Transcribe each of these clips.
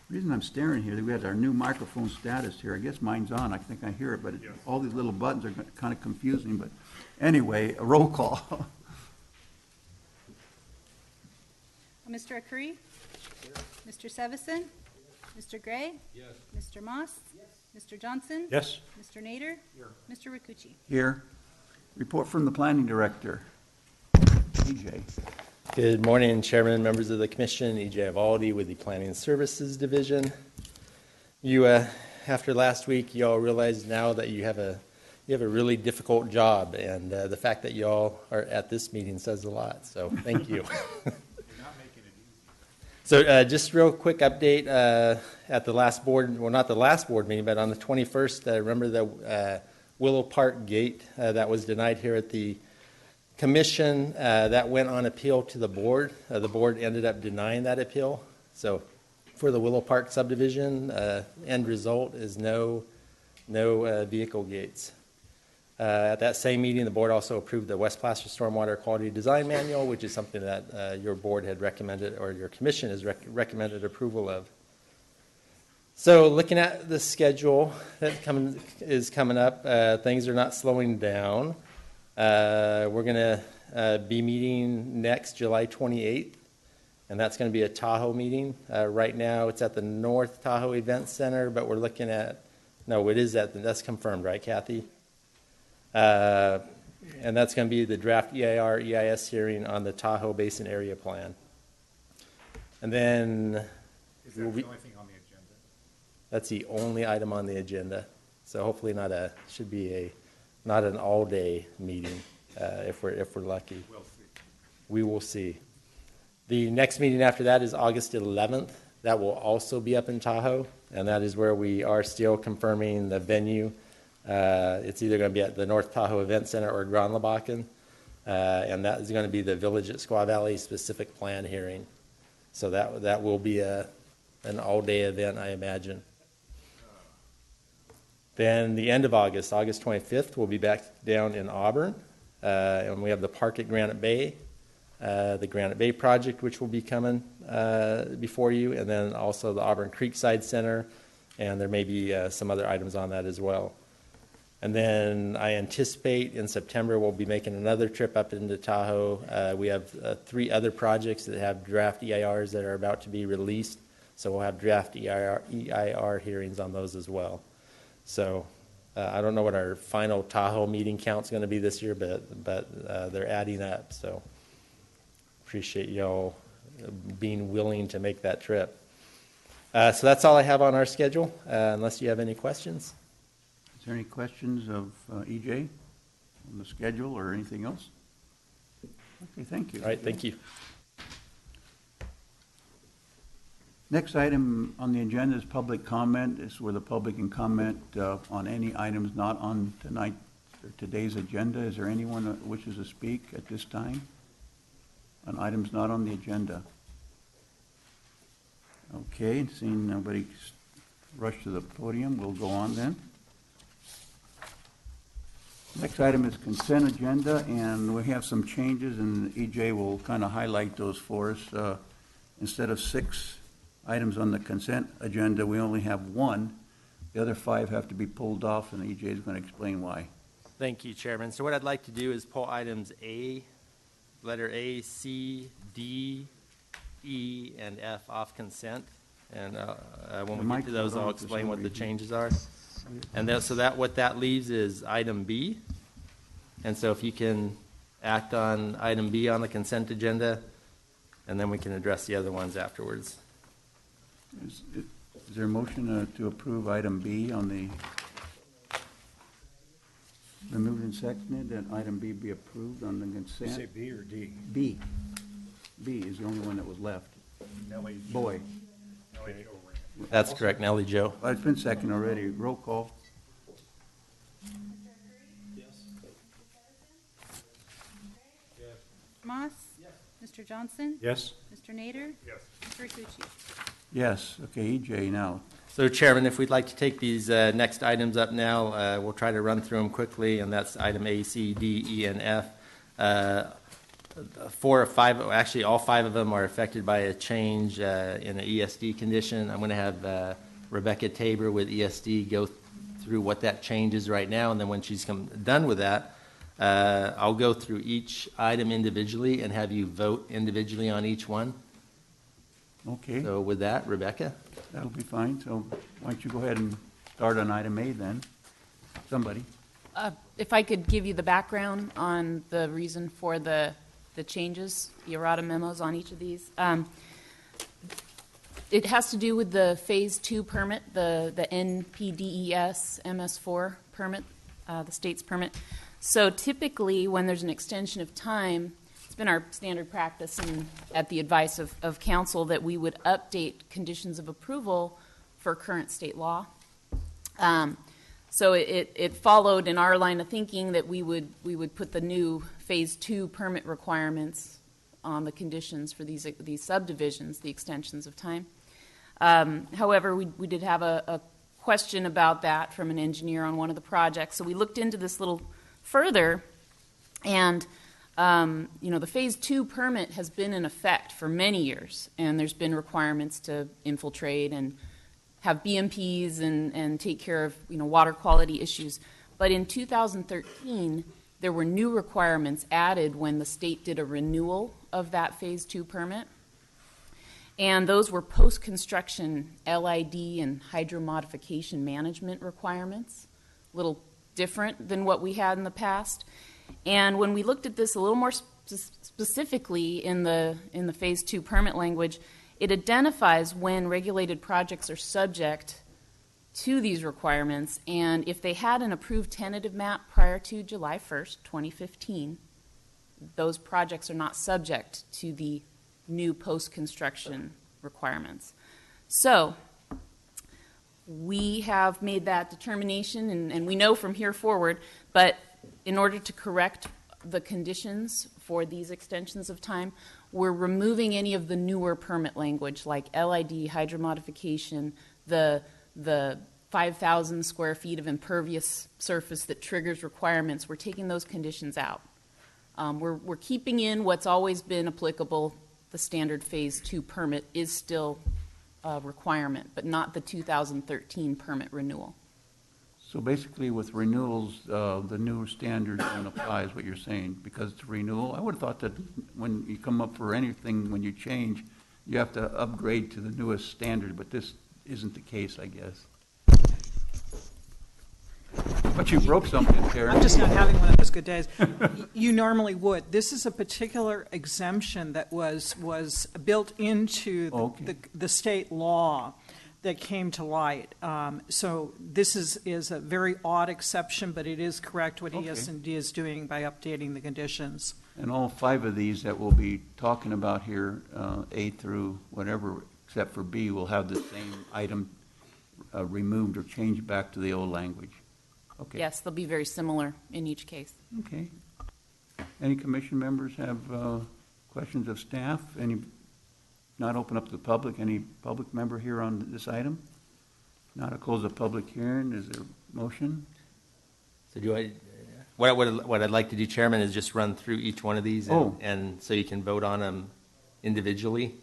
The reason I'm staring here, we have our new microphone status here. I guess mine's on. I think I hear it, but Yes. all these little buttons are kind of confusing. But anyway, a roll call. Mr. Akuri? Mr. Sevison? Mr. Gray? Yes. Mr. Moss? Mr. Johnson? Yes. Mr. Nader? Here. Mr. Rikuchi? Here. Report from the planning director. EJ. Good morning, Chairman, members of the Commission. E.J. Avaldi with the Planning Services Division. After last week, you all realize now that you have a really difficult job, and the fact that you all are at this meeting says a lot. So thank you. You're not making it easy. So just real quick update at the last board, well, not the last board meeting, but on the 21st, remember the Willow Park gate that was denied here at the Commission, that went on appeal to the board. The board ended up denying that appeal. So for the Willow Park subdivision, end result is no vehicle gates. At that same meeting, the board also approved the West Placer Stormwater Quality Design Manual, which is something that your board had recommended, or your commission has recommended approval of. So looking at the schedule that is coming up, things are not slowing down. We're going to be meeting next July 28th, and that's going to be a Tahoe meeting. Right now it's at the North Tahoe Event Center, but we're looking at, that's confirmed, right, Kathy? And that's going to be the draft EIR, EIS hearing on the Tahoe Basin Area Plan. And then... Is that the only thing on the agenda? That's the only item on the agenda. So hopefully not an all-day meeting, if we're lucky. We'll see. We will see. The next meeting after that is August 11th. That will also be up in Tahoe, and that is where we are still confirming the venue. It's either going to be at the North Tahoe Event Center or Grand Labacan, and that is going to be the Village at Squaw Valley specific plan hearing. So that will be an all-day event, I imagine. Then the end of August, August 25th, we'll be back down in Auburn, and we have the Park at Granite Bay, the Granite Bay project, which will be coming before you, and then also the Auburn Creekside Center, and there may be some other items on that as well. And then I anticipate in September we'll be making another trip up into Tahoe. We have 3 other projects that have draft EIRs that are about to be released, so we'll have draft EIR hearings on those as well. So I don't know what our final Tahoe meeting count's going to be this year, but they're adding up. So appreciate y'all being willing to make that trip. So that's all I have on our schedule, unless you have any questions. Is there any questions of EJ on the schedule or anything else? Okay, thank you. All right, thank you. Next item on the agenda is public comment. This is where the public can comment on any items not on today's agenda. Is there anyone that wishes to speak at this time on items not on the agenda? Okay, seeing nobody rush to the podium, we'll go on then. Next item is consent agenda, and we have some changes, and EJ will kind of highlight those for us. Instead of 6 items on the consent agenda, we only have 1. The other 5 have to be pulled off, and EJ is going to explain why. Thank you, Chairman. So what I'd like to do is pull items letter A, C, D, E, and F off consent. And when we get to those, I'll explain what the changes are. And what that leaves is item B. And so if you can act on item B on the consent agenda, and then we can address the other ones afterwards. Is there a motion to approve item B on the... Been moved and seconded that item B be approved on the consent? You say B or D? B. B is the only one that was left. Nellie. Boy. Nellie Jo ran. That's correct, Nellie Jo. It's been seconded already. Roll call. Yes. Yes. Moss? Mr. Johnson? Yes. Mr. Nader? Yes. Mr. Rikuchi? Yes. Okay, EJ now. So, Chairman, if we'd like to take these next items up now, we'll try to run through them quickly, and that's item A, C, D, E, and F. 4 or 5, actually all 5 of them are affected by a change in an ESD condition. I'm going to have Rebecca Tabor with ESD go through what that change is right now, and then when she's done with that, I'll go through each item individually and have you vote individually on each one. Okay, So with that, Rebecca? that'll be fine. So why don't you go ahead and start on item A then? Somebody. If I could give you the background on the reason for the changes, the errata memos on each of these. It has to do with the Phase 2 permit, the NPDES MS4 permit, the state's permit. So typically, when there's an extension of time, it's been our standard practice and at the advice of council that we would update conditions of approval for current state law. So it followed in our line of thinking that we would put the new Phase 2 permit requirements on the conditions for these subdivisions, the extensions of time. However, we did have a question about that from an engineer on one of the projects. So we looked into this a little further, and the Phase 2 permit has been in effect for many years, and there's been requirements to infiltrate and have BMPs and take care of water quality issues. But in 2013, there were new requirements added when the state did a renewal of that Phase 2 permit. And those were post-construction LID and hydromodification management requirements, a little different than what we had in the past. And when we looked at this a little more specifically in the Phase 2 permit language, it identifies when regulated projects are subject to these requirements, and if they had an approved tentative map prior to July 1st, 2015, those projects are not subject to the new post-construction requirements. So we have made that determination, and we know from here forward, but in order to correct the conditions for these extensions of time, we're removing any of the newer permit language like LID, hydromodification, the 5,000 square feet of impervious surface that triggers requirements. We're taking those conditions out. We're keeping in what's always been applicable. The standard Phase 2 permit is still a requirement, but not the 2013 permit renewal. So basically with renewals, the newer standard don't apply is what you're saying, because it's renewal. I would have thought that when you come up for anything, when you change, you have to upgrade to the newest standard, but this isn't the case, I guess. But you broke something, Karen. I'm just not having one of those good days. You normally would. This is a particular exemption that was built into the state law that came to light. So this is a very odd exception, but it is correct what ES&D is doing by updating the conditions. And all 5 of these that we'll be talking about here, A through whatever, except for B, will have the same item removed or changed back to the old language. Okay. Yes, they'll be very similar in each case. Okay. Any commission members have questions of staff? Any? Not open up to the public. Any public member here on this item? Not, I'll close the public hearing. Is there a motion? So what I'd like to do, Chairman, is just run through each one of these, and so you can vote on them individually,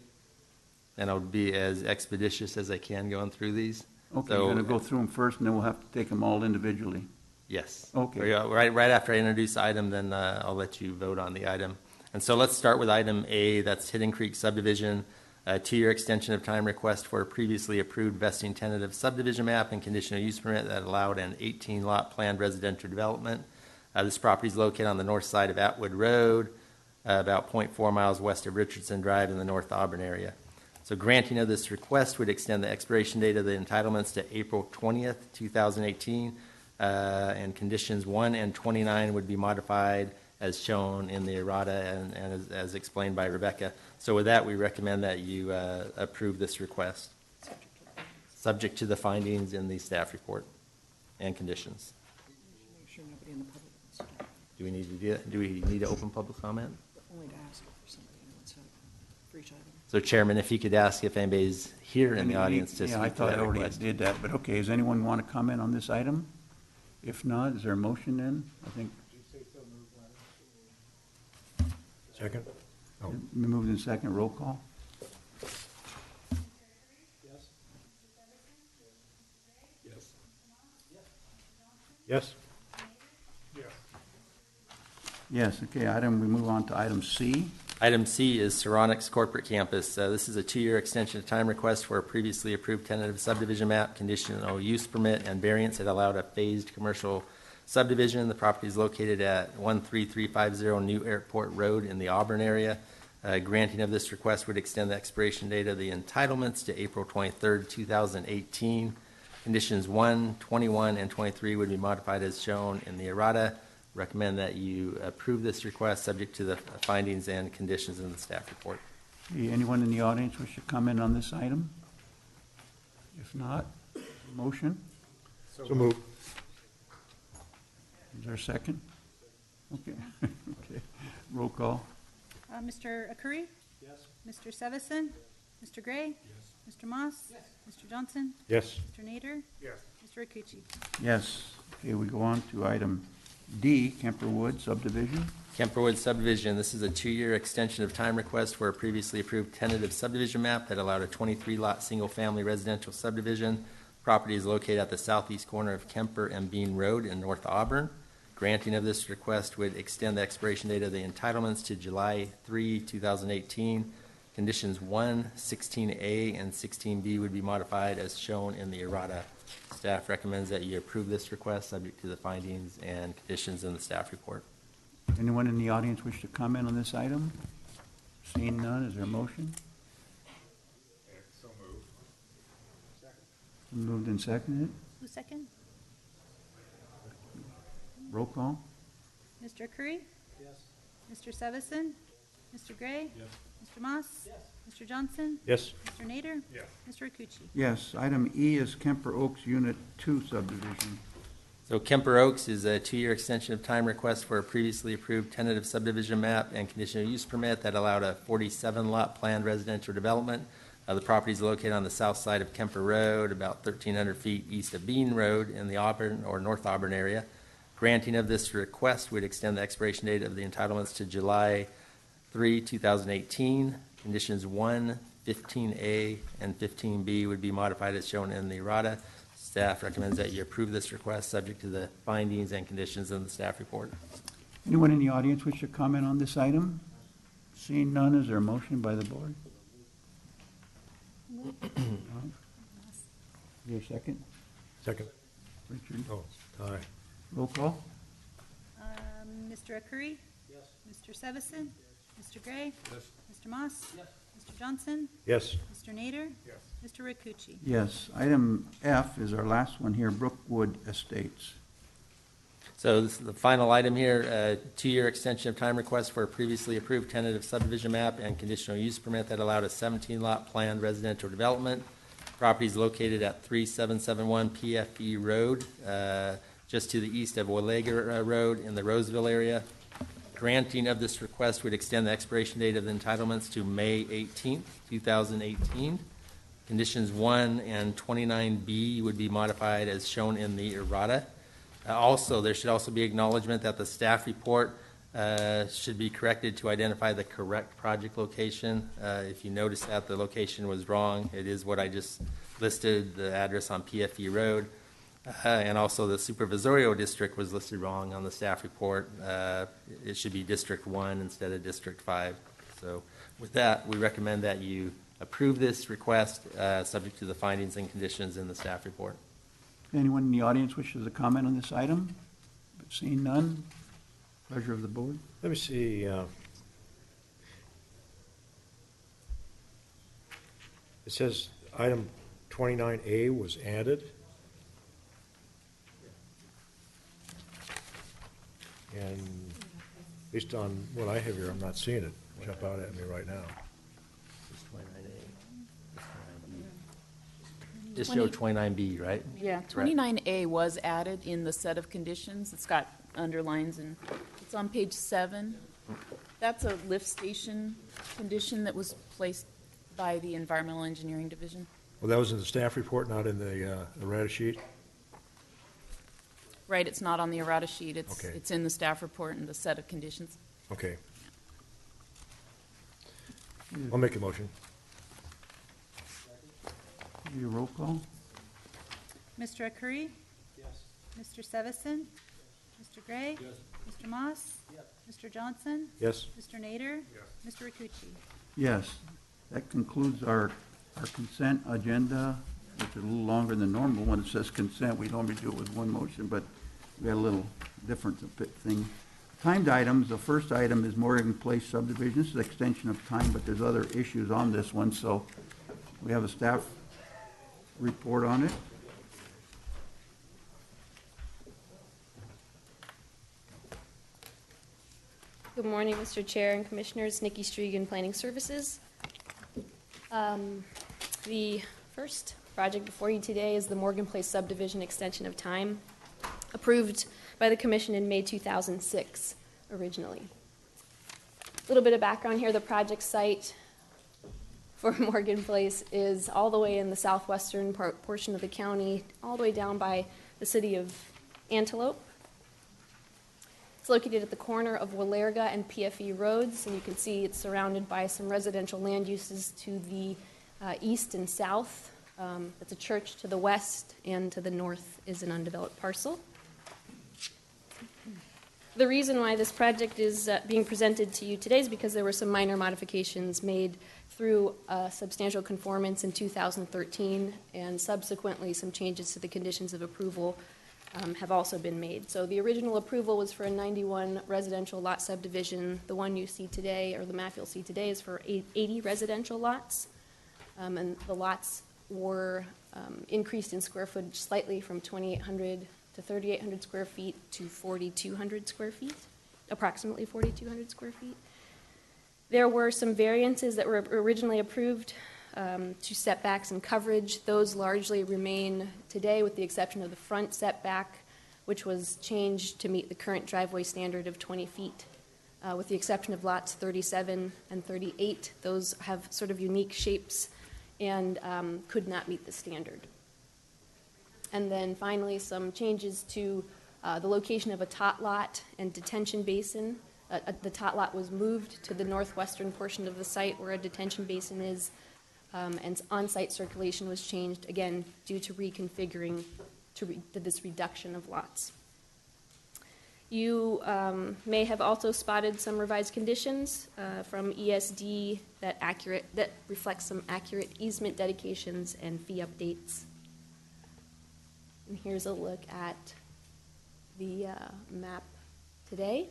and I'll be as expeditious as I can going through these. Okay, so, you're going to go through them first, and then we'll have to take them all individually. Yes. Okay. Right after I introduce the item, then I'll let you vote on the item. And so let's start with item A. That's Hidden Creek Subdivision. 2-year extension of time request for a previously approved vesting tentative subdivision map and conditional use permit that allowed an 18-lot planned residential development. This property is located on the north side of Atwood Road, about 0.4 miles west of Richardson Drive in the North Auburn area. So granting of this request would extend the expiration date of the entitlements to April 20th, 2018, and conditions 1 and 29 would be modified as shown in the errata and as explained by Rebecca. So with that, we recommend that you approve this request, subject to the findings in the staff report and conditions. Make sure nobody in the public wants to talk. Do we need to do that? Do we need to open public comment? Only to ask for somebody who wants to for each item. So Chairman, if you could ask if anybody's here in the audience to speak I to thought that I already request. did that, but okay, does anyone want to comment on this item? If not, is there a motion then? I think. Second? Oh, Been moved in second, roll call? yes? Yes, okay, we move on to item C. Item C is Saronics Corporate Campus. This is a 2-year extension of time request for a previously approved tentative subdivision map, conditional use permit, and variance that allowed a phased commercial subdivision. The property is located at 13350 New Airport Road in the Auburn area. Granting of this request would extend the expiration date of the entitlements to April 23rd, 2018. Conditions 1, 21, and 23 would be modified as shown in the errata. Recommend that you approve this request subject to the findings and conditions in the staff report. Anyone in the audience wish to comment on this item? If not, motion? So moved. Is there a second? Okay, okay. Roll call? Mr. Arcuri? Yes. Mr. Sevison? Mr. Gray? Yes. Mr. Moss? Yes. Mr. Johnson? Yes. Mr. Nader? Yes. Mr. Rakucci? Yes. Okay, we go on to item D, Kemperwood Subdivision. Kemperwood Subdivision, this is a 2-year extension of time request for a previously approved tentative subdivision map that allowed a 23-lot single-family residential subdivision. Property is located at the southeast corner of Kemper and Bean Road in North Auburn. Granting of this request would extend the expiration date of the entitlements to July 3, 2018. Conditions 1, 16A, and 16B would be modified as shown in the errata. Staff recommends that you approve this request subject to the findings and conditions in the staff report. Anyone in the audience wish to comment on this item? Seeing none, is there a motion? So moved. Moved and seconded. Who second? Roll call? Mr. Arcuri? Yes. Mr. Sevison? Mr. Gray? Yes. Mr. Moss? Yes. Mr. Johnson? Yes. Mr. Nader? Yes. Mr. Rakucci? Yes. Item E is Kemper Oaks Unit 2 subdivision. So Kemper Oaks is a 2-year extension of time request for a previously approved tentative subdivision map and conditional use permit that allowed a 47-lot planned residential development. The property is located on the south side of Kemper Road, about 1,300 feet east of Bean Road in the Auburn or North Auburn area. Granting of this request would extend the expiration date of the entitlements to July 3, 2018. Conditions 1, 15A, and 15B would be modified as shown in the errata. Staff recommends that you approve this request subject to the findings and conditions in the staff report. Anyone in the audience wish to comment on this item? Seeing none, is there a motion by the board? Is there a second? Second. Richard? Oh, aye. Roll call? Mr. Arcuri? Yes. Mr. Sevison? Mr. Gray? Yes. Mr. Moss? Yes. Mr. Johnson? Yes. Mr. Nader? Yes. Mr. Rakucci? Yes. Item F is our last one here, Brookwood Estates. So this is the final item here, a 2-year extension of time request for a previously approved tentative subdivision map and conditional use permit that allowed a 17-lot planned residential development. Property is located at 3771 PFE Road, just to the east of Lago Road in the Roseville area. Granting of this request would extend the expiration date of the entitlements to May 18th, 2018. Conditions 1 and 29B would be modified as shown in the errata. Also, there should also be acknowledgement that the staff report should be corrected to identify the correct project location. If you notice that the location was wrong, it is what I just listed, the address on PFE Road. And also the supervisorio district was listed wrong on the staff report. It should be District 1 instead of District 5. So with that, we recommend that you approve this request subject to the findings and conditions in the staff report. Anyone in the audience wishes to comment on this item? Seeing none, pleasure of the board. Let me see. It says item 29A was added. And based on what I have here, I'm not seeing it jump out at me right now. Just show 29B, right? Yeah, 29A was added in the set of conditions. It's got underlines, and it's on page 7. That's a lift station condition that was placed by the Environmental Engineering Division. Well, that was in the staff report, not in the errata sheet? Right, it's not on the errata sheet. Okay. It's in the staff report and the set of conditions. Okay. I'll make a motion. Your roll call? Mr. Arcuri? Yes. Mr. Sevison? Mr. Gray? Yes. Mr. Moss? Yes. Mr. Johnson? Yes? Mr. Nader? Yes. Mr. Rakucci? Yes. That concludes our consent agenda, which is a little longer than normal. When it says consent, we normally do it with one motion, but we had a little different thing. Timed items, the first item is Morgan Place subdivision. This is extension of time, but there's other issues on this one, so we have a staff report on it. Good morning, Mr. Chair and Commissioners. Nikki Striegan, Planning Services. The first project before you today is the Morgan Place subdivision extension of time, approved by the Commission in May 2006 originally. A little bit of background here. The project site for Morgan Place is all the way in the southwestern portion of the county, all the way down by the city of Antelope. It's located at the corner of Walerga and PFE roads, and you can see it's surrounded by some residential land uses to the east and south. That's a church to the west, and to the north is an undeveloped parcel. The reason why this project is being presented to you today is because there were some minor modifications made through substantial conformance in 2013, and subsequently some changes to the conditions of approval have also been made. So the original approval was for a 91 residential lot subdivision. The one you see today, or the map you'll see today, is for 80 residential lots. And the lots were increased in square footage slightly from 2,800 to 3,800 square feet to 4,200 square feet, approximately 4,200 square feet. There were some variances that were originally approved to setbacks and coverage. Those largely remain today, with the exception of the front setback, which was changed to meet the current driveway standard of 20 feet. With the exception of lots 37 and 38, those have sort of unique shapes and could not meet the standard. And then finally, some changes to the location of a tot lot and detention basin. The tot lot was moved to the northwestern portion of the site where a detention basin is, and on-site circulation was changed, again, due to reconfiguring to this reduction of lots. You may have also spotted some revised conditions from ESD that reflect some accurate easement dedications and fee updates. And here's a look at the map today.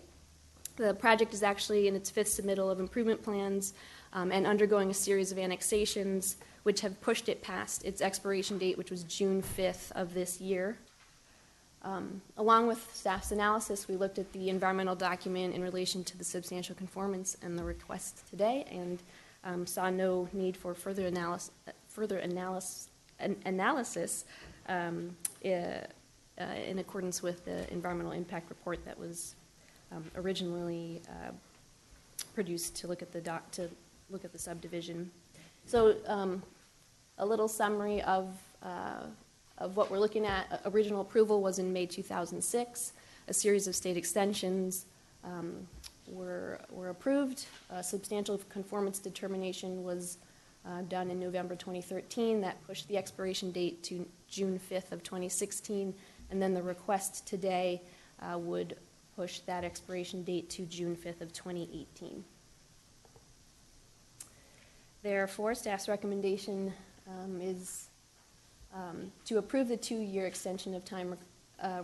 The project is actually in its fifth submittal of improvement plans and undergoing a series of annexations, which have pushed it past its expiration date, which was June 5th of this year. Along with staff's analysis, we looked at the environmental document in relation to the substantial conformance and the request today, and saw no need for further analysis in accordance with the environmental impact report that was originally produced to look at the subdivision. So, a little summary of what we're looking at. Original approval was in May 2006. A series of state extensions were approved. A substantial conformance determination was done in November 2013. That pushed the expiration date to June 5th of 2016, and then the request today would push that expiration date to June 5th of 2018. Therefore, staff's recommendation is to approve the 2-year extension of time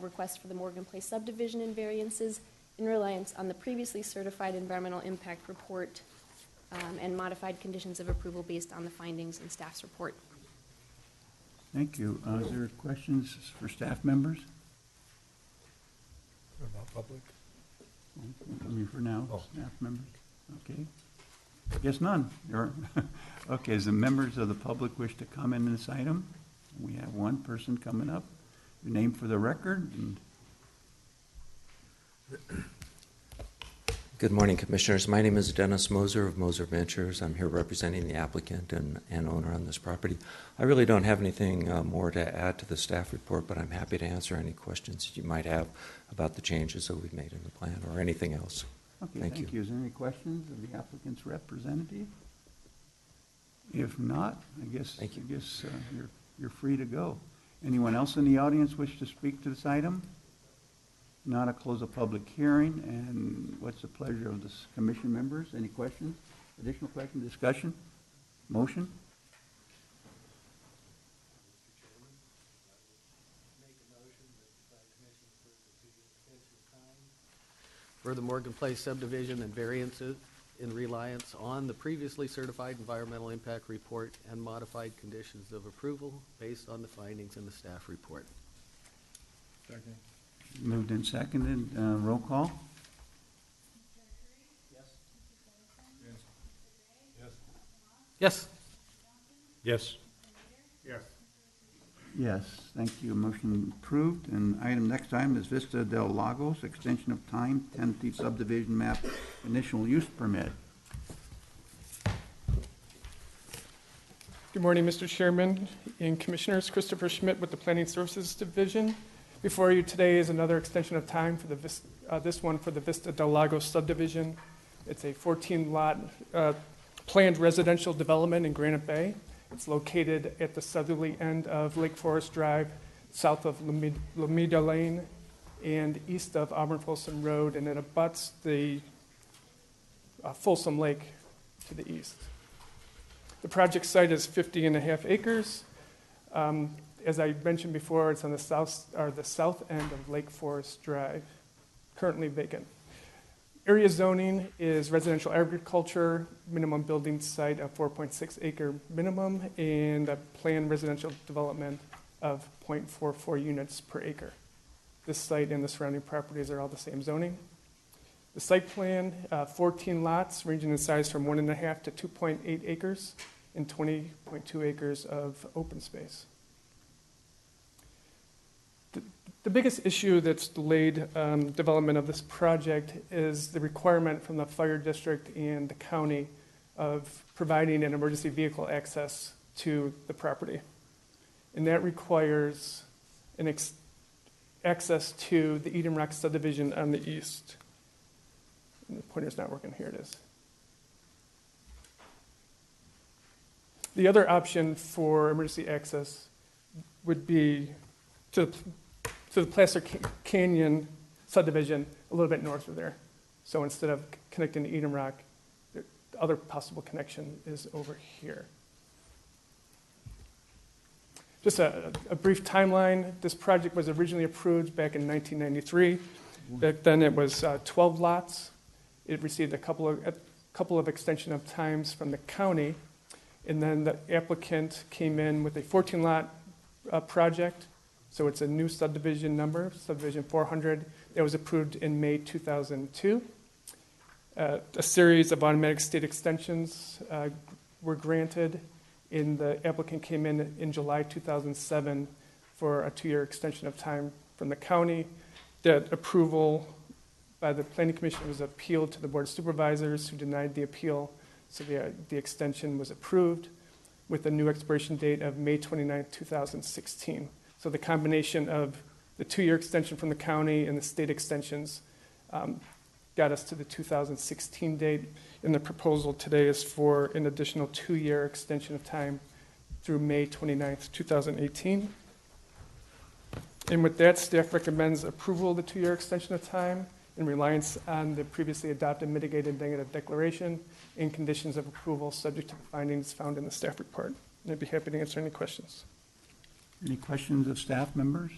request for the Morgan Place subdivision and variances in reliance on the previously certified environmental impact report and modified conditions of approval based on the findings in staff's report. Thank you. Is there questions for staff members? About public? I mean, for now, Oh. staff members? Okay. Guess none. Okay, as the members of the public wish to comment on this item, we have one person coming up. Your name for the record. And Good morning, Commissioners. My name is Dennis Moser of Moser Ventures. I'm here representing the applicant and owner on this property. I really don't have anything more to add to the staff report, but I'm happy to answer any questions that you might have about the changes that we've made in the plan or anything else. Okay, Thank you. Is there any questions of the applicant's representative? If not, I guess, Thank you. you're free to go. Anyone else in the audience wish to speak to this item? Not a close a public hearing, and what's the pleasure of the commission members? Any questions, additional questions, discussion, motion? For the Morgan Place subdivision and variances in reliance on the previously certified environmental impact report and modified conditions of approval based on the findings in the staff report. Second. Moved and seconded, roll call? Yes. Yes. Yes. Yes, thank you. Motion approved. And next item is Vista del Lagos, extension of time, 10th subdivision map, initial use permit. Good morning, Mr. Chairman and Commissioners. Christopher Schmidt with the Planning Services Division. Before you today is another extension of time for this one for the Vista del Lago subdivision. It's a 14-lot planned residential development in Granite Bay. It's located at the southerly end of Lake Forest Drive, south of Lameda Lane, and east of Auburn Folsom Road, and it abuts the Folsom Lake to the east. The project site is 50.5 acres. As I mentioned before, it's on the south end of Lake Forest Drive, currently vacant. Area zoning is residential agriculture, minimum building site of 4.6 acre minimum, and a planned residential development of 0.44 units per acre. This site and the surrounding properties are all the same zoning. The site plan, 14 lots ranging in size from 1.5 to 2.8 acres and 20.2 acres of open space. The biggest issue that's delayed development of this project is the requirement from the fire district and the county of providing an emergency vehicle access to the property. And that requires an access to the Eden Rock subdivision on the east. And the pointer's not working. Here it is. The other option for emergency access would be to the Placer Canyon subdivision a little bit north of there. So instead of connecting to Eden Rock, the other possible connection is over here. Just a brief timeline. This project was originally approved back in 1993. Back then it was 12 lots. It received a couple of extension of times from the county, and then the applicant came in with a 14-lot project. So it's a new subdivision number, subdivision 400. That was approved in May 2002. A series of automatic state extensions were granted, and the applicant came in July 2007 for a 2-year extension of time from the county. That approval by the Planning Commission was appealed to the Board of Supervisors, who denied the appeal, so the extension was approved with a new expiration date of May 29, 2016. So the combination of the 2-year extension from the county and the state extensions got us to the 2016 date. And the proposal today is for an additional 2-year extension of time through May 29th, 2018. And with that, staff recommends approval of the 2-year extension of time in reliance on the previously adopted mitigated negative declaration and conditions of approval subject to the findings found in the staff report. And I'd be happy to answer any questions. Any questions of staff members?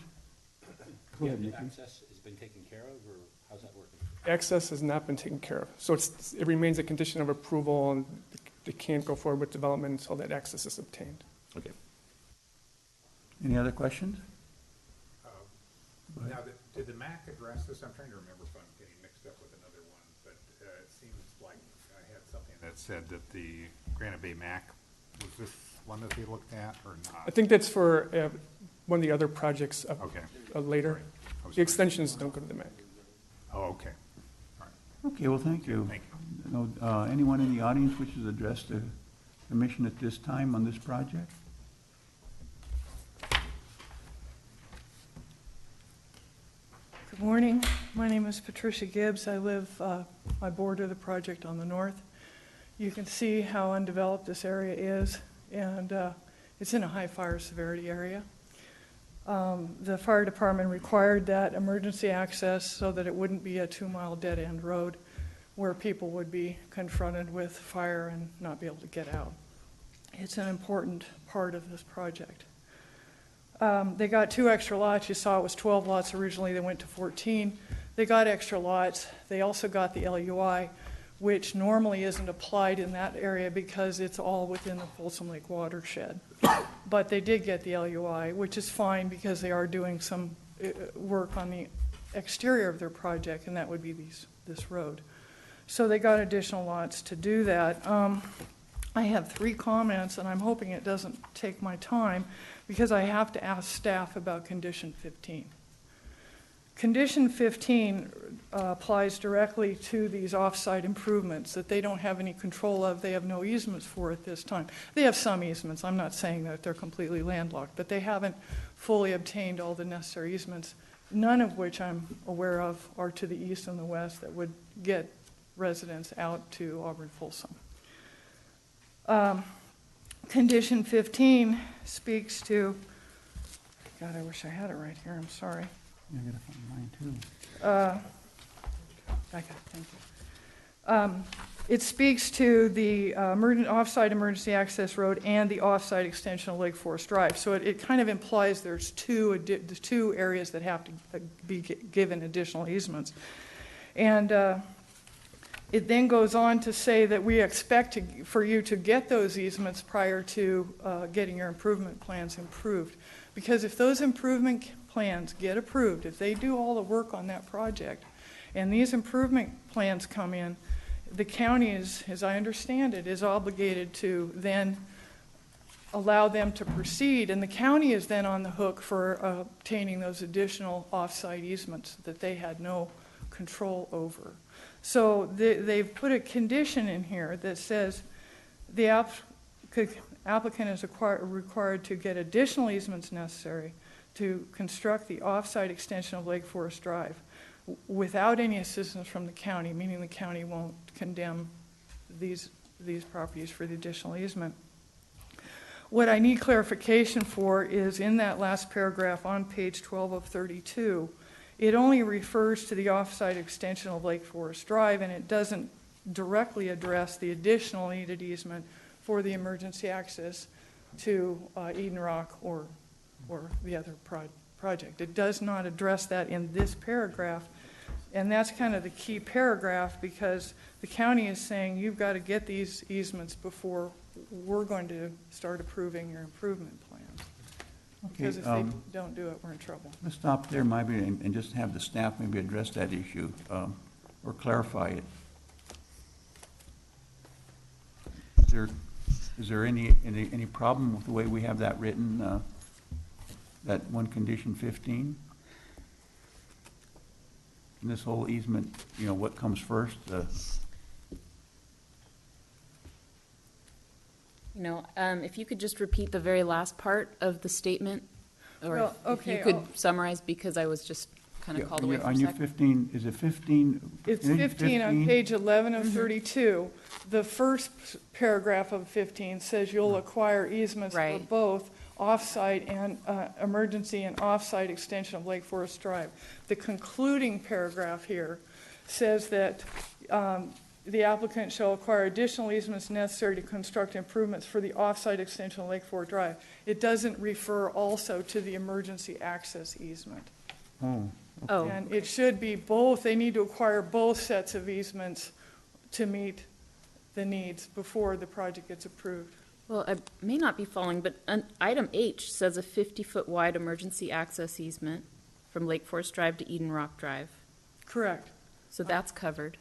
Go ahead, Nikki. Access has been taken care of, or how's that working? Access has not been taken care of. So it remains a condition of approval, and they can't go forward with development until that access is obtained. Okay. Any other questions? Now, did the MAC address this? I'm trying to remember if I'm getting mixed up with another one, but it seems like I had something that said that the Granite Bay MAC, was this one that they looked at or not? I think that's for one of the other projects later. Right. The extensions don't go to the MAC. Oh, okay. All right. Okay, well, thank you. Thank you. Anyone in the audience wishes to address the commission at this time on this project? Good morning. My name is Patricia Gibbs. I border the project on the north. You can see how undeveloped this area is, and it's in a high fire severity area. The fire department required that emergency access so that it wouldn't be a 2-mile dead-end road where people would be confronted with fire and not be able to get out. It's an important part of this project. They got 2 extra lots. You saw it was 12 lots originally. They went to 14. They got extra lots. They also got the LUI, which normally isn't applied in that area because it's all within the Folsom Lake watershed. But they did get the LUI, which is fine because they are doing some work on the exterior of their project, and that would be this road. So they got additional lots to do that. I have 3 comments, and I'm hoping it doesn't take my time because I have to ask staff about Condition 15. Condition 15 applies directly to these off-site improvements that they don't have any control of. They have no easements for at this time. They have some easements. I'm not saying that they're completely landlocked, but they haven't fully obtained all the necessary easements, none of which I'm aware of are to the east and the west that would get residents out to Auburn Folsom. Condition 15 speaks to, God, I wish I had it right here. I'm sorry. I gotta find mine too. Thank you. It speaks to the off-site emergency access road and the off-site extension of Lake Forest Drive. So it kind of implies there's two areas that have to be given additional easements. And it then goes on to say that we expect for you to get those easements prior to getting your improvement plans improved. Because if those improvement plans get approved, if they do all the work on that project, and these improvement plans come in, the county is, as I understand it, is obligated to then allow them to proceed, and the county is then on the hook for obtaining those additional off-site easements that they had no control over. So they've put a condition in here that says the applicant is required to get additional easements necessary to construct the off-site extension of Lake Forest Drive without any assistance from the county, meaning the county won't condemn these properties for the additional easement. What I need clarification for is in that last paragraph on page 12 of 32, it only refers to the off-site extension of Lake Forest Drive, and it doesn't directly address the additional needed easement for the emergency access to Eden Rock or the other project. It does not address that in this paragraph, and that's kind of the key paragraph because the county is saying you've got to get these easements before we're going to start approving your improvement plans. Okay, Because if they don't do it, we're in trouble. Let's stop there maybe and just have the staff maybe address that issue or clarify it. Is there any problem with the way we have that written, that one condition 15? And this whole easement, what comes first? If you could just repeat the very last part of the statement, or if you could summarize, because I was just kind of called away for a second. On your 15, is it 15? It's 15 on page 11 of 32. The first paragraph of 15 says you'll acquire easements for both off-site and emergency and off-site extension of Lake Forest Drive. The concluding paragraph here says that the applicant shall acquire additional easements necessary to construct improvements for the off-site extension of Lake Forest Drive. It doesn't refer also to the emergency access easement. Oh. And it should be both. They need to acquire both sets of easements to meet the needs before the project gets approved. Well, I may not be following, but item H says a 50-foot wide emergency access easement from Lake Forest Drive to Eden Rock Drive. Correct. So that's covered.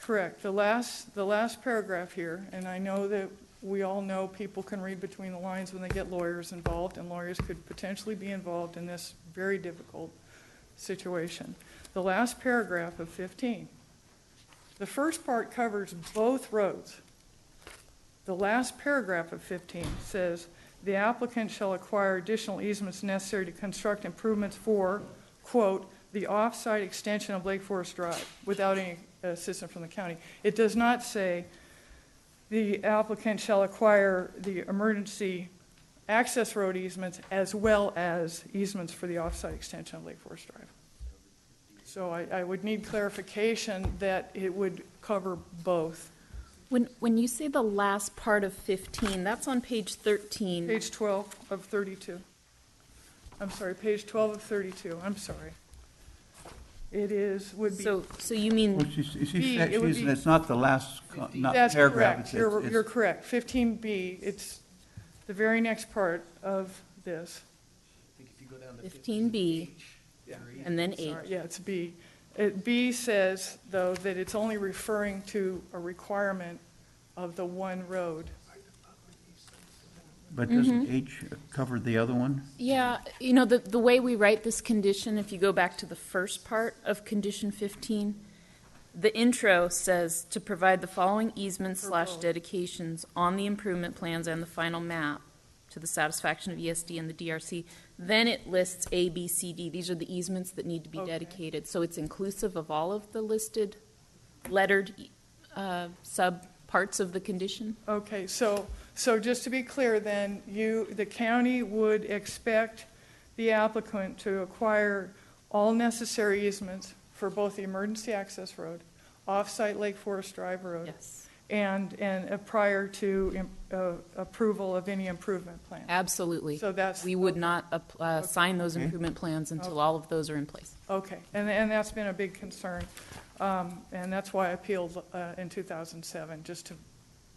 Correct. The last paragraph here, and I know that we all know people can read between the lines when they get lawyers involved, and lawyers could potentially be involved in this very difficult situation. The last paragraph of 15. The first part covers both roads. The last paragraph of 15 says, the applicant shall acquire additional easements necessary to construct improvements for, quote, the off-site extension of Lake Forest Drive without any assistance from the county. It does not say the applicant shall acquire the emergency access road easements as well as easements for the offsite extension of Lake Forest Drive. So I would need clarification that it would cover both. When you say the last part of 15, that's on page 13. Page 12 of 32. I'm sorry, page 12 of 32, I'm sorry. It would be. So you mean, Well, it's not the last not That's paragraph. correct, you're correct. 15B, it's the very next part of this. 15B, and then H. Sorry, yeah, it's B. B says, though, that it's only referring to a requirement of the one road. But doesn't H cover the other one? Yeah, the way we write this condition, if you go back to the first part of condition 15, the intro says to provide the following easements / dedications on the improvement plans and the final map to the satisfaction of ESD and the DRC. Then it lists A, B, C, D. These are the easements that need to be dedicated. So it's inclusive of all of the listed lettered sub parts of the condition. Okay, so just to be clear then, the county would expect the applicant to acquire all necessary easements for both the emergency access road, off-site Lake Forest Drive Road, Yes. and prior to approval of any improvement plan. Absolutely. So that's. We would not sign those improvement plans until all of those are in place. Okay, and that's been a big concern, and that's why I appealed in 2007, just to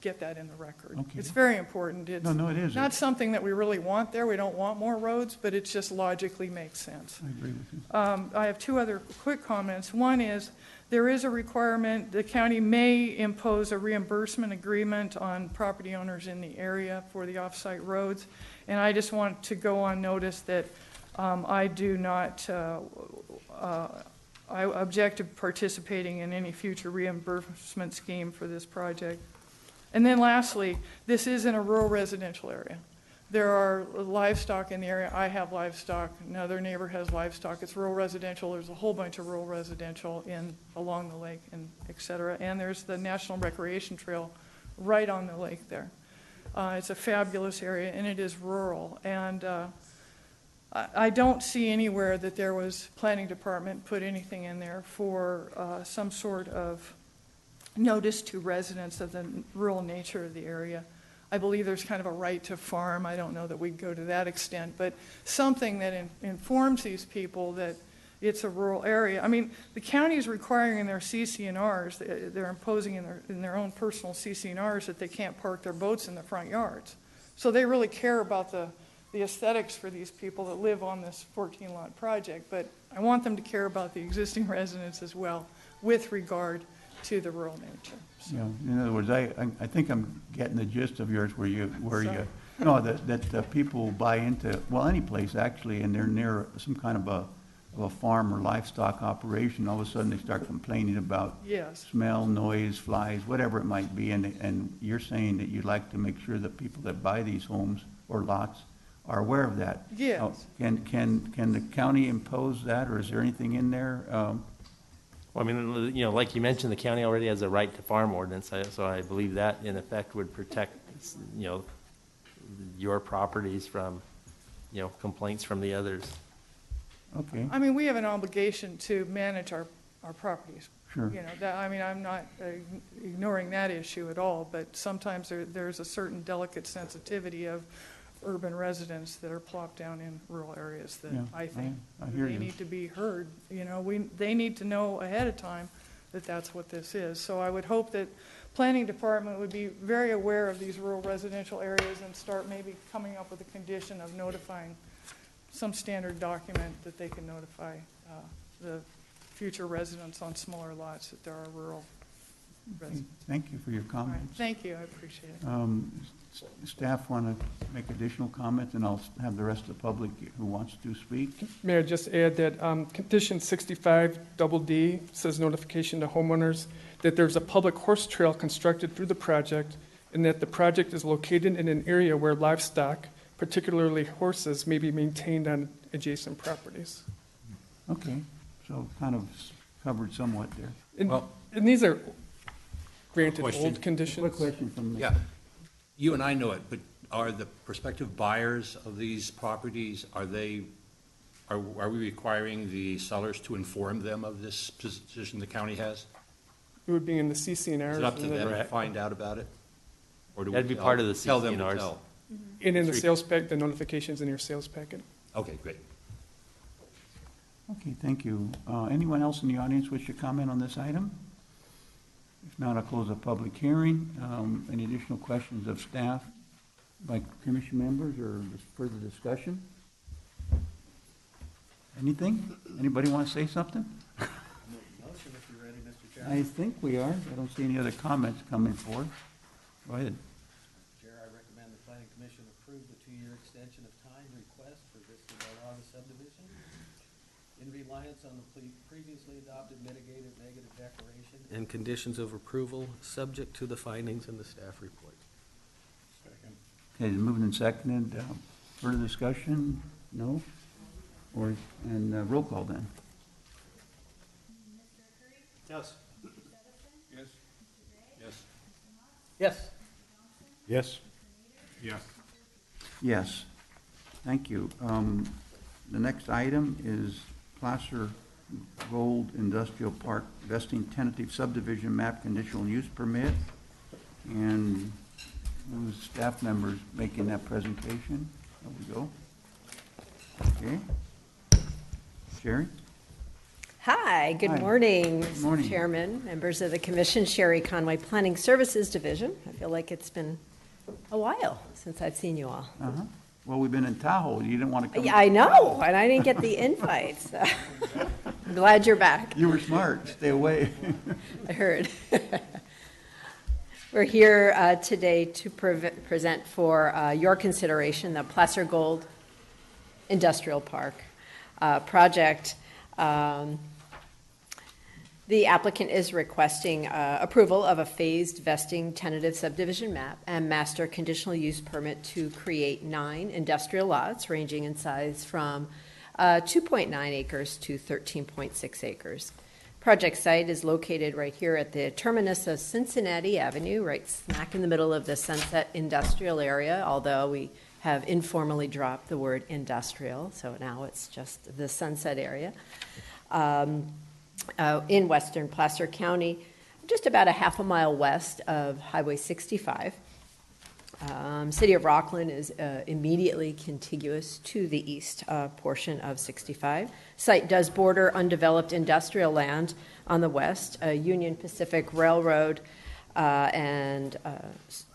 get that in the record. Okay. It's very important. It's No, it is. not something that we really want there. We don't want more roads, but it just logically makes sense. I agree with you. I have two other quick comments. One is, there is a requirement, the county may impose a reimbursement agreement on property owners in the area for the off-site roads. And I just want to go on notice that I do not, I object to participating in any future reimbursement scheme for this project. And then lastly, this is in a rural residential area. There are livestock in the area. I have livestock. Another neighbor has livestock. It's rural residential. There's a whole bunch of rural residential along the lake and et cetera. And there's the National Recreation Trail right on the lake there. It's a fabulous area, and it is rural. And I don't see anywhere that there was planning department put anything in there for some sort of notice to residents of the rural nature of the area. I believe there's kind of a right to farm. I don't know that we'd go to that extent, but something that informs these people that it's a rural area. I mean, the county is requiring in their CC&Rs, they're imposing in their own personal CC&Rs that they can't park their boats in the front yards. So they really care about the aesthetics for these people that live on this 14-lot project, but I want them to care about the existing residents as well with regard to the rural nature. So. Yeah, in other words, I think I'm getting the gist of yours that people buy into, well, any place actually, and they're near some kind of a farm or livestock operation, all of a sudden they start complaining about smell, noise, flies, whatever it might be, and you're saying that you'd like to make sure that people that buy these homes or lots are aware of that. Yes. Can the county impose that, or is there anything in there? Well, I mean, like you mentioned, the county already has a right to farm ordinance, so I believe that in effect would protect, your properties from, complaints from the others. Okay. I mean, we have an obligation to manage our properties. Sure. I'm not ignoring that issue at all, but sometimes there's a certain delicate sensitivity of urban residents that are plopped down in rural areas that I think they need to be heard. They need to know ahead of time that that's what this is. So I would hope that planning department would be very aware of these rural residential areas and start maybe coming up with a condition of notifying some standard document that they can notify the future residents on smaller lots that there are rural residents. Thank you for your comments. Right. Thank you, I appreciate it. Staff want to make additional comments, and I'll have the rest of the public who wants to speak. Mayor, just add that condition 65 double D says notification to homeowners that there's a public horse trail constructed through the project and that the project is located in an area where livestock, particularly horses, may be maintained on adjacent properties. Okay, so kind of covered somewhat there. And these are, granted Question. old conditions. Quick question from the. Yeah, you and I know it, but are the prospective buyers of these properties, are we requiring the sellers to inform them of this position the county has? It would be in the CCNRs. Is it up to and them to Correct. find out about it? Or do we That'd be tell- part of the Tell them to CCNRs. tell? And in the sales pack, the notifications in your sales packet. Okay, great. Okay, thank you. Anyone else in the audience wish to comment on this item? If not, I'll close the public hearing. Any additional questions of staff by commission members or further discussion? Anything? Anybody want to say something? Motion if you're ready, Mr. Chairman. I think we are. I don't see any other comments coming forth. Go ahead. Chair, I recommend the planning commission approve the 2-year extension of time request for Vista Lago Subdivision in reliance on the previously adopted mitigated negative declaration and conditions of approval, subject to the findings in the staff report. Okay, it's moved and seconded. Further discussion? No? And roll call then. Yes. Yes. Yes. Yes. Yes? Yes. Yes. Thank you. The next item is Placer Gold Industrial Park vesting tentative subdivision map conditional use permit. And who's staff members making that presentation? There we go. Okay. Sherry? Hi, good Hi. morning, Good morning. Mr. Chairman, members of the Commission, Sherry Conway, Planning Services Division. I feel like it's been a while since I've seen you all. Uh-huh. Well, we've been in Tahoe. You didn't want to come. Yeah, I know, and I didn't get the invite, so I'm glad you're back. You were smart. Stay away. I heard. We're here today to present for your consideration the Placer Gold Industrial Park project. The applicant is requesting approval of a phased vesting tentative subdivision map and master conditional use permit to create 9 industrial lots ranging in size from 2.9 acres to 13.6 acres. Project site is located right here at the terminus of Cincinnati Avenue, right smack in the middle of the Sunset Industrial area, although we have informally dropped the word industrial, so now it's just the Sunset area. In western Placer County, just about a half a mile west of Highway 65. City of Rockland is immediately contiguous to the east portion of 65. Site does border undeveloped industrial land on the west, Union Pacific Railroad and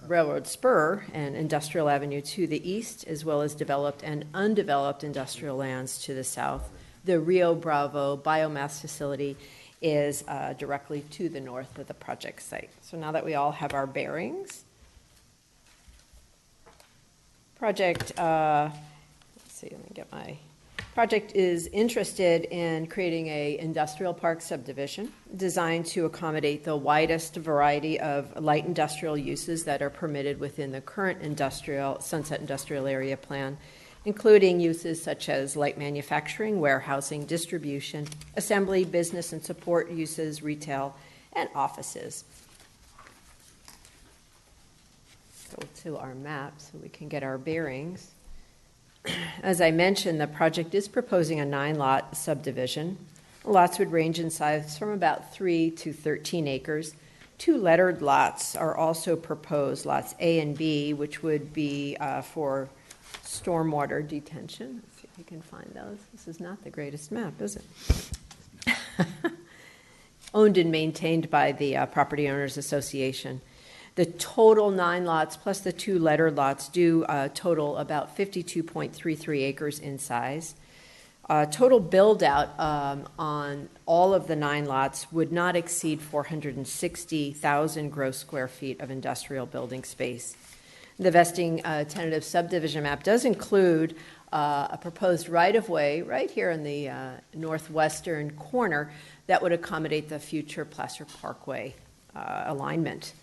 Railroad Spur and Industrial Avenue to the east, as well as developed and undeveloped industrial lands to the south. The Rio Bravo biomass facility is directly to the north of the project site. So now that we all have our bearings, project, let's see, let me get my, project is interested in creating a industrial park subdivision designed to accommodate the widest variety of light industrial uses that are permitted within the current Sunset Industrial Area Plan, including uses such as light manufacturing, warehousing, distribution, assembly, business and support uses, retail, and offices. Go to our map so we can get our bearings. As I mentioned, the project is proposing a 9-lot subdivision. Lots would range in size from about 3 to 13 acres. 2 lettered lots are also proposed, lots A and B, which would be for stormwater detention. Let's see if we can find those. This is not the greatest map, is it? Owned and maintained by the Property Owners Association. The total 9 lots plus the 2 lettered lots do total about 52.33 acres in size. Total build out on all of the 9 lots would not exceed 460,000 gross square feet of industrial building space. The vesting tentative subdivision map does include a proposed right-of-way right here in the northwestern corner that would accommodate the future Placer Parkway alignment.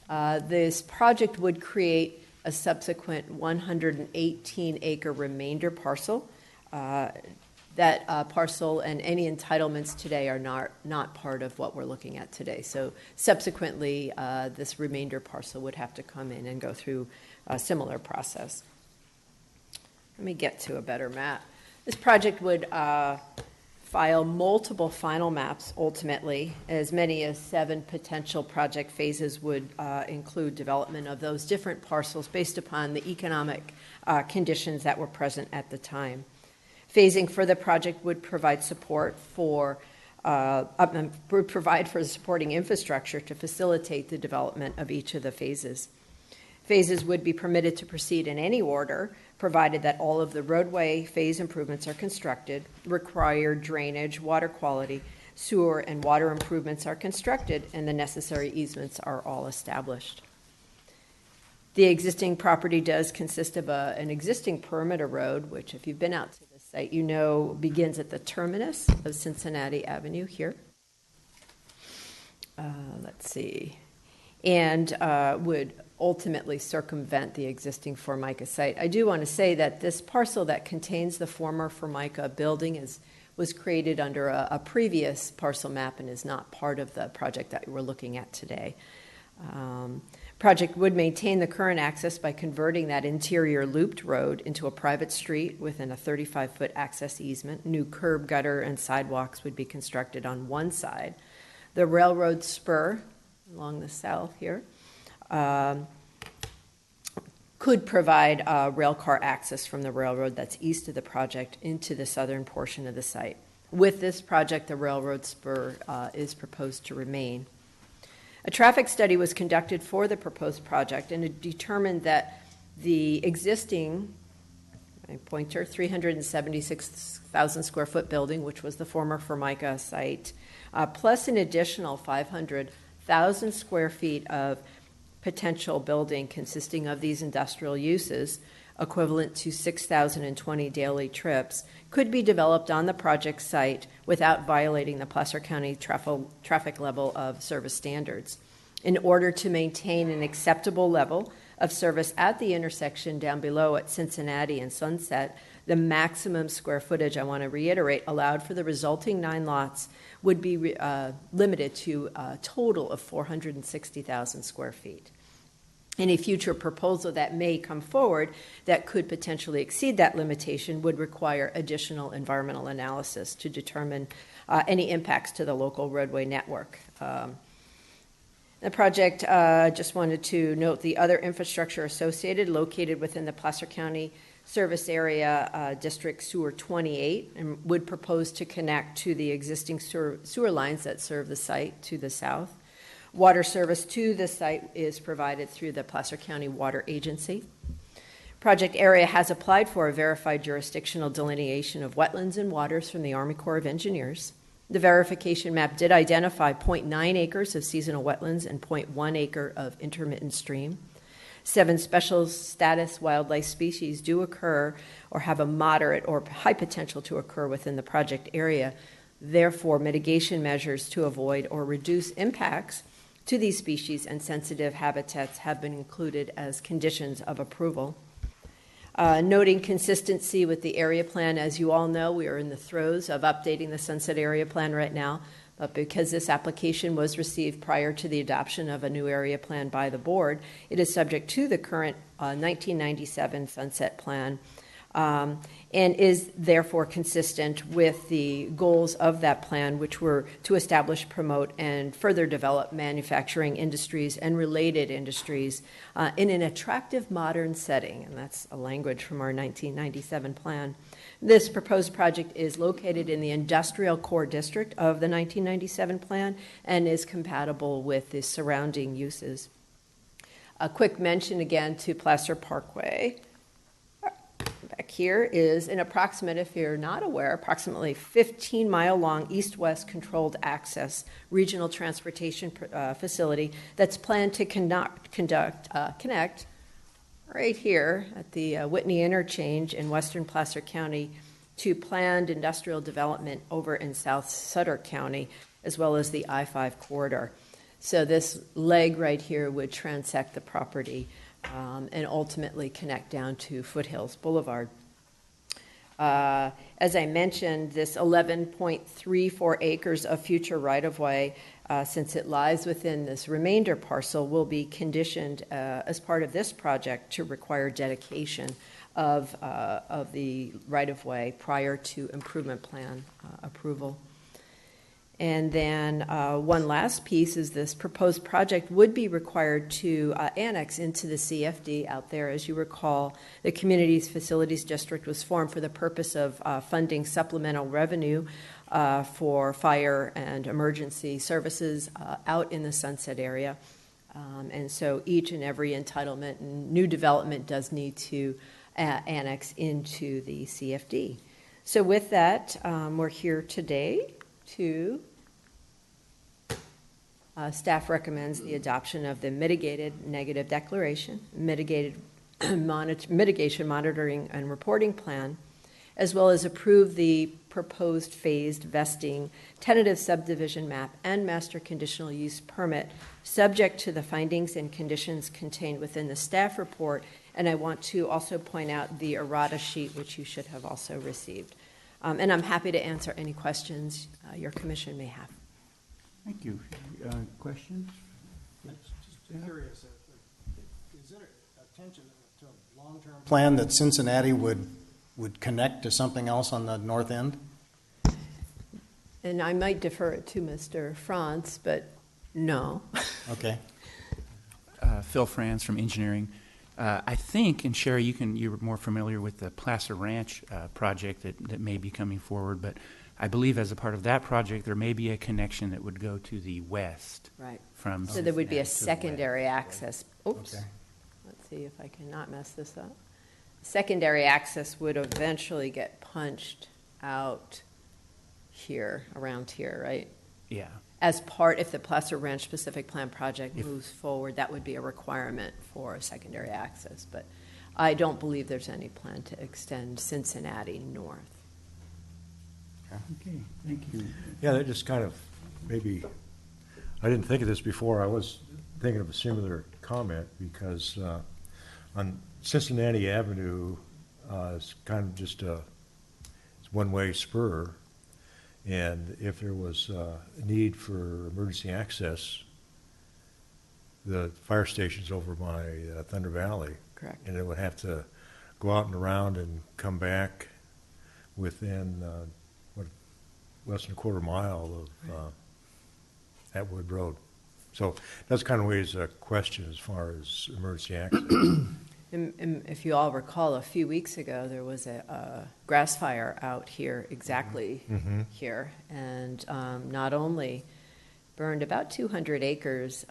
This project would create a subsequent 118-acre remainder parcel that parcel and any entitlements today are not part of what we're looking at today. So subsequently, this remainder parcel would have to come in and go through a similar process. Let me get to a better map. This project would file multiple final maps ultimately. As many as 7 potential project phases would include development of those different parcels based upon the economic conditions that were present at the time. Phasing for the project would provide support for would provide for supporting infrastructure to facilitate the development of each of the phases. Phases would be permitted to proceed in any order, provided that all of the roadway phase improvements are constructed, required drainage, water quality, sewer, and water improvements are constructed, and the necessary easements are all established. The existing property does consist of an existing perimeter road, which if you've been out to the site, you know begins at the terminus of Cincinnati Avenue here. Let's see. And would ultimately circumvent the existing Formica site. I do want to say that this parcel that contains the former Formica building was created under a previous parcel map and is not part of the project that we're looking at today. Project would maintain the current access by converting that interior looped road into a private street within a 35-foot access easement. New curb, gutter, and sidewalks would be constructed on one side. The railroad spur along the south here could provide rail car access from the railroad that's east of the project into the southern portion of the site. With this project, the railroad spur is proposed to remain. A traffic study was conducted for the proposed project, and it determined that the existing, my pointer, 376,000 square foot building, which was the former Formica site, plus an additional 500,000 square feet of potential building consisting of these industrial uses, equivalent to 6,020 daily trips, could be developed on the project site without violating the Placer County traffic level of service standards. In order to maintain an acceptable level of service at the intersection down below at Cincinnati and Sunset, the maximum square footage, I want to reiterate, allowed for the resulting 9 lots would be limited to a total of 460,000 square feet. Any future proposal that may come forward that could potentially exceed that limitation would require additional environmental analysis to determine any impacts to the local roadway network. The project, just wanted to note the other infrastructure associated located within the Placer County Service Area District Sewer 28 and would propose to connect to the existing sewer lines that serve the site to the south. Water service to the site is provided through the Placer County Water Agency. Project area has applied for a verified jurisdictional delineation of wetlands and waters from the Army Corps of Engineers. The verification map did identify 0.9 acres of seasonal wetlands and 0.1 acre of intermittent stream. 7 special status wildlife species do occur or have a moderate or high potential to occur within the project area. Therefore, mitigation measures to avoid or reduce impacts to these species and sensitive habitats have been included as conditions of approval. Noting consistency with the area plan, as you all know, we are in the throes of updating the Sunset Area Plan right now, but because this application was received prior to the adoption of a new area plan by the board, it is subject to the current 1997 Sunset Plan and is therefore consistent with the goals of that plan, which were to establish, promote, and further develop manufacturing industries and related industries in an attractive modern setting, and that's a language from our 1997 plan. This proposed project is located in the industrial core district of the 1997 plan and is compatible with the surrounding uses. A quick mention again to Placer Parkway. Back here is an approximate, if you're not aware, approximately 15-mile-long east-west controlled access regional transportation facility that's planned to connect right here at the Whitney Interchange in western Placer County to planned industrial development over in South Sutter County, as well as the I-5 corridor. So this leg right here would transect the property and ultimately connect down to Foothills Boulevard. As I mentioned, this 11.34 acres of future right-of-way, since it lies within this remainder parcel, will be conditioned as part of this project to require dedication of the right-of-way prior to improvement plan approval. And then one last piece is this proposed project would be required to annex into the CFD out there. As you recall, the Communities Facilities District was formed for the purpose of funding supplemental revenue for fire and emergency services out in the Sunset area. And so each and every entitlement and new development does need to annex into the CFD. So with that, we're here today to staff recommends the adoption of the mitigated negative declaration, mitigation monitoring and reporting plan, as well as approve the proposed phased vesting tentative subdivision map and master conditional use permit, subject to the findings and conditions contained within the staff report. And I want to also point out the errata sheet, which you should have also received. And I'm happy to answer any questions your commission may have. Thank you. Questions? Just curious, is there attention to a long-term plan that Cincinnati would connect to something else on the north end? And I might defer it to Mr. Franz, but no. Okay. Phil Franz from engineering. I think, and Sherry, you're more familiar with the Placer Ranch project that may be coming forward, but I believe as a part of that project, there may be a connection that would go to the west. Right. From so there would be a Cincinnati secondary access. Oops. Okay. Let's see if I cannot mess this up. Secondary access would eventually get punched out here, around here, right? Yeah. As part, if the Placer Ranch specific plan project moves forward, that would be a requirement for secondary access. But I don't believe there's any plan to extend Cincinnati north. Okay, thank you. Yeah, that just kind of, maybe, I didn't think of this before. I was thinking of a similar comment because on Cincinnati Avenue, it's kind of just it's one-way spur. And if there was a need for emergency access, the fire station's over by Thunder Valley. Correct. And it would have to go out and around and come back within less than a quarter mile of Atwood Road. So that's kind of ways a question as far as emergency access. And if you all recall, a few weeks ago, there was a grass fire out here, exactly here, and not only burned about 200 acres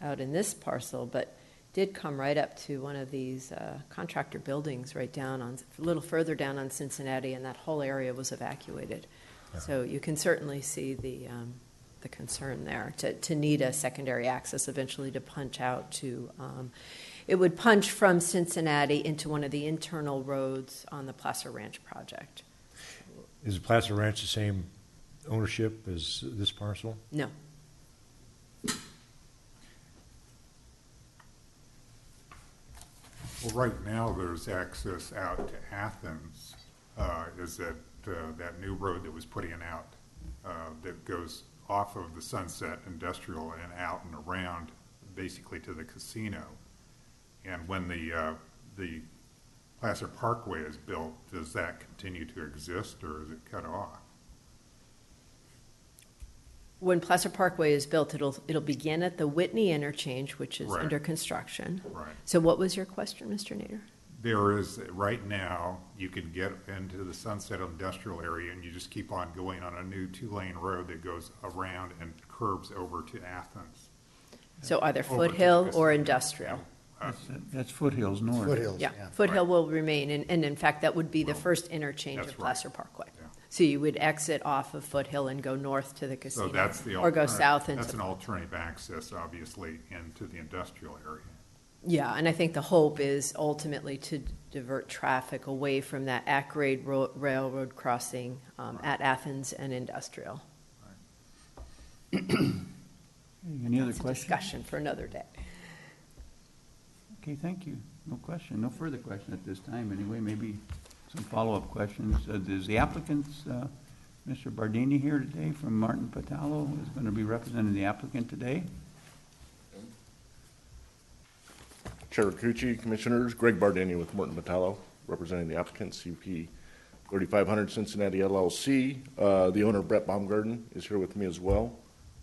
out in this parcel, but did come right up to one of these contractor buildings right down on, a little further down on Cincinnati, and that whole area was evacuated. Yeah. So you can certainly see the concern there to need a secondary access eventually to punch out to. It would punch from Cincinnati into one of the internal roads on the Placer Ranch project. Is the Placer Ranch the same ownership as this parcel? No. Well, right now, there's access out to Athens. Is that that new road that was putting out that goes off of the Sunset Industrial and out and around basically to the casino. And when the Placer Parkway is built, does that continue to exist or is it cut off? When Placer Parkway is built, it'll begin at the Whitney interchange, which is under construction. Right. So what was your question, Mr. Nader? There is, right now, you can get into the Sunset Industrial area and you just keep on going on a new 2-lane road that goes around and curves over to Athens. So either Foothill or Industrial. That's Foothills North. Foothills, Yeah, Foothill will remain, and in fact, that would be the first interchange of Placer Parkway. Yeah. So you would exit off of Foothill and go north to the casino. So that's the or go south into. That's an alternative access, obviously, into the industrial area. Yeah, and I think the hope is ultimately to divert traffic away from that at-grade railroad crossing at Athens and Industrial. Right. Any other questions? Discussion for another day. Okay, thank you. No question, no further question at this time. Anyway, maybe some follow-up questions. Is the applicant, Mr. Bardini, here today from Martin Patalo, is going to be representing the applicant today? Chair Rakucci, Commissioners, Greg Bardini with Morton Metallo, representing the applicant, CP 3500 Cincinnati LLC. The owner, Brett Baumgarten, is here with me as well.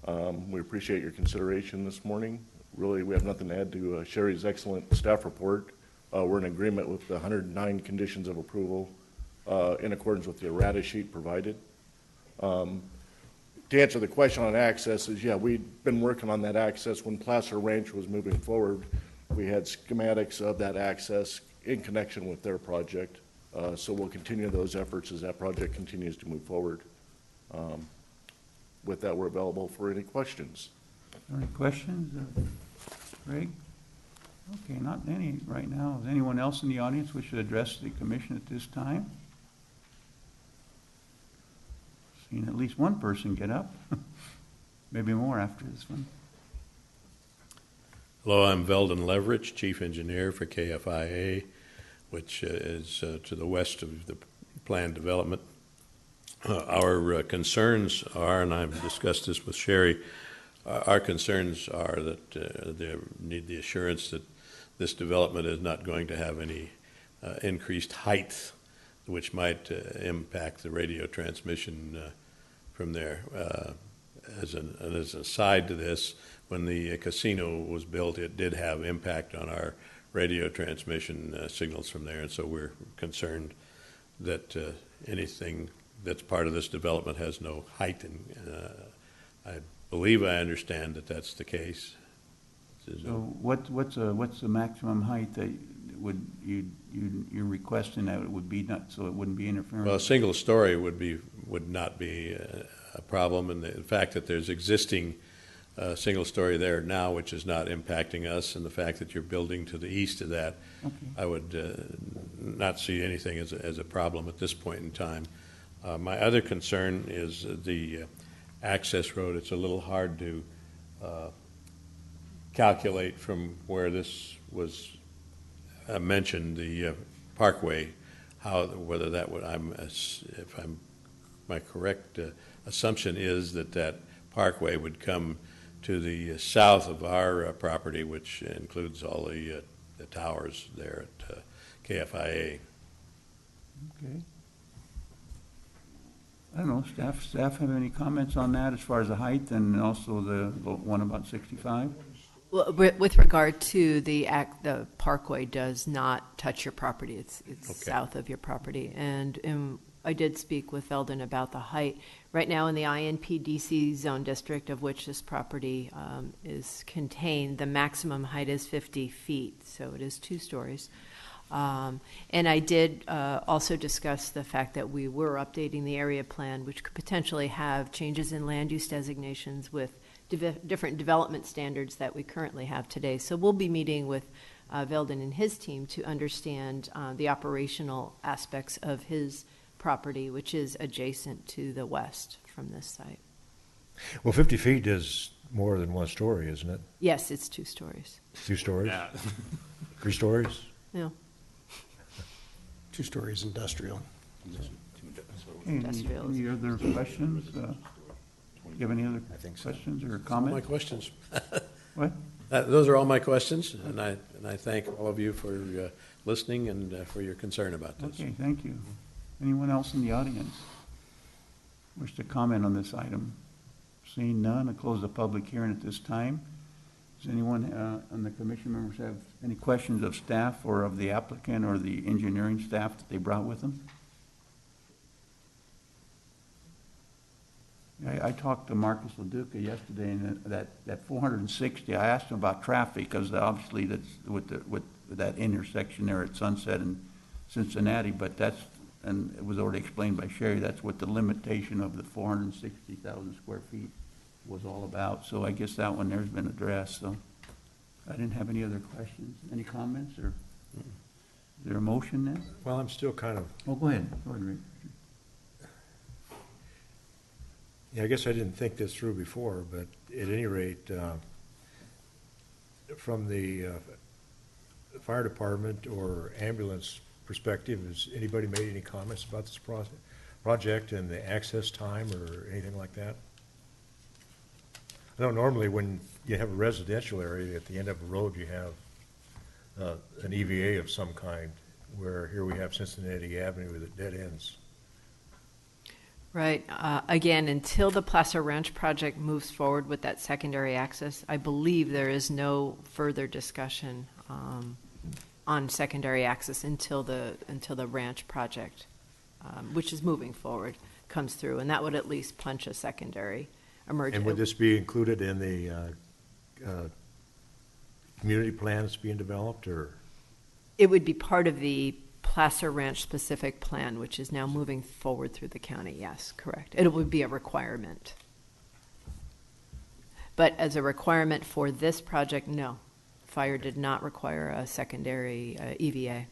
We appreciate your consideration this morning. Really, we have nothing to add to Sherry's excellent staff report. We're in agreement with the 109 conditions of approval in accordance with the errata sheet provided. To answer the question on access is, yeah, we'd been working on that access when Placer Ranch was moving forward. We had schematics of that access in connection with their project. So we'll continue those efforts as that project continues to move forward. With that, we're available for any questions. Any questions? Greg? Okay, not any right now. Is anyone else in the audience wish to address the commission at this time? Seen at least one person get up. Maybe more after this one. Hello, I'm Veldon Leverich, Chief Engineer for KFIA, which is to the west of the planned development. Our concerns are, and I've discussed this with Sherry, our concerns are that they need the assurance that this development is not going to have any increased height, which might impact the radio transmission from there. As an aside to this, when the casino was built, it did have impact on our radio transmission signals from there, and so we're concerned that anything that's part of this development has no height. And I believe I understand that that's the case. So what's the maximum height that would you're requesting that it would be not so it wouldn't be interference? Well, a single story would not be a problem, and the fact that there's existing single story there now, which is not impacting us, and the fact that you're building to the east of that, okay, I would not see anything as a problem at this point in time. My other concern is the access road. It's a little hard to calculate from where this was mentioned, the parkway, whether that would, my correct assumption is that parkway would come to the south of our property, which includes all the towers there at KFIA. Okay. I don't know, staff have any comments on that as far as the height and also the one about 65? Well, with regard to the parkway does not touch your property. It's okay, south of your property. And I did speak with Eldon about the height. Right now in the INPDC zone district of which this property is contained, the maximum height is 50 feet, so it is 2 stories. And I did also discuss the fact that we were updating the area plan, which could potentially have changes in land use designations with different development standards that we currently have today. So we'll be meeting with Veldon and his team to understand the operational aspects of his property, which is adjacent to the west from this site. Well, 50 feet is more than 1 story, isn't it? Yes, it's 2 stories. 2 stories? Yeah. 3 stories? Yeah. 2 stories industrial. Any other questions? Do you have any other questions or comments? My questions. What? Those are all my questions, and I thank all of you for listening and for your concern about this. Okay, thank you. Anyone else in the audience wish to comment on this item? Seeing none, I close the public hearing at this time. Does anyone on the commission members have any questions of staff or of the applicant or the engineering staff that they brought with them? I talked to Marcus LaDuca yesterday, and that 460. I asked him about traffic because obviously that's with that intersection there at Sunset and Cincinnati. But and it was already explained by Sherry. That's what the limitation of the 460,000 square feet was all about. So I guess that one there's been addressed. So I didn't have any other questions. Any comments or is there a motion then? Well, I'm still kind of. Oh, go ahead. Go ahead, Rick. Yeah, I guess I didn't think this through before, but at any rate, from the fire department or ambulance perspective, has anybody made any comments about this project and the access time or anything like that? I know normally when you have a residential area, at the end of a road, you have an EVA of some kind, where here we have Cincinnati Avenue that dead ends. Right. Again, until the Placer Ranch project moves forward with that secondary access, I believe there is no further discussion on secondary access until the ranch project, which is moving forward, comes through, and that would at least punch a secondary emergency. And would this be included in the community plan that's being developed, or? It would be part of the Placer Ranch specific plan, which is now moving forward through the county. Yes, correct. It would be a requirement. But as a requirement for this project, no. Fire did not require a secondary EVA.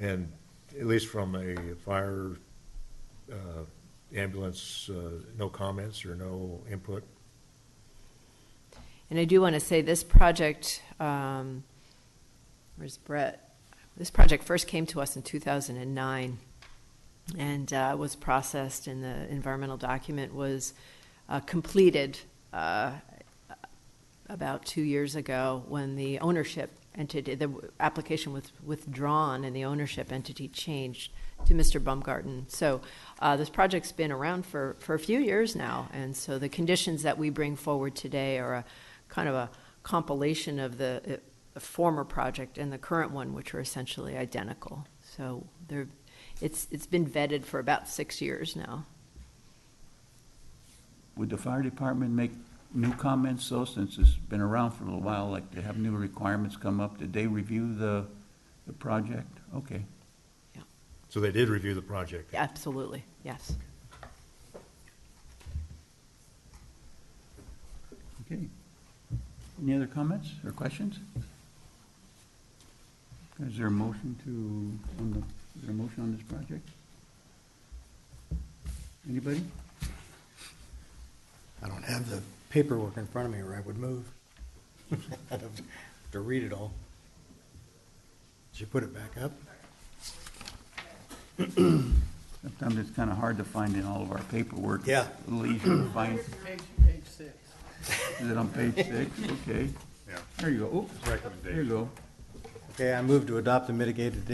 And at least from a fire ambulance, no comments or no input? And I do want to say this project, where's Brett? This project first came to us in 2009 and was processed, and the environmental document was completed about 2 years ago when the ownership entity, the application was withdrawn and the ownership entity changed to Mr. Baumgarten. So this project's been around for a few years now, and so the conditions that we bring forward today are a kind of a compilation of the former project and the current one, which are essentially identical. So it's been vetted for about 6 years now. Would the fire department make new comments, though, since it's been around for a little while, like they have new requirements come up? Did they review the project? Okay. Yeah. So they did review the project? Absolutely, yes. Okay. Any other comments or questions? Is there a motion is there a motion on this project? Anybody? I don't have the paperwork in front of me, or I would move. I'd have to read it all. Did you put it back up? Sometimes it's kind of hard to find in all of our paperwork. Yeah. It's a little easier to find. Page 6. Is it on page 6? Okay. Yeah. There you go. Oops. Recommendation. There you go. Okay, I move to adopt the mitigated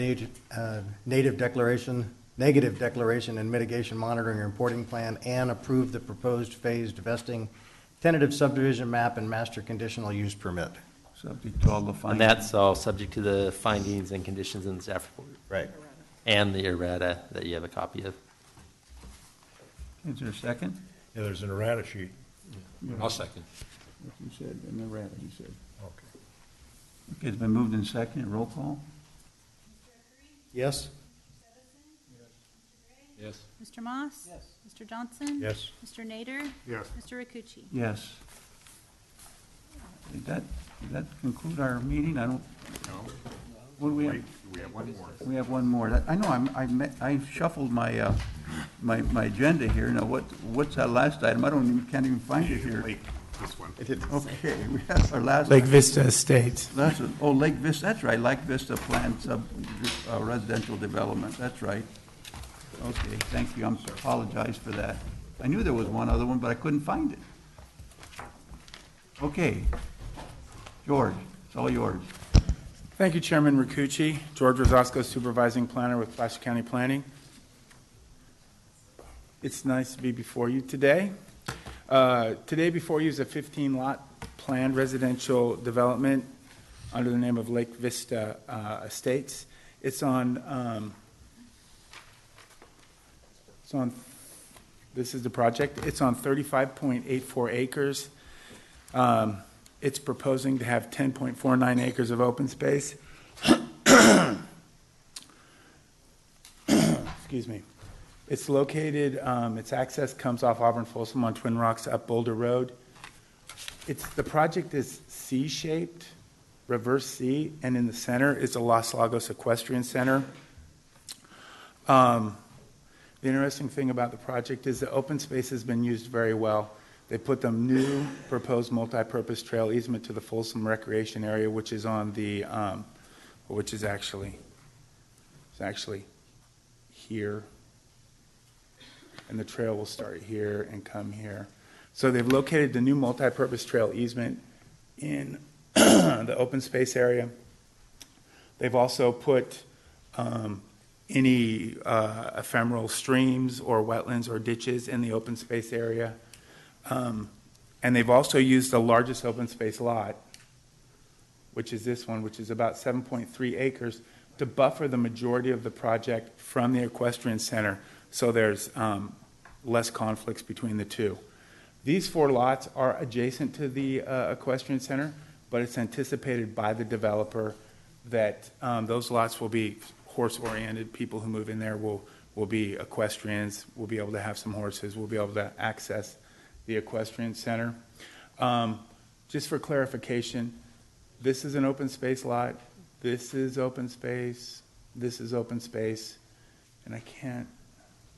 negative declaration and mitigation monitoring and reporting plan, and approve the proposed phased vesting tentative subdivision map and master conditional use permit. Subject to all the And findings. that's all subject to the findings and conditions in the staff report. Right. And the errata that you have a copy of. Is there a second? Yeah, there's an errata sheet. I'll second. What you said, and the rest, he said. Okay. Okay, it's been moved in second. Roll call? Yes? Yes. Mr. Moss? Yes. Mr. Johnson? Yes. Mr. Nader? Yes. Mr. Rakucci? Yes. Did that conclude our meeting? I don't, No. what do we have? Wait, we have one more. We have one more. I know, I shuffled my, my agenda here. Now, what's that last item? Can't even find it here. Lake, this one. Okay, we have our last. Lake Vista Estates. Lake Vista, that's right, Lake Vista planned residential development, that's right. Okay, thank you, I apologize for that. I knew there was one other one, but I couldn't find it. Okay, George, it's all yours. Thank you, Chairman Rakucci. George Rosasco, Supervising Planner with Placer County Planning. It's nice to be before you today. Today before you is a 15-lot planned residential development under the name of Lake Vista Estates. It's on, this is the project. It's on 35.84 acres. It's proposing to have 10.49 acres of open space. Excuse me. It's located, its access comes off Auburn Folsom on Twin Rocks up Boulder Road. The project is C-shaped, reverse C, and in the center is the Los Lagos Equestrian Center. The interesting thing about the project is the open space has been used very well. They put the new proposed multi-purpose trail easement to the Folsom Recreation Area, which is on the, which is actually, It's actually here. And the trail will start here and come here. So they've located the new multipurpose trail easement in the open space area. They've also put any ephemeral streams or wetlands or ditches in the open space area. And they've also used the largest open space lot, which is this one, which is about 7.3 acres, to buffer the majority of the project from the equestrian center, so there's less conflicts between the two. These 4 lots are adjacent to the equestrian center, but it's anticipated by the developer that those lots will be horse-oriented. People who move in there will be equestrians, will be able to have some horses, will be able to access the equestrian center. Just for clarification, this is an open space lot, this is open space, this is open space, and I can't,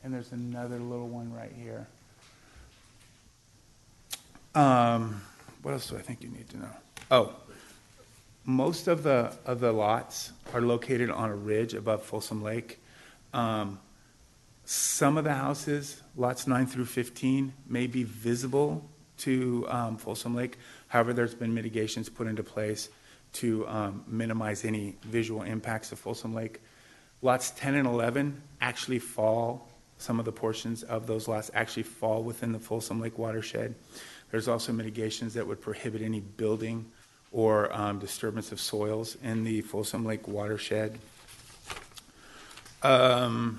and there's another little one right here. What else do I think you need to know? Oh, most of the lots are located on a ridge above Folsom Lake. Some of the houses, lots 9 through 15, may be visible to Folsom Lake. However, there's been mitigations put into place to minimize any visual impacts of Folsom Lake. Lots 10 and 11 actually fall, some of the portions of those lots actually fall within the Folsom Lake watershed. There's also mitigations that would prohibit any building or disturbance of soils in the Folsom Lake watershed. Also,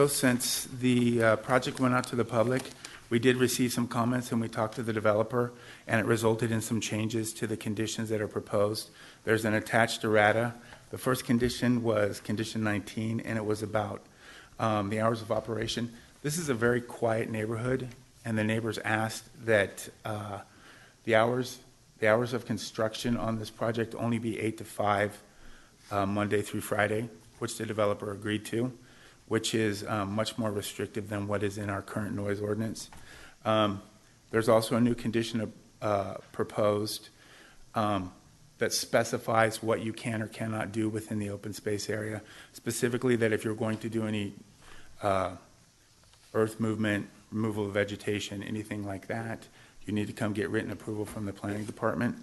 since the project went out to the public, we did receive some comments and we talked to the developer, and it resulted in some changes to the conditions that are proposed. There's an attached errata. The first condition was condition 19, and it was about the hours of operation. This is a very quiet neighborhood, and the neighbors asked that the hours of construction on this project only be 8 to 5 Monday through Friday, which the developer agreed to, which is much more restrictive than what is in our current noise ordinance. There's also a new condition proposed that specifies what you can or cannot do within the open space area, specifically that if you're going to do any earth movement, removal of vegetation, anything like that, you need to come get written approval from the planning department.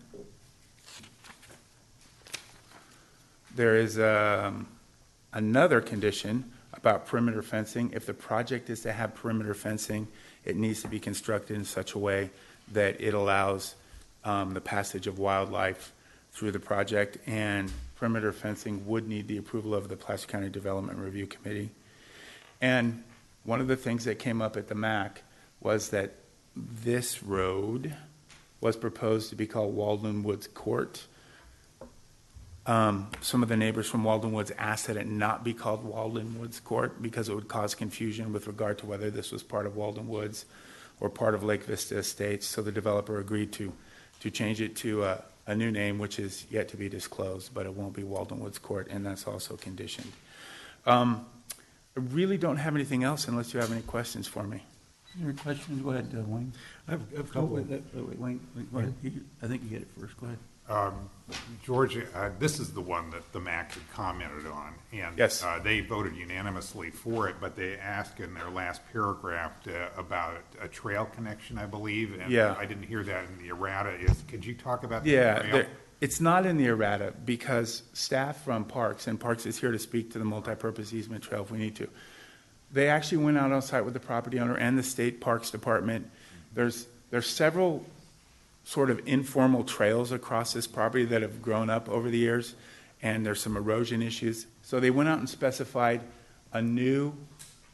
There is another condition about perimeter fencing. If the project is to have perimeter fencing, it needs to be constructed in such a way that it allows the passage of wildlife through the project, and perimeter fencing would need the approval of the Placer County Development Review Committee. And one of the things that came up at the MAC was that this road was proposed to be called Walden Woods Court. Some of the neighbors from Walden Woods asked that it not be called Walden Woods Court because it would cause confusion with regard to whether this was part of Walden Woods or part of Lake Vista Estates. So the developer agreed to change it to a new name, which is yet to be disclosed, but it won't be Walden Woods Court, and that's also conditioned. I really don't have anything else unless you have any questions for me. Any questions? Go ahead, Wayne. I have a couple. Wait, Wayne, go ahead. I think you get it first. Go ahead. George, this is the one that the MAC had commented on, and yes. They voted unanimously for it, but they asked in their last paragraph about a trail connection, I believe, and yeah. I didn't hear that in the errata. Could you talk about the trail? It's not in the errata because staff from Parks, and Parks is here to speak to the multipurpose easement trail if we need to. They actually went out on site with the property owner and the state parks department. There's several sort of informal trails across this property that have grown up over the years, and there's some erosion issues. So they went out and specified a new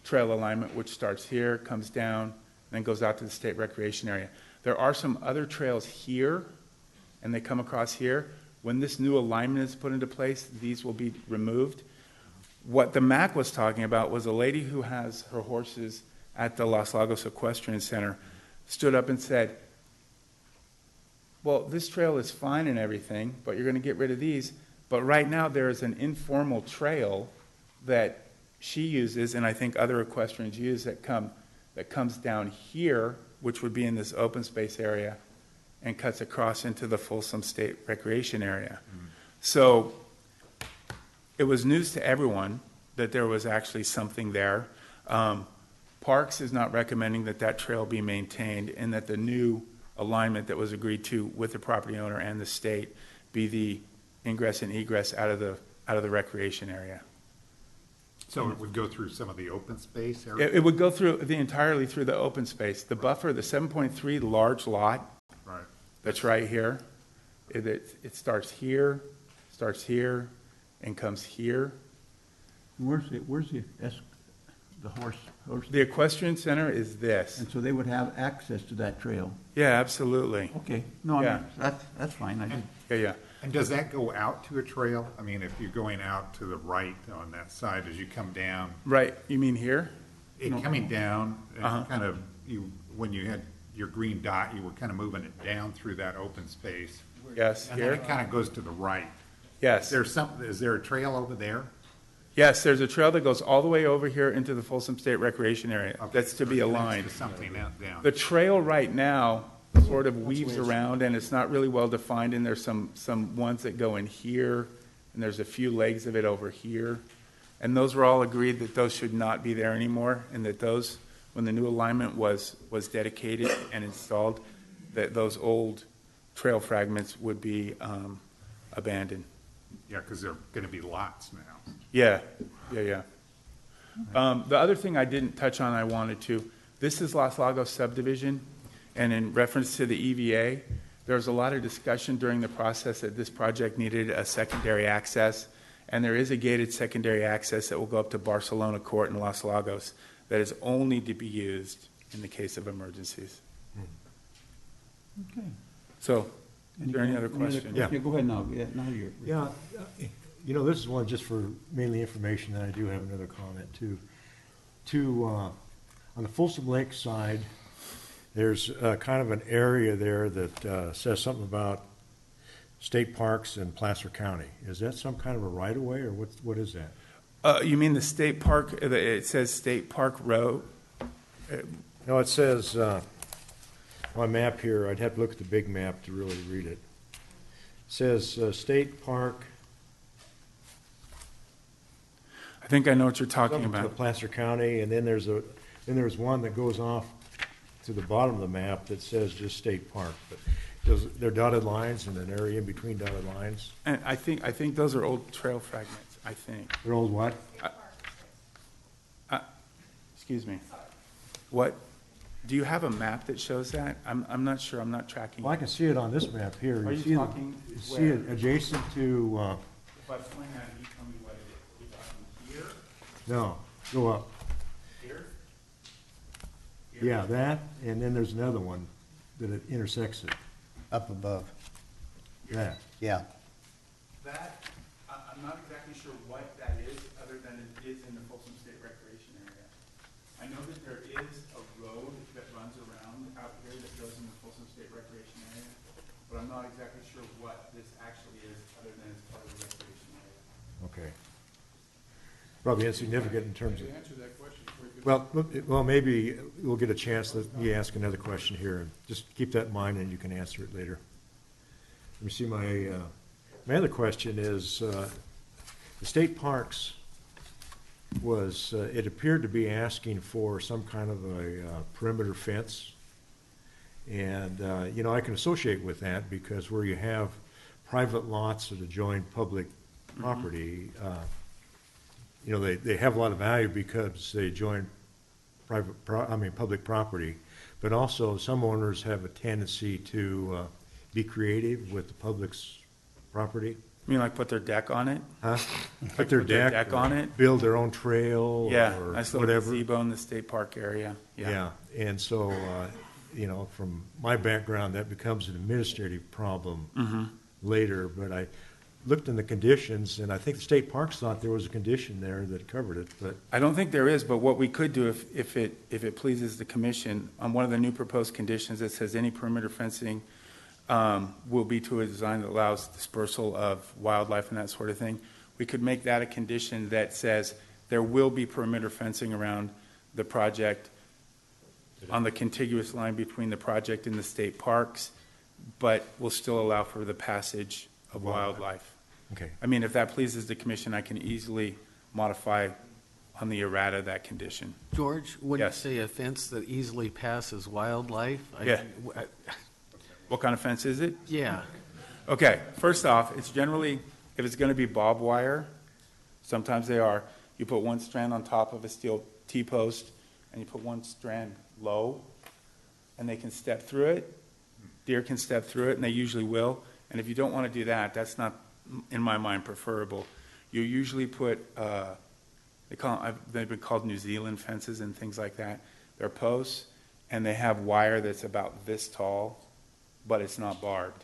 trail alignment, which starts here, comes down, then goes out to the state recreation area. There are some other trails here, and they come across here. When this new alignment is put into place, these will be removed. What the MAC was talking about was a lady who has her horses at the Los Lagos Equestrian Center stood up and said, well, this trail is fine and everything, but you're going to get rid of these. But right now there is an informal trail that she uses, and I think other equestrians use, that comes down here, which would be in this open space area, and cuts across into the Folsom State Recreation Area. Mm-hmm. So it was news to everyone that there was actually something there. Parks is not recommending that that trail be maintained and that the new alignment that was agreed to with the property owner and the state be the ingress and egress out of the recreation area. So it would go through some of the open space area? It would go through entirely through the open space. The buffer, the 7.3 large lot, Right. that's right here. It starts here, and comes here. Where's the horse? The equestrian center is this. And so they would have access to that trail? Yeah, absolutely. Okay, no, I Yeah. mean, that's fine, I did. Yeah. And does that go out to a trail? I mean, if you're going out to the right on that side as you come down? Right, you mean here? Coming down, Uh-huh. kind of, when you had your green dot, you were kind of moving it down through that open space. Yes, And here? then it kind of goes to the right. Yes. Is there a trail over there? Yes, there's a trail that goes all the way over here into the Folsom State Recreation Area. Okay, That's to be so it connects aligned. to something out down. The trail right now sort of weaves around, and it's not really well defined, and there's some ones that go in here, and there's a few legs of it over here. And those were all agreed that those should not be there anymore, and that those, when the new alignment was dedicated and installed, that those old trail fragments would be abandoned. Yeah, because they're going to be lots now. Yeah. The other thing I didn't touch on, I wanted to, this is Lagos Subdivision, and in reference to the EVA, there was a lot of discussion during the process that this project needed a secondary access, and there is a gated secondary access that will go up to Barcelona Court in Los Lagos that is only to be used in the case of emergencies. Okay. So, is there any other questions? Yeah, go ahead now. Now you're. Yeah, this is one just for mainly information, and I do have another comment too. On the Folsom Lake side, there's kind of an area there that says something about state parks in Placer County. Is that some kind of a right-of-way, or what is that? You mean the state park, it says State Park Road? No, it says, on my map here, I'd have to look at the big map to really read it. It says State Park. I think I know what you're talking To about. Placer County, and then there's one that goes off to the bottom of the map that says just State Park. But they're dotted lines and an area in between dotted lines. And I think those are old trail fragments, I think. They're old what? Excuse me. What? Do you have a map that shows that? I'm not sure. I'm not tracking. Well, I can see it on this map here. Are you see talking it, see where? it adjacent to, If I point at it, you tell me what it is. You're talking here? no, go up. Here? Yeah, that, and then there's another one that it intersects it. Up above. That. Yeah. That, I'm not exactly sure what that is, other than it is in the Folsom State Recreation Area. I know that there is a road that runs around out here that goes in the Folsom State Recreation Area, but I'm not exactly sure what this actually is, other than it's part of the recreation area. Okay. Probably insignificant in terms of. Answer that question. Well, maybe we'll get a chance to ask another question here, and just keep that in mind, and you can answer it later. Let me see, my other question is, the state parks was, it appeared to be asking for some kind of a perimeter fence. And, I can associate with that, because where you have private lots that adjoin public property, they have a lot of value because they join public property, but also some owners have a tendency to be creative with the public's property. You mean like put their deck on it? Huh? Like Put their deck on it? build their own trail, Yeah, or nice little whatever. gazebo in the state park area. Yeah, and so, from my background, that becomes an administrative problem later, but I looked in the conditions, and I think the state parks thought there was a condition there that covered it, but. I don't think there is, but what we could do, if it pleases the commission, on one of the new proposed conditions that says any perimeter fencing will be to a design that allows dispersal of wildlife and that sort of thing, we could make that a condition that says there will be perimeter fencing around the project on the contiguous line between the project and the state parks, but will still allow for the passage of wildlife. Okay. I mean, if that pleases the commission, I can easily modify on the errata that condition. George, when you Yes. say a fence that easily passes wildlife? Yeah. What kind of fence is it? Yeah. Okay, first off, it's generally, if it's going to be barbed wire, sometimes they are, you put one strand on top of a steel T-post, and you put one strand low, and they can step through it. Deer can step through it, and they usually will. And if you don't want to do that, that's not, in my mind, preferable. You usually put, they've been called New Zealand fences and things like that. They're posts, and they have wire that's about this tall, but it's not barbed.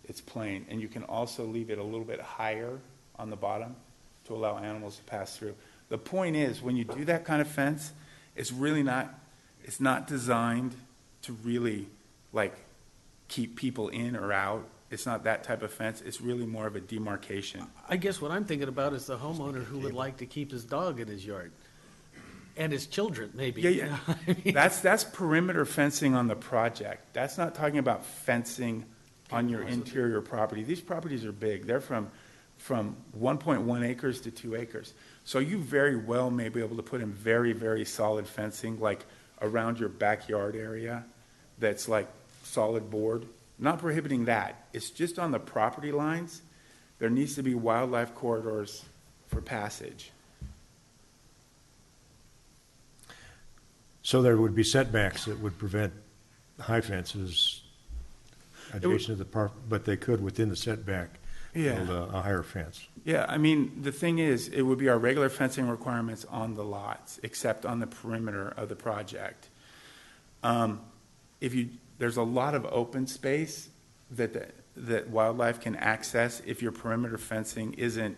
It's plain. And you can also leave it a little bit higher on the bottom to allow animals to pass through. The point is, when you do that kind of fence, it's really not, it's not designed to really, like, keep people in or out. It's not that type of fence. It's really more of a demarcation. I guess what I'm thinking about is the homeowner who would like to keep his dog in his yard. And his children, maybe. Yeah. I mean, That's perimeter fencing on the project. That's not talking about fencing on your interior property. These properties are big. They're from 1.1 acres to 2 acres. So you very well may be able to put in very, very solid fencing, like around your backyard area, that's like solid board. Not prohibiting that. It's just on the property lines, there needs to be wildlife corridors for passage. So there would be setbacks that would prevent high fences adjacent to the park, but they could, within the setback, Yeah. build a higher fence. Yeah, I mean, the thing is, it would be our regular fencing requirements on the lots, except on the perimeter of the project. There's a lot of open space that wildlife can access if your perimeter fencing isn't,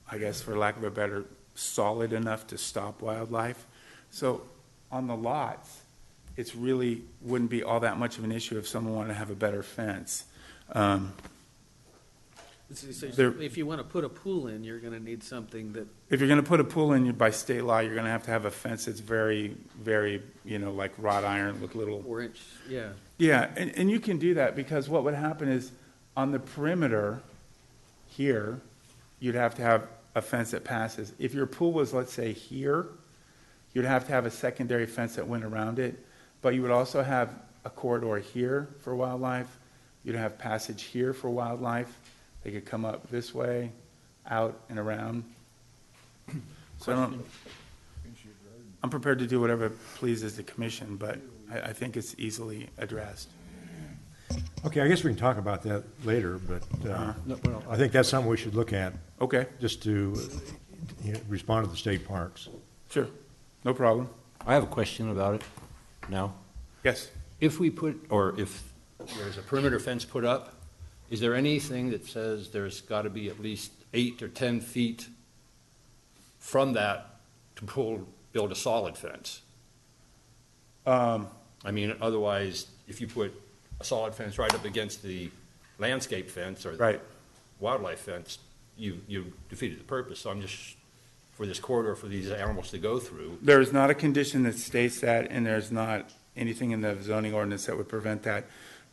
I guess for lack of a better, solid enough to stop wildlife. So on the lots, it's really wouldn't be all that much of an issue if someone wanted to have a better fence. so if you want to put a pool in, you're going to need something that, If you're going to put a pool in, by state law, you're going to have a fence that's very, very, like wrought iron with little. 4-inch, yeah. Yeah, and you can do that because what would happen is on the perimeter here, you'd have to have a fence that passes. If your pool was, let's say, here, you'd have to have a secondary fence that went around it, but you would also have a corridor here for wildlife. You'd have passage here for wildlife. They could come up this way, out and around. So I'm prepared to do whatever pleases the commission, but I think it's easily addressed. Okay, I guess we can talk about that later, but I think that's something we should look at. Okay. Just to respond to the state parks. Sure, no problem. I have a question about it now. Yes. If there's a perimeter fence put up, is there anything that says there's got to be at least 8 or 10 feet from that to build a solid fence? I mean, otherwise, if you put a solid fence right up against the landscape fence or the wildlife fence, you defeated the purpose. So I'm just, for this corridor for these animals to go through. There is not a condition that states that, and there's not anything in the zoning ordinance that would prevent that.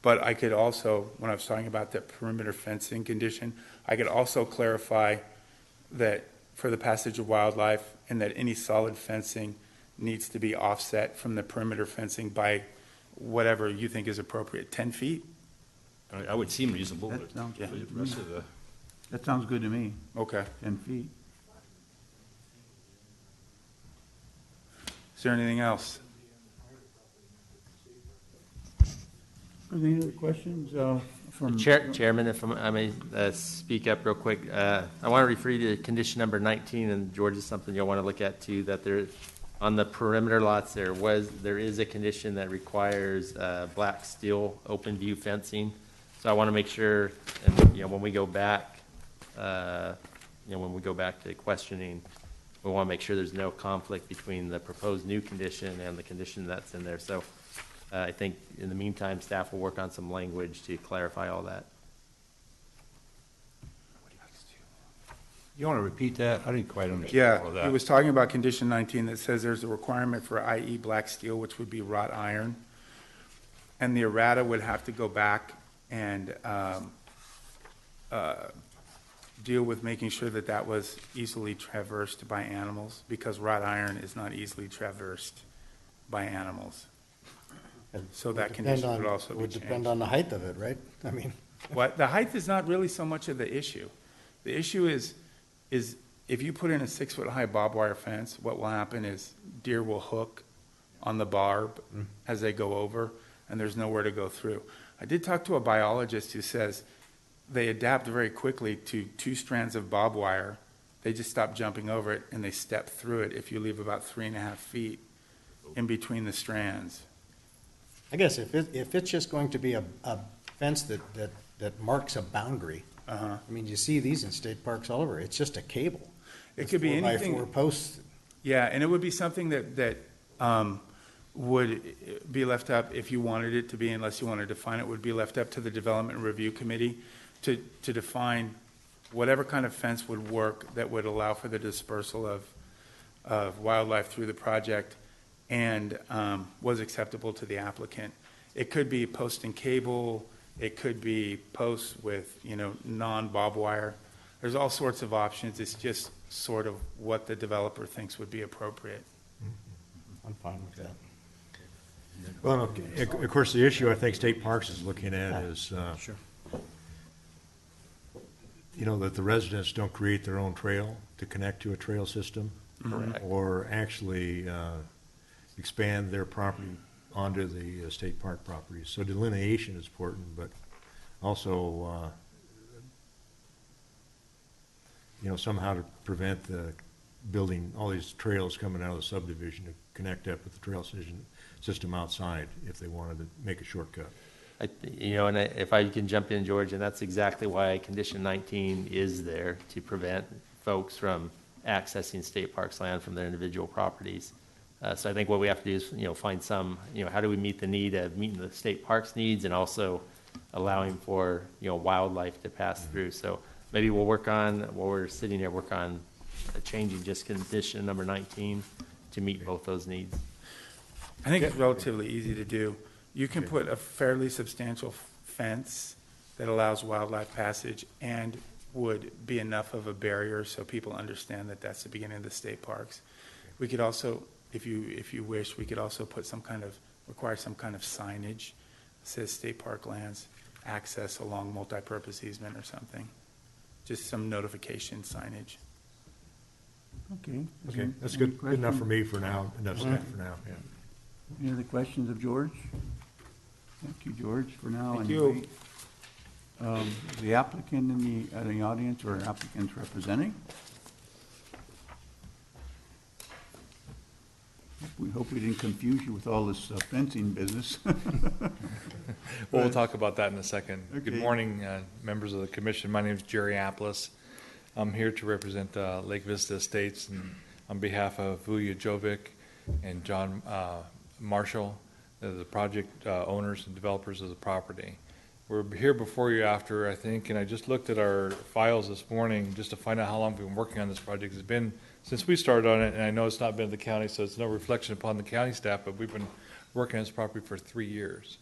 But I could also, when I was talking about the perimeter fencing condition, I could also clarify that for the passage of wildlife and that any solid fencing needs to be offset from the perimeter fencing by whatever you think is appropriate, 10 feet? I would seem reasonable, That but sounds for the rest of the. That sounds good to me. Okay. 10 feet. Is there anything else? Any other questions from? Chairman, if I may speak up real quick, I want to refer you to condition number 19, and George, is something you'll want to look at too, that there, on the perimeter lots, there is a condition that requires black steel open view fencing. So I want to make sure, and when we go back, to questioning, we want to make sure there's no conflict between the proposed new condition and the condition that's in there. So I think in the meantime, staff will work on some language to clarify all that. You want to repeat that? I didn't quite understand all of that. Yeah, he was talking about condition 19 that says there's a requirement for IE black steel, which would be wrought iron. And the errata would have to go back and deal with making sure that that was easily traversed by animals, because wrought iron is not easily traversed by animals. So that condition would also be Would changed. depend on the height of it, right? I mean. What, the height is not really so much of the issue. The issue is if you put in a 6-foot-high barbed wire fence, what will happen is deer will hook on the barb as they go over, and there's nowhere to go through. I did talk to a biologist who says they adapt very quickly to 2 strands of barbed wire. They just stop jumping over it, and they step through it if you leave about 3.5 feet in between the strands. I guess if it's just going to be a fence that marks a boundary, I mean, you see these in state parks all over. It's just a cable. It could be 4 by anything. 4 posts. Yeah, and it would be something that would be left up, if you wanted it to be, unless you wanted to define it, would be left up to the Development Review Committee to define whatever kind of fence would work that would allow for the dispersal of wildlife through the project and was acceptable to the applicant. It could be post and cable. It could be posts with, non-barbed wire. There's all sorts of options. It's just sort of what the developer thinks would be appropriate. I'm fine with that. Well, of course, the issue I think State Parks is looking at is, Sure. That the residents don't create their own trail to connect to a trail system. Correct. Or actually expand their property onto the state park properties. So delineation is important, but also, somehow to prevent the building all these trails coming out of the subdivision to connect up with the trail system outside if they wanted to make a shortcut. If I can jump in, George, and that's exactly why Condition 19 is there, to prevent folks from accessing state parks land from their individual properties. So I think what we have to do is, find some, how do we meet the need of meeting the state parks needs and also allowing for, wildlife to pass through. So maybe we'll work on, while we're sitting here, changing just condition number 19 to meet both those needs. I think it's relatively easy to do. You can put a fairly substantial fence that allows wildlife passage and would be enough of a barrier so people understand that that's the beginning of the state parks. We could also, if you wish, we could also require some kind of signage that says state park lands access along multipurpose easement or something. Just some notification signage. Okay. Okay, that's good enough for me for now, enough staff for now, yeah. Any other questions of George? Thank you, George, for now. Thank you. The applicant in the audience or applicants representing? We hope we didn't confuse you with all this fencing business. Well, we'll talk about that in a second. Okay. Good morning, members of the commission. My name is Jerry Apples. I'm here to represent Lake Vista Estates and on behalf of Vuya Jovic and John Marshall, the project owners and developers of the property. We're here before you after, I think, and I just looked at our files this morning just to find out how long we've been working on this project. It's been since we started on it, and I know it's not been the county, so it's no reflection upon the county staff, but we've been working on this property for 3 years.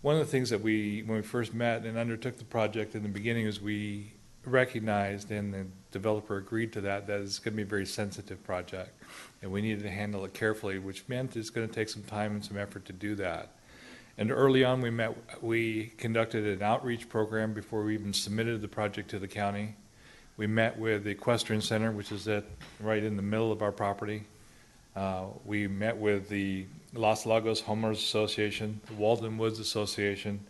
One of the things that when we first met and undertook the project in the beginning is we recognized, and the developer agreed to that it's going to be a very sensitive project, and we needed to handle it carefully, which meant it's going to take some time and some effort to do that. And early on we conducted an outreach program before we even submitted the project to the county. We met with the Equestrian Center, which is right in the middle of our property. We met with the Los Lagos Homeowners Association, the Walden Woods Association,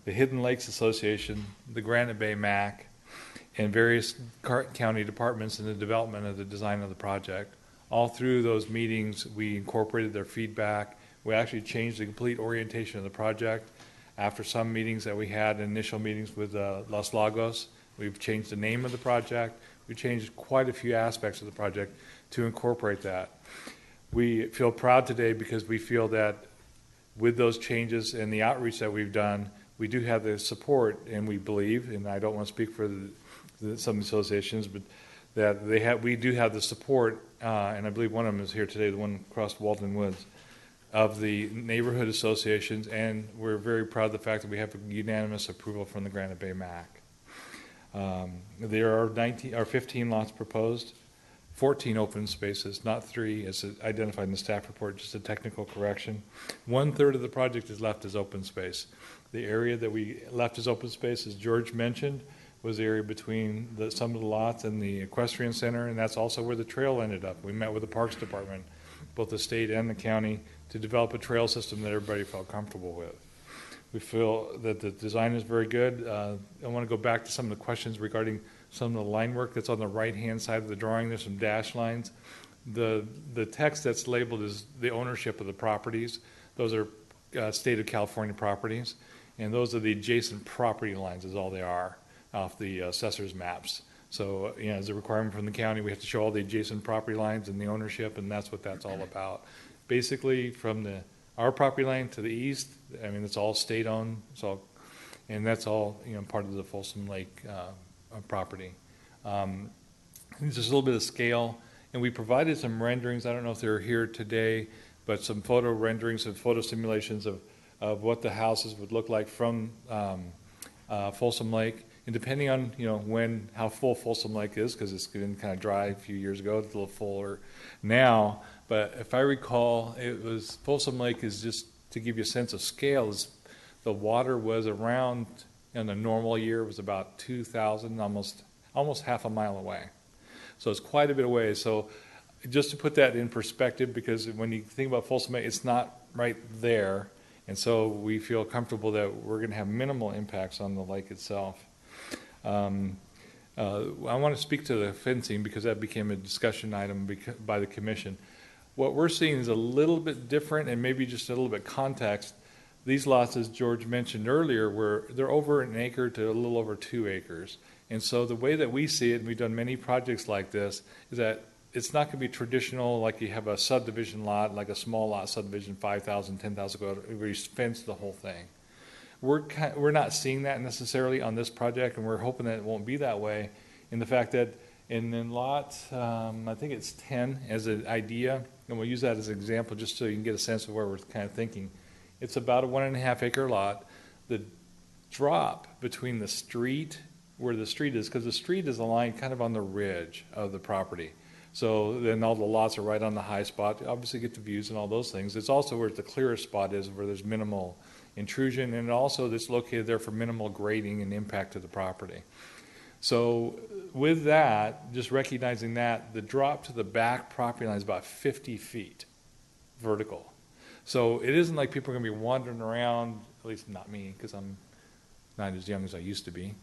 the Hidden Lakes Association, the Granite Bay MAC, and various county departments in the development of the design of the project. All through those meetings, we incorporated their feedback. We actually changed the complete orientation of the project. After some meetings that we had, initial meetings with Los Lagos, we've changed the name of the project. We changed quite a few aspects of the project to incorporate that. We feel proud today because we feel that with those changes and the outreach that we've done, we do have the support, and we believe, and I don't want to speak for some associations, but that we do have the support, and I believe one of them is here today, the one across Walden Woods, of the neighborhood associations, and we're very proud of the fact that we have a unanimous approval from the Granite Bay MAC. There are 15 lots proposed, 14 open spaces, not 3, as identified in the staff report, just a technical correction. 1/3 of the project is left as open space. The area that we left as open space, as George mentioned, was the area between some of the lots and the equestrian center, and that's also where the trail ended up. We met with the Parks Department, both the state and the county, to develop a trail system that everybody felt comfortable with. We feel that the design is very good. I want to go back to some of the questions regarding some of the line work that's on the right-hand side of the drawing. There's some dash lines. The text that's labeled is the ownership of the properties. Those are state of California properties, and those are the adjacent property lines is all they are off the assessor's maps. So, as a requirement from the county, we have to show all the adjacent property lines and the ownership, and that's what that's all about. Basically, from our property line to the east, I mean, it's all state-owned, and that's all, part of the Folsom Lake property. There's just a little bit of scale, and we provided some renderings. I don't know if they're here today, but some photo renderings and photo simulations of what the houses would look like from Folsom Lake. And depending on how full Folsom Lake is, because it's been kind of dry a few years ago, it's a little fuller now. But if I recall, Folsom Lake is, just to give you a sense of scale, the water was around, in a normal year, was about 2,000, almost half a mile away. So it's quite a bit away. So just to put that in perspective, because when you think about Folsom Lake, it's not right there. And so we feel comfortable that we're going to have minimal impacts on the lake itself. I want to speak to the fencing because that became a discussion item by the commission. What we're seeing is a little bit different, and maybe just a little bit context. These lots, as George mentioned earlier, they're over an acre to a little over 2 acres. And so the way that we see it, and we've done many projects like this, is that it's not going to be traditional like you have a subdivision lot, like a small lot subdivision, 5,000, 10,000, where you fence the whole thing. We're not seeing that necessarily on this project, and we're hoping that it won't be that way. In the fact that in lot, I think it's 10 as an idea, and we'll use that as an example just so you can get a sense of where we're kind of thinking. It's about a 1.5 acre lot. The drop between the street, where the street is, because the street is aligned kind of on the ridge of the property. So then all the lots are right on the high spot. You obviously get the views and all those things. It's also where the clearest spot is, where there's minimal intrusion, and also it's located there for minimal grading and impact to the property. So with that, just recognizing that, the drop to the back property line is about 50 feet vertical. So it isn't like people are going to be wandering around, at least not me, because I'm not as young as I used to be.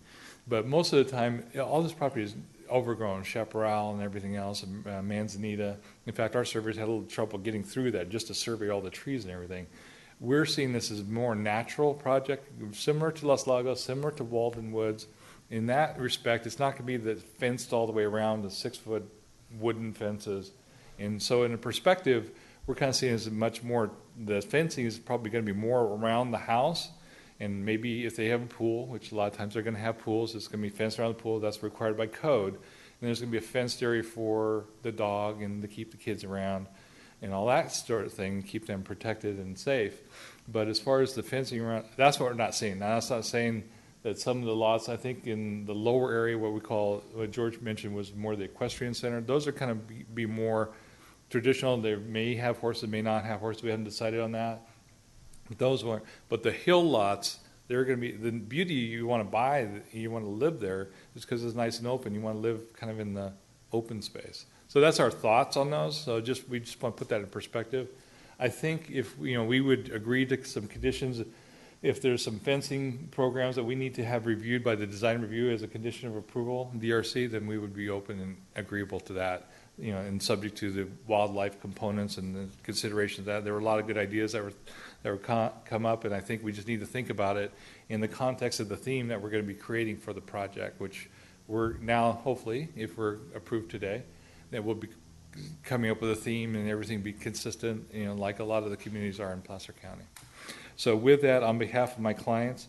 But most of the time, all this property is overgrown, chaparral and everything else, and manzanita. In fact, our surveyors had a little trouble getting through that just to survey all the trees and everything. We're seeing this as a more natural project, similar to Los Lagos, similar to Walden Woods. In that respect, it's not going to be fenced all the way around, the 6-foot wooden fences. And so in a perspective, we're kind of seeing it as much more, the fencing is probably going to be more around the house. And maybe if they have a pool, which a lot of times they're going to have pools, it's going to be fenced around the pool. That's required by code. And there's going to be a fenced area for the dog and to keep the kids around and all that sort of thing, keep them protected and safe. But as far as the fencing around, that's what we're not seeing. Now, that's not saying that some of the lots, I think in the lower area, what George mentioned was more the equestrian center. Those are kind of be more traditional. They may have horses, may not have horses. We haven't decided on that. But the hill lots, they're going to be, the beauty you want to buy, you want to live there, is because it's nice and open. You want to live kind of in the open space. So that's our thoughts on those. So we just want to put that in perspective. I think if we would agree to some conditions, if there's some fencing programs that we need to have reviewed by the design review as a condition of approval, DRC, then we would be open and agreeable to that. And subject to the wildlife components and the consideration of that. There were a lot of good ideas that were come up, and I think we just need to think about it in the context of the theme that we're going to be creating for the project, which we're now, hopefully, if we're approved today, that we'll be coming up with a theme and everything be consistent, like a lot of the communities are in Placer County. So with that, on behalf of my clients,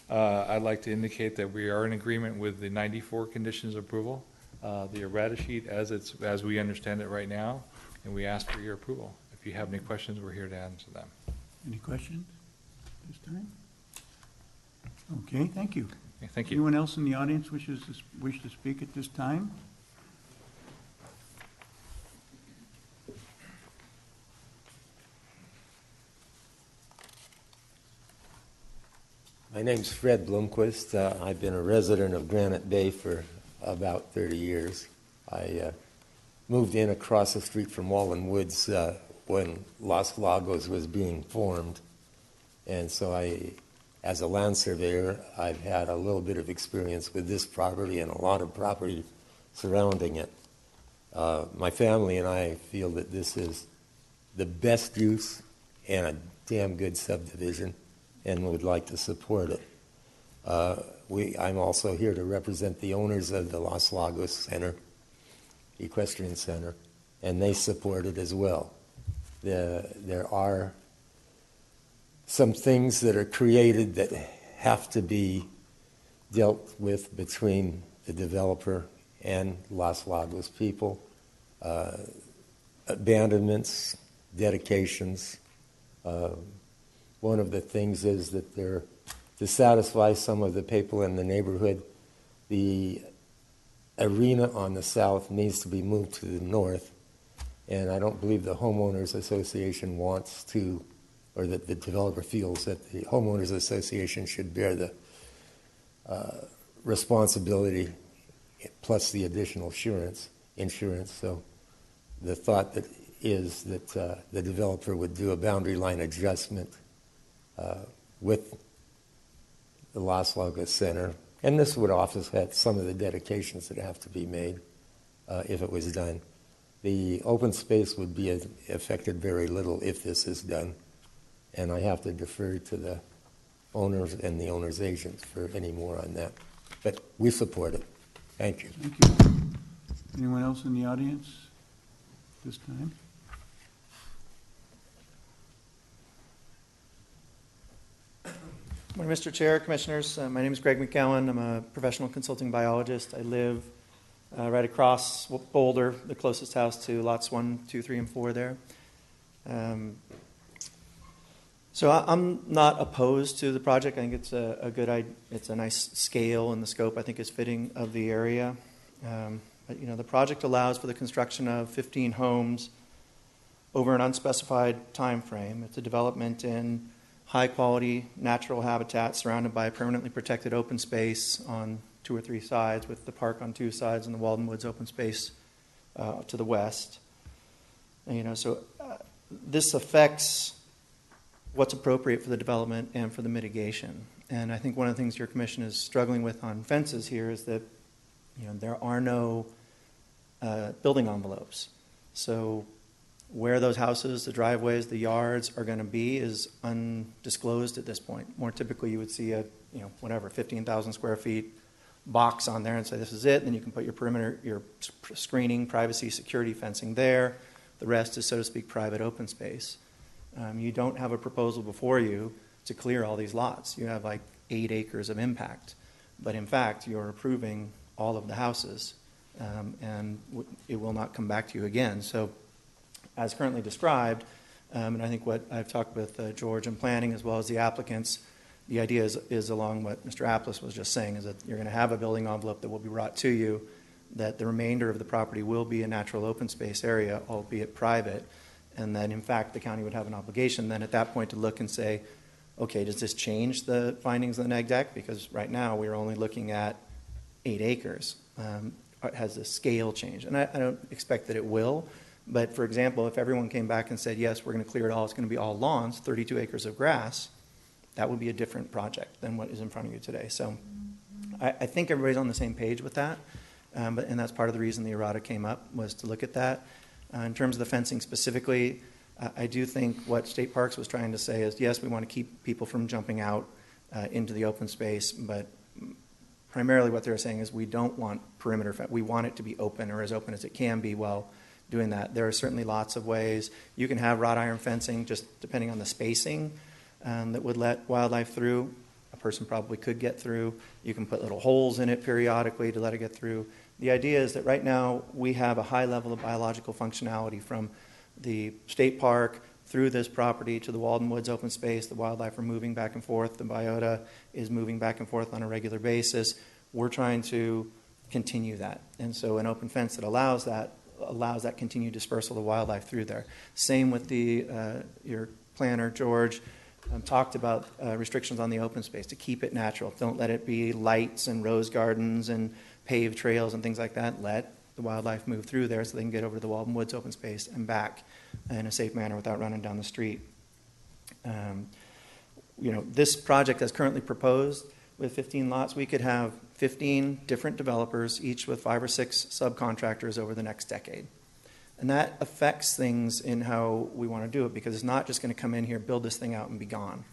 I'd like to indicate that we are in agreement with the 94 conditions of approval, the errata sheet as we understand it right now, and we ask for your approval. If you have any questions, we're here to answer them. Any questions this time? Okay, thank you. Okay, thank you. Anyone else in the audience wish to speak at this time? My name's Fred Blomquist. I've been a resident of Granite Bay for about 30 years. I moved in across the street from Wallen Woods when Los Lagos was being formed. And so as a land surveyor, I've had a little bit of experience with this property and a lot of property surrounding it. My family and I feel that this is the best use and a damn good subdivision, and would like to support it. I'm also here to represent the owners of the Los Lagos Center, Equestrian Center, and they support it as well. There are some things that are created that have to be dealt with between the developer and Los Lagos people. Abandonments, dedications. One of the things is that to satisfy some of the people in the neighborhood, the arena on the south needs to be moved to the north, and I don't believe the homeowners association wants to, or that the developer feels that the homeowners association should bear the responsibility plus the additional insurance. So the thought is that the developer would do a boundary line adjustment with the Los Lagos Center, and this would offset some of the dedications that have to be made if it was done. The open space would be affected very little if this is done, and I have to defer to the owners and the owner's agents for any more on that. But we support it. Thank you. Thank you. Anyone else in the audience this time? Morning, Mr. Chair, Commissioners. My name is Greg Mcgowan. I'm a professional consulting biologist. I live right across Boulder, the closest house to lots 1, 2, 3, and 4 there. So I'm not opposed to the project. I think it's a good idea. It's a nice scale, and the scope I think is fitting of the area. But the project allows for the construction of 15 homes over an unspecified time frame. It's a development in high-quality natural habitat surrounded by a permanently protected open space on 2 or 3 sides, with the park on 2 sides and the Walden Woods open space to the west. And, so this affects what's appropriate for the development and for the mitigation. And I think one of the things your commission is struggling with on fences here is that there are no building envelopes. So where those houses, the driveways, the yards are going to be is undisclosed at this point. More typically, you would see a 15,000 square feet box on there and say this is it. Then you can put your perimeter, your screening, privacy, security fencing there. The rest is, so to speak, private open space. You don't have a proposal before you to clear all these lots. You have like 8 acres of impact, but in fact, you're approving all of the houses, and it will not come back to you again. So, as currently described, and I think what I've talked with George in planning as well as the applicants, the idea is along what Mr. Applis was just saying, is that you're going to have a building envelope that will be brought to you, that the remainder of the property will be a natural open space area, albeit private, and then in fact the county would have an obligation then at that point to look and say, okay, does this change the findings of the neg deck? Because right now we're only looking at 8 acres. Has the scale changed? And I don't expect that it will. But, for example, if everyone came back and said, yes, we're going to clear it all, it's going to be all lawns, 32 acres of grass, that would be a different project than what is in front of you today. So I think everybody's on the same page with that, and that's part of the reason the errata came up, was to look at that. In terms of the fencing specifically, I do think what State Parks was trying to say is, yes, we want to keep people from jumping out into the open space, but primarily what they're saying is we don't want perimeter fence. We want it to be open, or as open as it can be, while doing that. There are certainly lots of ways. You can have wrought iron fencing, just depending on the spacing, that would let wildlife through. A person probably could get through. You can put little holes in it periodically to let it get through. The idea is that right now we have a high level of biological functionality from the state park through this property to the Walden Woods open space. The wildlife are moving back and forth. The biota is moving back and forth on a regular basis. We're trying to continue that. And so an open fence that allows that continued dispersal of wildlife through there. Same with your planner, George, talked about restrictions on the open space to keep it natural. Don't let it be lights and rose gardens and paved trails and things like that. Let the wildlife move through there so they can get over to the Walden Woods open space and back in a safe manner without running down the street. This project as currently proposed with 15 lots, we could have 15 different developers, each with 5 or 6 subcontractors over the next decade. And that affects things in how we want to do it, because it's not just going to come in here, build this thing out, and be gone.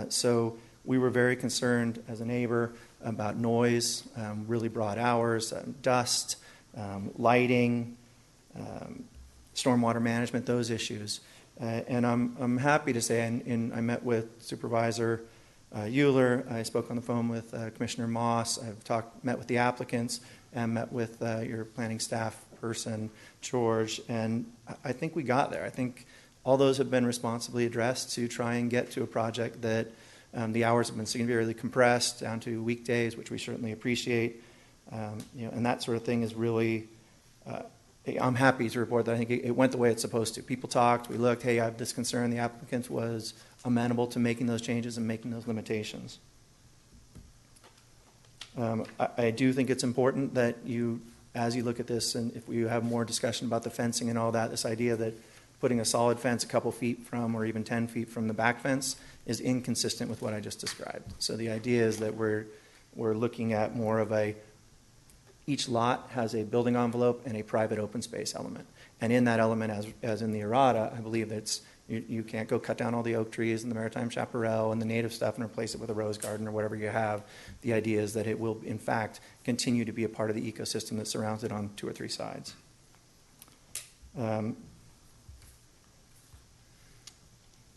So we were very concerned as a neighbor about noise, really broad hours, dust, lighting, stormwater management, those issues. And I'm happy to say, and I met with Supervisor Euler, I spoke on the phone with Commissioner Moss, I've met with the applicants, and met with your planning staff person, George, and I think we got there. I think all those have been responsibly addressed to try and get to a project that the hours have been severely compressed down to weekdays, which we certainly appreciate. And that sort of thing is really, I'm happy to report that I think it went the way it's supposed to. People talked, we looked, hey, I have this concern. The applicant was amenable to making those changes and making those limitations. I do think it's important that you, as you look at this, and if we have more discussion about the fencing and all that, this idea that putting a solid fence a couple feet from, or even 10 feet from the back fence, is inconsistent with what I just described. So the idea is that we're looking at more of each lot has a building envelope and a private open space element. And in that element, as in the errata, I believe that you can't go cut down all the oak trees and the maritime chaparral and the native stuff and replace it with a rose garden or whatever you have. The idea is that it will, in fact, continue to be a part of the ecosystem that surrounds it on 2 or 3 sides.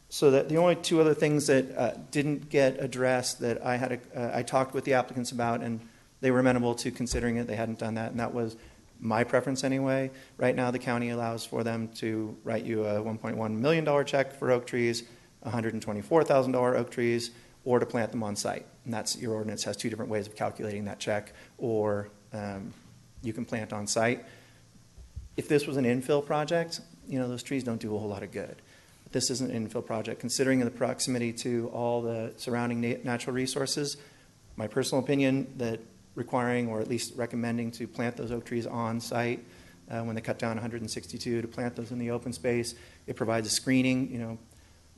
So that the only 2 other things that didn't get addressed that I talked with the applicants about, and they were amenable to considering it. They hadn't done that, and that was my preference anyway. Right now, the county allows for them to write you a $1.1 million check for oak trees, $124,000 oak trees, or to plant them on site. And that's, your ordinance has 2 different ways of calculating that check, or you can plant on site. If this was an infill project, those trees don't do a whole lot of good. But this isn't an infill project. Considering the proximity to all the surrounding natural resources, my personal opinion that requiring, or at least recommending, to plant those oak trees on site when they cut down 162, to plant those in the open space. It provides a screening.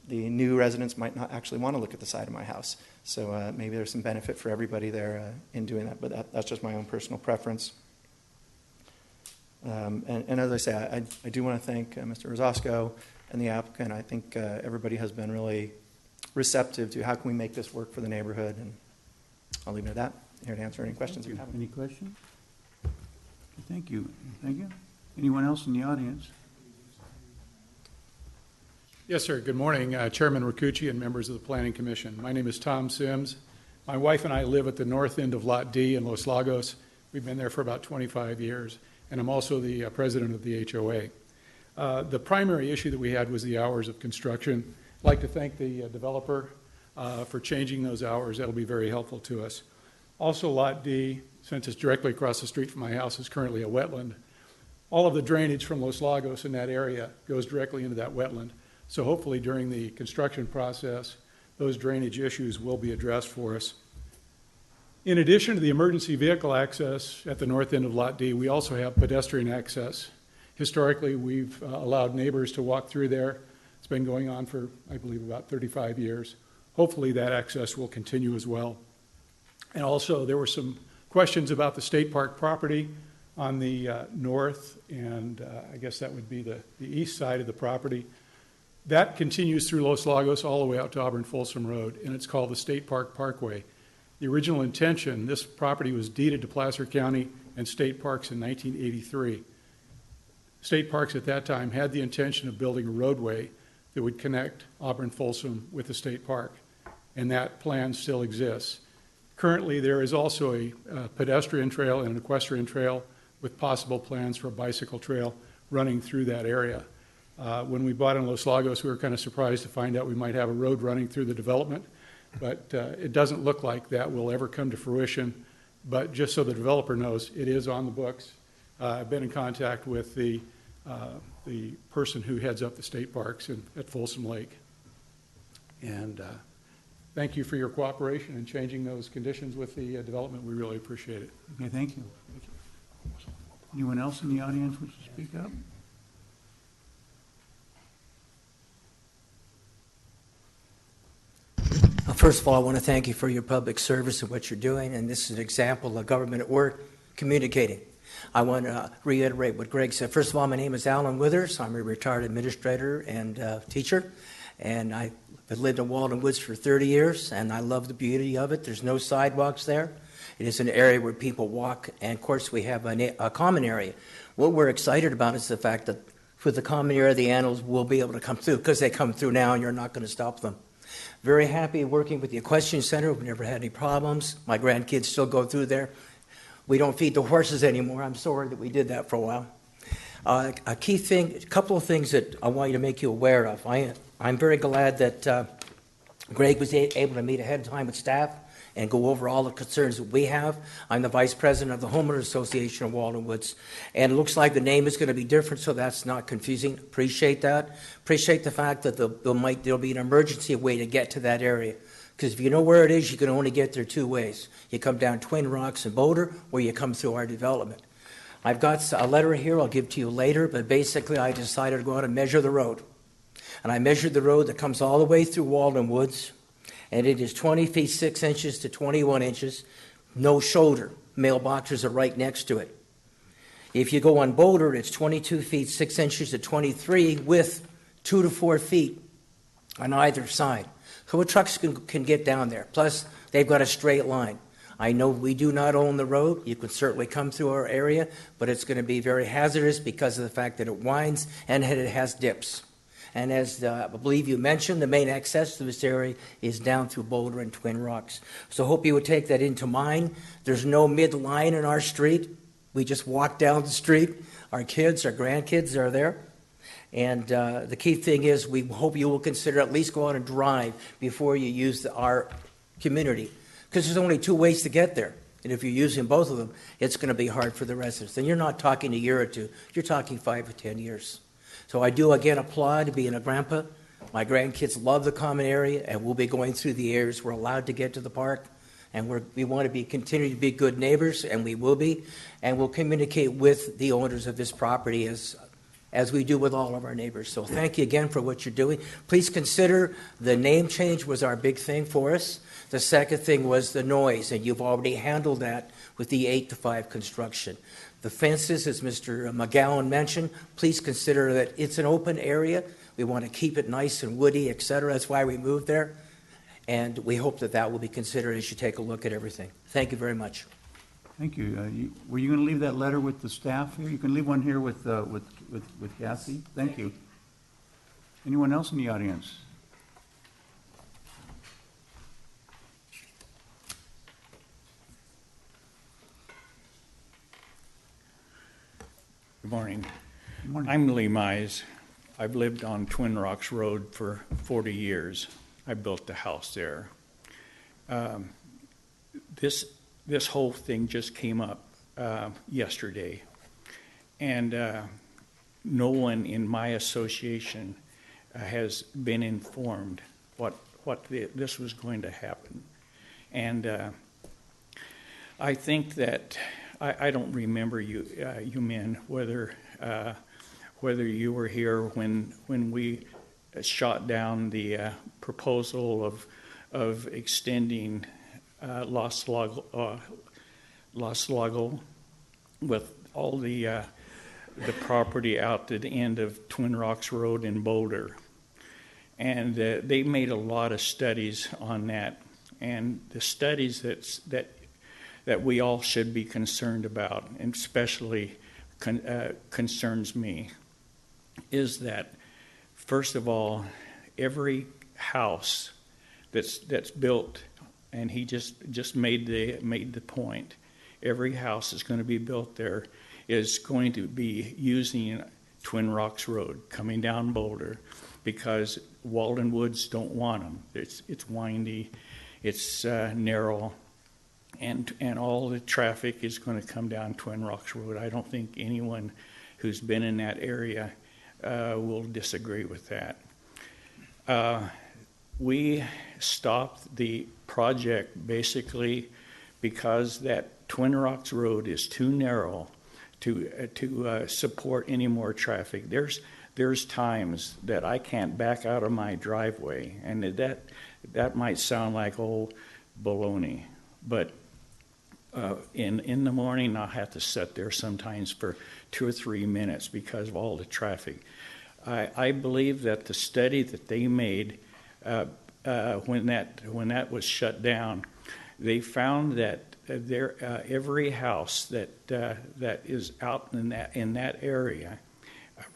The new residents might not actually want to look at the side of my house. So maybe there's some benefit for everybody there in doing that, but that's just my own personal preference. And as I say, I do want to thank Mr. Rosasco and the applicant. I think everybody has been really receptive to how can we make this work for the neighborhood, and I'll leave it at that. Here to answer any questions if you have. Any questions? Thank you. Thank you. Anyone else in the audience? Yes, sir. Good morning, Chairman Rakucci and members of the Planning Commission. My name is Tom Sims. My wife and I live at the north end of Lot D in Los Lagos. We've been there for about 25 years, and I'm also the president of the HOA. The primary issue that we had was the hours of construction. I'd like to thank the developer for changing those hours. That'll be very helpful to us. Also, Lot D, since it's directly across the street from my house, is currently a wetland. All of the drainage from Los Lagos in that area goes directly into that wetland. So hopefully during the construction process, those drainage issues will be addressed for us. In addition to the emergency vehicle access at the north end of Lot D, we also have pedestrian access. Historically, we've allowed neighbors to walk through there. It's been going on for, I believe, about 35 years. Hopefully that access will continue as well. And also, there were some questions about the state park property on the north, and I guess that would be the east side of the property. That continues through Los Lagos all the way out to Auburn Folsom Road, and it's called the State Park Parkway. The original intention, this property was deeded to Placer County and State Parks in 1983. State Parks at that time had the intention of building a roadway that would connect Auburn Folsom with the state park, and that plan still exists. Currently, there is also a pedestrian trail and an equestrian trail with possible plans for a bicycle trail running through that area. When we bought in Los Lagos, we were kind of surprised to find out we might have a road running through the development, but it doesn't look like that will ever come to fruition. But just so the developer knows, it is on the books. I've been in contact with the person who heads up the state parks at Folsom Lake. And thank you for your cooperation in changing those conditions with the development. We really appreciate it. Okay, thank you. Anyone else in the audience wish to speak up? First of all, I want to thank you for your public service and what you're doing, and this is an example of government at work communicating. I want to reiterate what Greg said. First of all, my name is Alan Withers. I'm a retired administrator and teacher, and I've lived in Walden Woods for 30 years, and I love the beauty of it. There's no sidewalks there. It is an area where people walk, and of course we have a common area. What we're excited about is the fact that for the common area, the animals will be able to come through, because they come through now and you're not going to stop them. Very happy working with the Equestrian Center. We've never had any problems. My grandkids still go through there. We don't feed the horses anymore. I'm sorry that we did that for a while. A key thing, a couple of things that I want you to make you aware of. I'm very glad that Greg was able to meet ahead of time with staff and go over all the concerns that we have. I'm the vice president of the Homeowners Association of Walden Woods, and it looks like the name is going to be different, so that's not confusing. Appreciate that. Appreciate the fact that there'll be an emergency way to get to that area. Because if you know where it is, you can only get there two ways. You come down Twin Rocks and Boulder, or you come through our development. I've got a letter here I'll give to you later, but basically I decided to go out and measure the road. And I measured the road that comes all the way through Walden Woods, and it is 20 feet 6 inches to 21 inches, no shoulder. Mailboxes are right next to it. If you go on Boulder, it's 22 feet 6 inches to 23 with 2 to 4 feet on either side. So trucks can get down there. Plus, they've got a straight line. I know we do not own the road. You can certainly come through our area, but it's going to be very hazardous because of the fact that it winds and it has dips. And as I believe you mentioned, the main access to this area is down through Boulder and Twin Rocks. So I hope you would take that into mind. There's no midline in our street. We just walk down the street. Our kids, our grandkids are there. And the key thing is we hope you will consider at least go out and drive before you use our community. Because there's only two ways to get there. And if you're using both of them, it's going to be hard for the residents. And you're not talking a year or two. You're talking 5 or 10 years. So I do, again, applaud being a grandpa. My grandkids love the common area, and we'll be going through the areas we're allowed to get to the park. And we want to continue to be good neighbors, and we will be. And we'll communicate with the owners of this property as we do with all of our neighbors. So thank you again for what you're doing. Please consider the name change was our big thing for us. The second thing was the noise, and you've already handled that with the 8 to 5 construction. The fences, as Mr. Mcgowan mentioned, please consider that it's an open area. We want to keep it nice and woody, et cetera. That's why we moved there. And we hope that that will be considered as you take a look at everything. Thank you very much. Thank you. Were you going to leave that letter with the staff here? You can leave one here with Kathy. Thank you. Anyone else in the audience? Good morning. Good morning. I'm Lee Mize. I've lived on Twin Rocks Road for 40 years. I built the house there. This whole thing just came up yesterday, and no one in my association has been informed this was going to happen. And I think that I don't remember you men whether you were here when we shot down the proposal of extending Los Lago with all the property out at the end of Twin Rocks Road in Boulder. And they made a lot of studies on that. And the studies that we all should be concerned about, and especially concerns me, is that, first of all, every house that's built, and he just made the point, every house that's going to be built there is going to be using Twin Rocks Road, coming down Boulder, because Walden Woods don't want them. It's windy, it's narrow, and all the traffic is going to come down Twin Rocks Road. I don't think anyone who's been in that area will disagree with that. We stopped the project basically because that Twin Rocks Road is too narrow to support any more traffic. There's times that I can't back out of my driveway, and that might sound like old baloney, but in the morning I'll have to sit there sometimes for 2 or 3 minutes because of all the traffic. I believe that the study that they made when that was shut down, they found that every house that is out in that area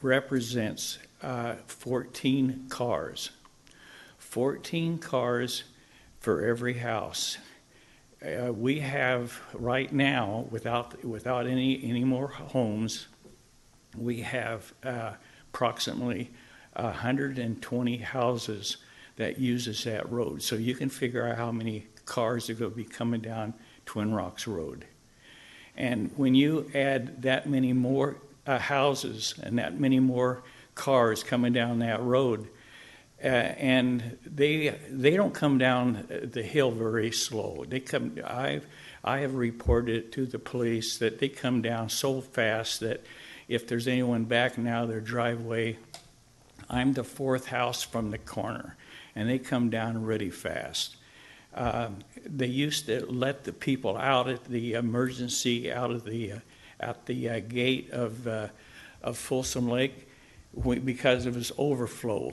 represents 14 cars. 14 cars for every house. We have right now, without any more homes, we have approximately 120 houses that uses that road. So you can figure out how many cars are going to be coming down Twin Rocks Road. And when you add that many more houses and that many more cars coming down that road, and they don't come down the hill very slow. I have reported to the police that they come down so fast that if there's anyone backing out of their driveway, I'm the 4th house from the corner, and they come down really fast. They used to let the people out at the emergency out of at the gate of Folsom Lake because of its overflow,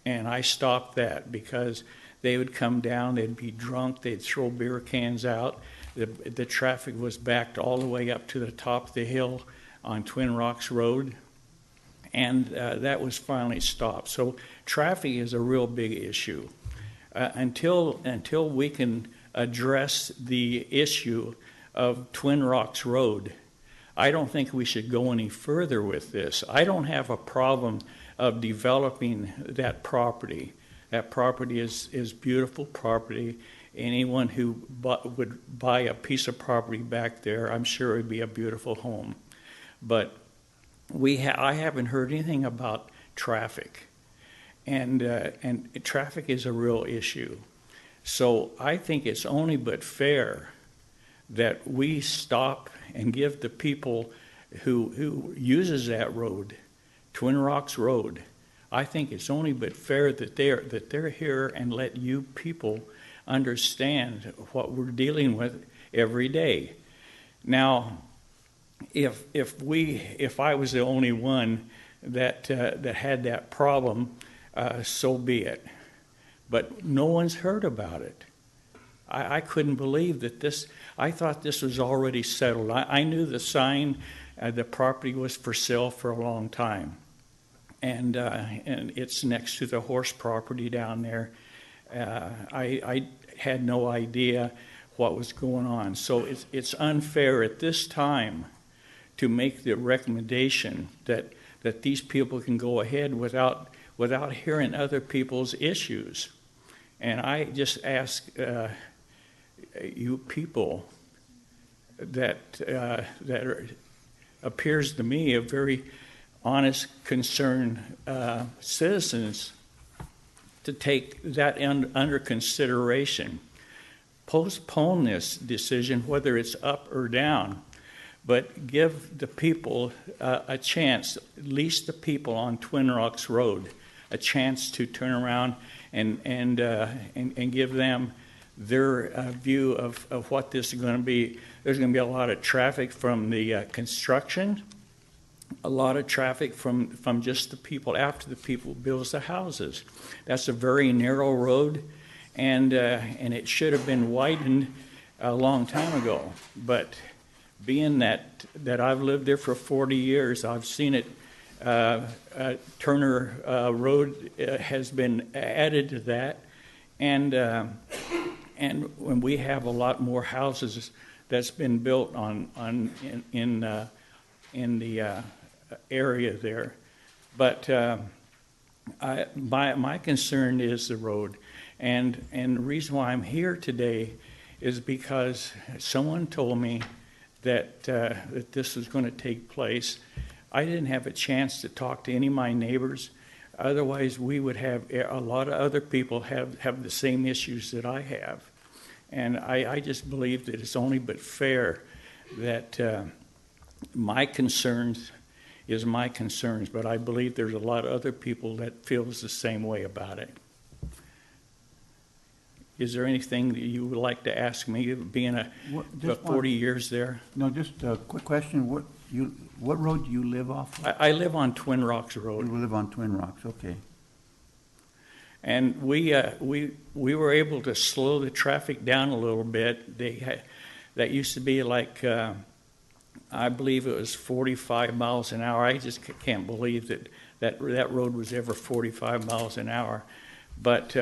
and I stopped that because they would come down, they'd be drunk, they'd throw beer cans out. The traffic was backed all the way up to the top of the hill on Twin Rocks Road, and that was finally stopped. So traffic is a real big issue. Until we can address the issue of Twin Rocks Road, I don't think we should go any further with this. I don't have a problem of developing that property. That property is beautiful property. Anyone who would buy a piece of property back there, I'm sure it would be a beautiful home. But I haven't heard anything about traffic. And traffic is a real issue. So I think it's only but fair that we stop and give the people who uses that road, Twin Rocks Road, I think it's only but fair that they're here and let you people understand what we're dealing with every day. Now, if I was the only one that had that problem, so be it. But no one's heard about it. I couldn't believe that this. I thought this was already settled. I knew the sign, the property was for sale for a long time, and it's next to the horse property down there. I had no idea what was going on. So it's unfair at this time to make the recommendation that these people can go ahead without hearing other people's issues. And I just ask you people that appears to me a very honest, concerned citizens to take that under consideration. Postpone this decision, whether it's up or down, but give the people a chance, at least the people on Twin Rocks Road, a chance to turn around and give them their view of what this is going to be. There's going to be a lot of traffic from the construction, a lot of traffic from just the people after the people build the houses. That's a very narrow road, and it should have been widened a long time ago. But being that I've lived there for 40 years, I've seen it. Turner Road has been added to that, and when we have a lot more houses that's been built in the area there, But my concern is the road. And the reason why I'm here today is because someone told me that this was going to take place. I didn't have a chance to talk to any of my neighbors. Otherwise, we would have a lot of other people have the same issues that I have. And I just believe that it's only but fair that my concerns is my concerns, but I believe there's a lot of other people that feels the same way about it. Is there anything that you would like to ask me, being 40 years there? No, just a quick question. What road do you live off of? I live on Twin Rocks Road. You live on Twin Rocks, okay. And we were able to slow the traffic down a little bit. That used to be like, I believe it was 45 miles an hour. I just can't believe that road was ever 45 miles an hour. But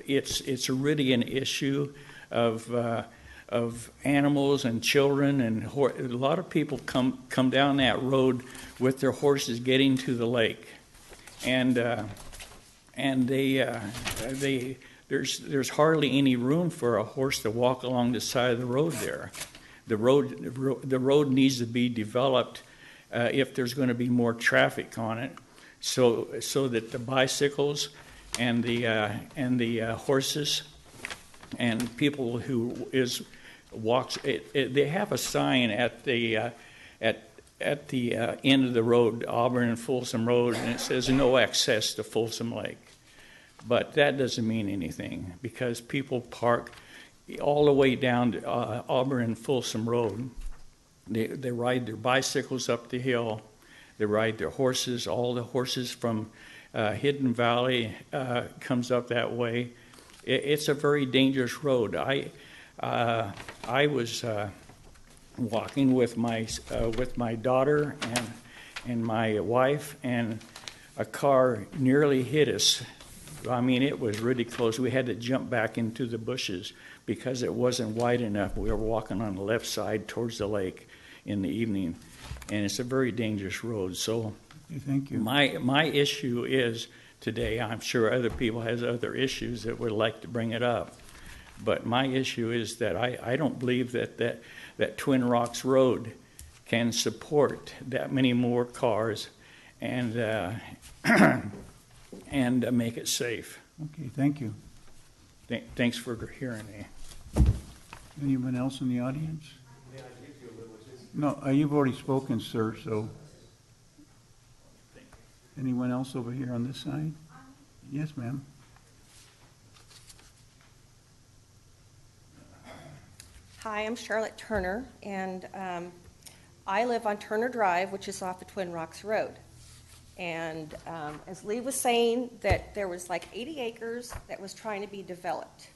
it's really an issue of animals and children, and a lot of people come down that road with their horses getting to the lake, and there's hardly any room for a horse to walk along the side of the road there. The road needs to be developed if there's going to be more traffic on it, so that the bicycles and the horses and people who walks. They have a sign at the end of the road, Auburn and Folsom Road, and it says no access to Folsom Lake. But that doesn't mean anything, because people park all the way down to Auburn and Folsom Road. They ride their bicycles up the hill. They ride their horses. All the horses from Hidden Valley comes up that way. It's a very dangerous road. I was walking with my daughter and my wife, and a car nearly hit us. I mean, it was really close. We had to jump back into the bushes because it wasn't wide enough. We were walking on the left side towards the lake in the evening, and it's a very dangerous road. So, thank you. My issue is today. I'm sure other people has other issues that would like to bring it up, but my issue is that I don't believe that Twin Rocks Road can support that many more cars and make it safe. Okay, thank you. Thanks for hearing me. Anyone else in the audience? No, you've already spoken, sir, so. Anyone else over here on this side? Yes, ma'am. Hi, I'm Charlotte Turner, and I live on Turner Drive, which is off the Twin Rocks Road. And as Lee was saying, that there was like 80 acres that was trying to be developed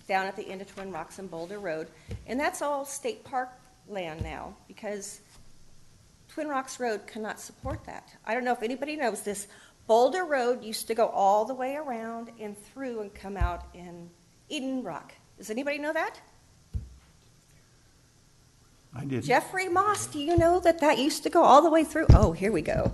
down at the end of Twin Rocks and Boulder Road. And that's all state park land now, because Twin Rocks Road cannot support that. I don't know if anybody knows this. Boulder Road used to go all the way around and through and come out in Eden Rock. Does anybody know that? I did. Jeffrey Moss, do you know that used to go all the way through? Oh, here we go.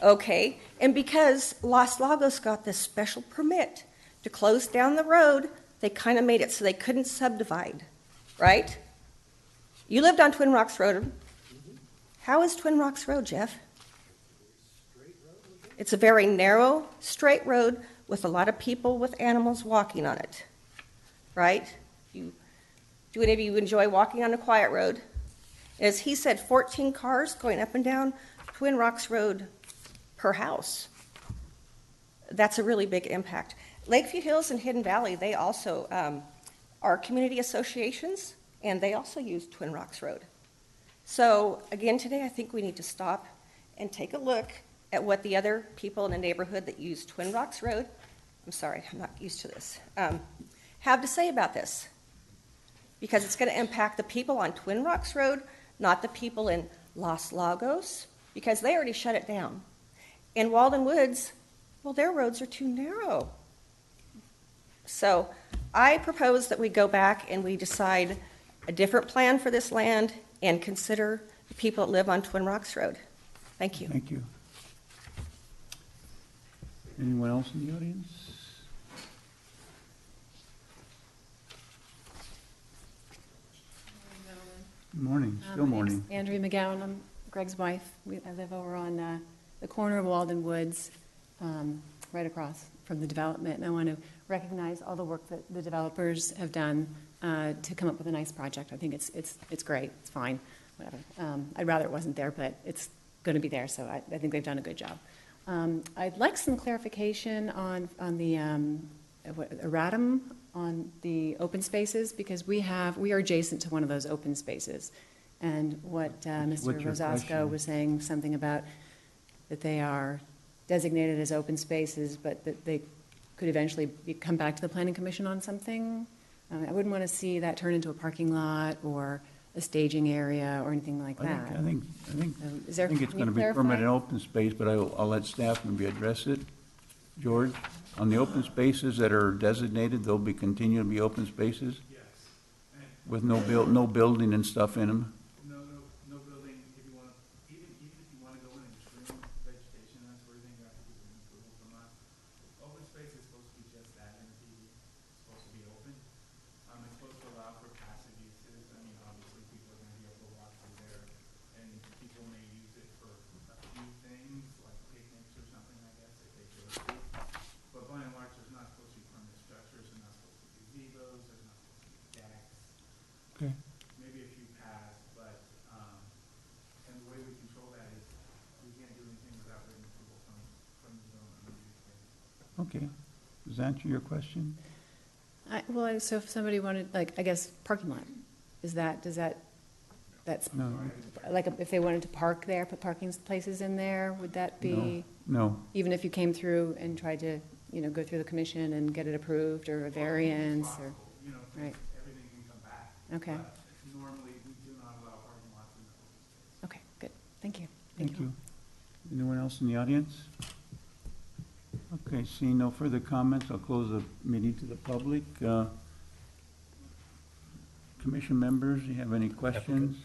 Okay, and because Los Lagos got this special permit to close down the road, they kind of made it so they couldn't subdivide, right? You lived on Twin Rocks Road. How is Twin Rocks Road, Jeff? It's a very narrow, straight road with a lot of people with animals walking on it, right? Do any of you enjoy walking on a quiet road? As he said, 14 cars going up and down Twin Rocks Road per house. That's a really big impact. Lakeview Hills and Hidden Valley, they also are community associations, and they also use Twin Rocks Road. So again, today I think we need to stop and take a look at what the other people in the neighborhood that use Twin Rocks Road, I'm sorry, I'm not used to this, have to say about this. Because it's going to impact the people on Twin Rocks Road, not the people in Los Lagos, because they already shut it down. In Walden Woods, well, their roads are too narrow. So I propose that we go back and we decide a different plan for this land and consider the people that live on Twin Rocks Road. Thank you. Thank you. Anyone else in the audience? Good morning, still My name's morning. Andrea Mcgowan. I'm Greg's wife. I live over on the corner of Walden Woods, right across from the development. And I want to recognize all the work that the developers have done to come up with a nice project. I think it's great. It's fine, whatever. I'd rather it wasn't there, but it's going to be there, so I think they've done a good job. I'd like some clarification on the erratum on the open spaces, because we are adjacent to one of those open spaces. And what Mr. What's your Rosasco question? was saying, something about that they are designated as open spaces, but that they could eventually come back to the Planning Commission on something. I wouldn't want to see that turn into a parking lot or a staging area or anything like that. I think Is there- it's can going you to be clarify? permanent open space, but I'll let staff maybe address it. George, on the open spaces that are designated, they'll be continue to be open spaces? Yes. With no building and stuff in them? No building. If you want to, even if you want to go in and trim vegetation, that sort of thing, you have to get an approval from us. Open space is supposed to be just that, and it's supposed to be open. It's supposed to allow for passive uses. I mean, obviously, people are going to be able to walk through there, and people may use it for a few things, like picnics or something, I guess, if they chose to. But by and large, there's not supposed to be permanent structures, there's not supposed to be gazebos, there's not supposed to be decks. Okay. Maybe a few paths, but, and the way we control that is we can't do anything without written approval from the zone review. Okay. Does that answer your question? Well, so if somebody wanted, like, I guess, parking lot, that's, No. like, if they wanted to park there, put parking places in there, would that be? No. Even if you came through and tried to, go through the commission and get it approved, or a variance, or, right? Everything can come back. Okay. But normally, we do not allow parking lots in the open space. Okay, good, thank you. Thank you. Anyone else in the audience? Okay, seeing no further comments, I'll close the meeting to the public. Commission members, do you have any questions?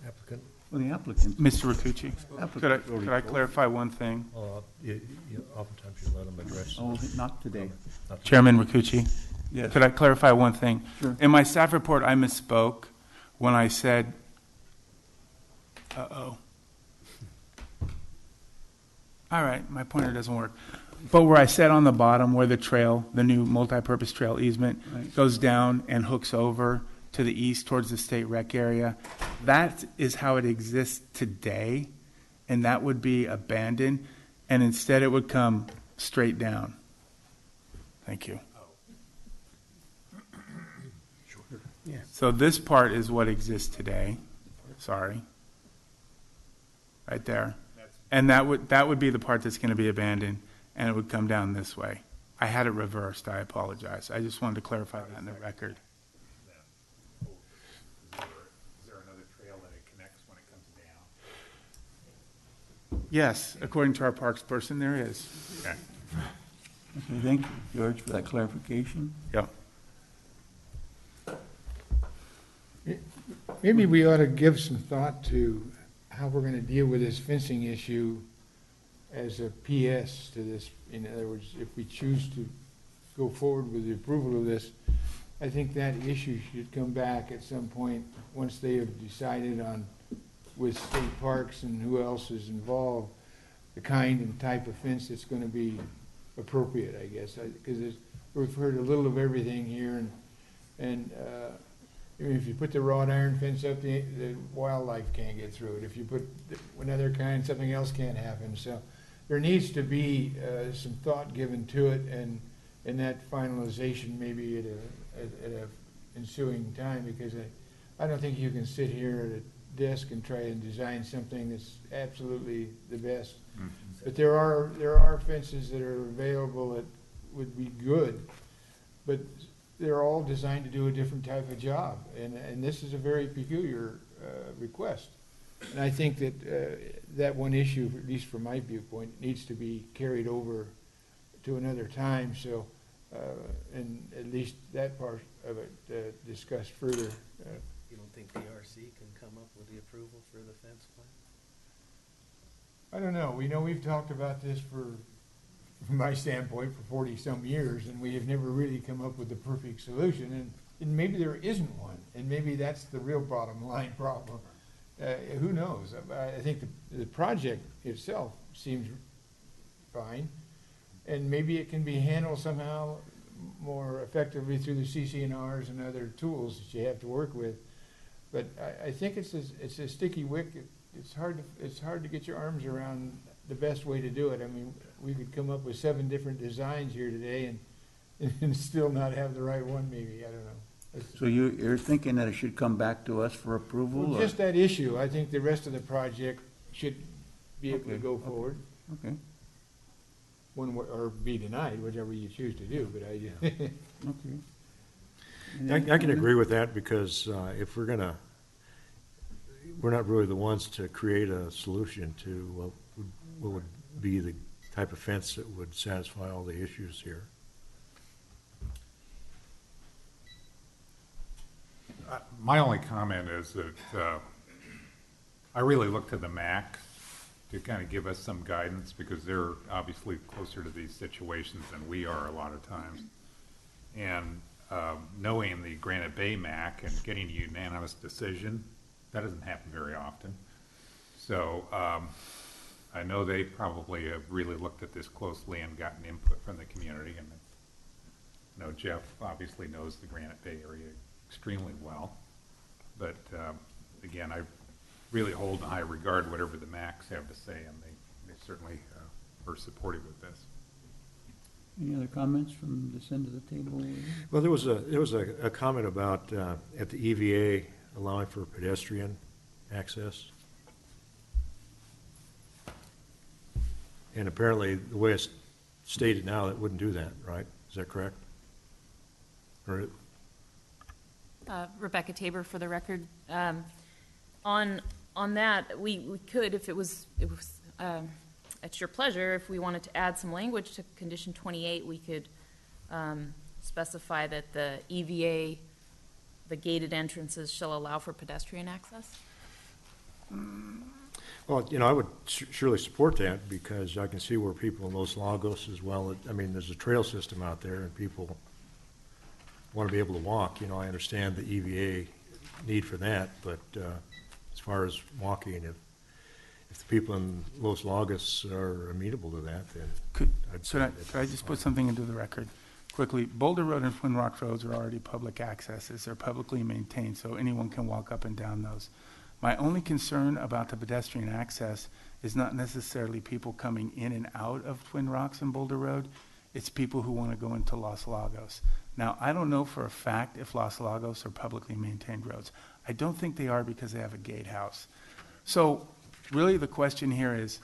Applicant? Well, the applicants. Mr. Rakucci, Applicant. could I clarify one thing? Oftentimes you let them address. Oh, not today. Chairman Rakucci? Yes. Could I clarify one thing? Sure. In my staff report, I misspoke when I said, uh-oh. All right, my pointer doesn't work. But where I said on the bottom where the trail, the new multi-purpose trail easement Right. goes down and hooks over to the east towards the state rec area, that is how it exists today, and that would be abandoned, and instead it would come straight down. Thank you. Yeah. So this part is what exists today. Sorry. Right there. And that would be the part that's going to be abandoned, and it would come down this way. I had it reversed. I apologize. I just wanted to clarify that in the record. Is there another trail that it connects when it comes down? Yes, according to our parks person, there is. Okay. Okay, thank you, George, for that clarification. Yep. Maybe we ought to give some thought to how we're gonna deal with this fencing issue as a PS to this. In other words, if we choose to go forward with the approval of this, I think that issue should come back at some point, once they have decided on, with state parks and who else is involved, the kind and type of fence that's gonna be appropriate, I guess. Because we've heard a little of everything here, and I mean, if you put the wrought iron fence up, the wildlife can't get through it. If you put another kind, something else can't happen. So there needs to be some thought given to it, and that finalization maybe at a ensuing time, because I don't think you can sit here at a desk and try and design something that's absolutely the best. Mm-hmm. But there are fences that are available that would be good, but they're all designed to do a different type of job, and this is a very peculiar request. And I think that that one issue, at least from my viewpoint, needs to be carried over to another time, so, and at least that part of it discussed further. You don't think PRC can come up with the approval for the fence plan? I don't know. We know we've talked about this for from my standpoint, for 40-some years, and we have never really come up with the perfect solution, and maybe there isn't one, and maybe that's the real bottom line problem. Who knows? I think the project itself seems fine, and maybe it can be handled somehow more effectively through the CC&Rs and other tools that you have to work with. But I think it's a sticky wicket. It's hard to get your arms around the best way to do it. I mean, we could come up with 7 different designs here today and still not have the right one, maybe. I don't know. So you're thinking that it should come back to us for approval? Well, or- just that issue. I think the rest of the project should be able to go forward. Okay. Or be denied, whichever you choose to do, but Okay. I can agree with that, because if we're not really the ones to create a solution to what would be the type of fence that would satisfy all the issues here. My only comment is that I really look to the MAC to kind of give us some guidance, because they're obviously closer to these situations than we are a lot of times. And knowing the Granite Bay MAC and getting a unanimous decision, that doesn't happen very often. So I know they probably have really looked at this closely and gotten input from the community. And I know Jeff obviously knows the Granite Bay area extremely well. But again, I really hold in high regard whatever the MACs have to say, and they certainly are supportive of this. Any other comments from this end of the table? Well, there was a comment about at the EVA allowing for pedestrian access. And apparently, the way it's stated now, it wouldn't do that, right? Is that correct? Or Rebecca Tabor, for the record. On that, we could, if it was at your pleasure, if we wanted to add some language to condition 28, we could specify that the EVA, the gated entrances, shall allow for pedestrian access. Well, I would surely support that, because I can see where people in Los Lagos as well, I mean, there's a trail system out there and people want to be able to walk. I understand the EVA need for that, but as far as walking, if the people in Los Lagos are amenable to that, then Could I just put something into the record quickly? Boulder Road and Twin Rock Roads are already public accesses. They're publicly maintained, so anyone can walk up and down those. My only concern about the pedestrian access is not necessarily people coming in and out of Twin Rocks and Boulder Road. It's people who want to go into Los Lagos. Now, I don't know for a fact if Los Lagos are publicly maintained roads. I don't think they are, because they have a gatehouse. So really the question here is,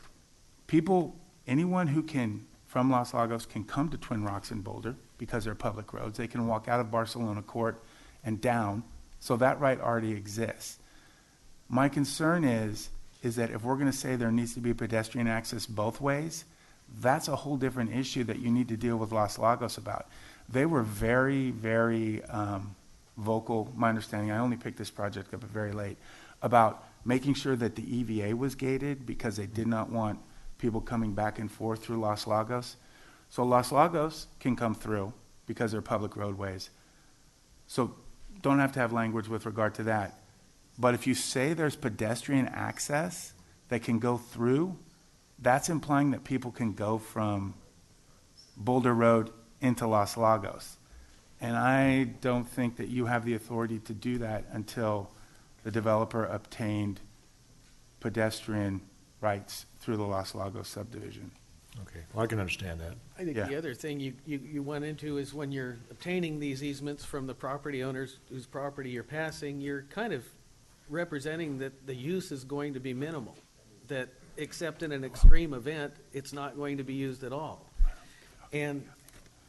anyone who can, from Los Lagos, can come to Twin Rocks and Boulder because they're public roads. They can walk out of Barcelona Court and down, so that right already exists. My concern is that if we're going to say there needs to be pedestrian access both ways, that's a whole different issue that you need to deal with Los Lagos about. They were very, very vocal, my understanding, I only picked this project up very late, about making sure that the EVA was gated because they did not want people coming back and forth through Los Lagos. So Los Lagos can come through because they're public roadways. So don't have to have language with regard to that. But if you say there's pedestrian access that can go through, that's implying that people can go from Boulder Road into Los Lagos. And I don't think that you have the authority to do that until the developer obtained pedestrian rights through the Los Lagos subdivision. Okay, well, I can understand that. I think the other thing you went into is when you're obtaining these easements from the property owners whose property you're passing, you're kind of representing that the use is going to be minimal, that except in an extreme event, it's not going to be used at all. And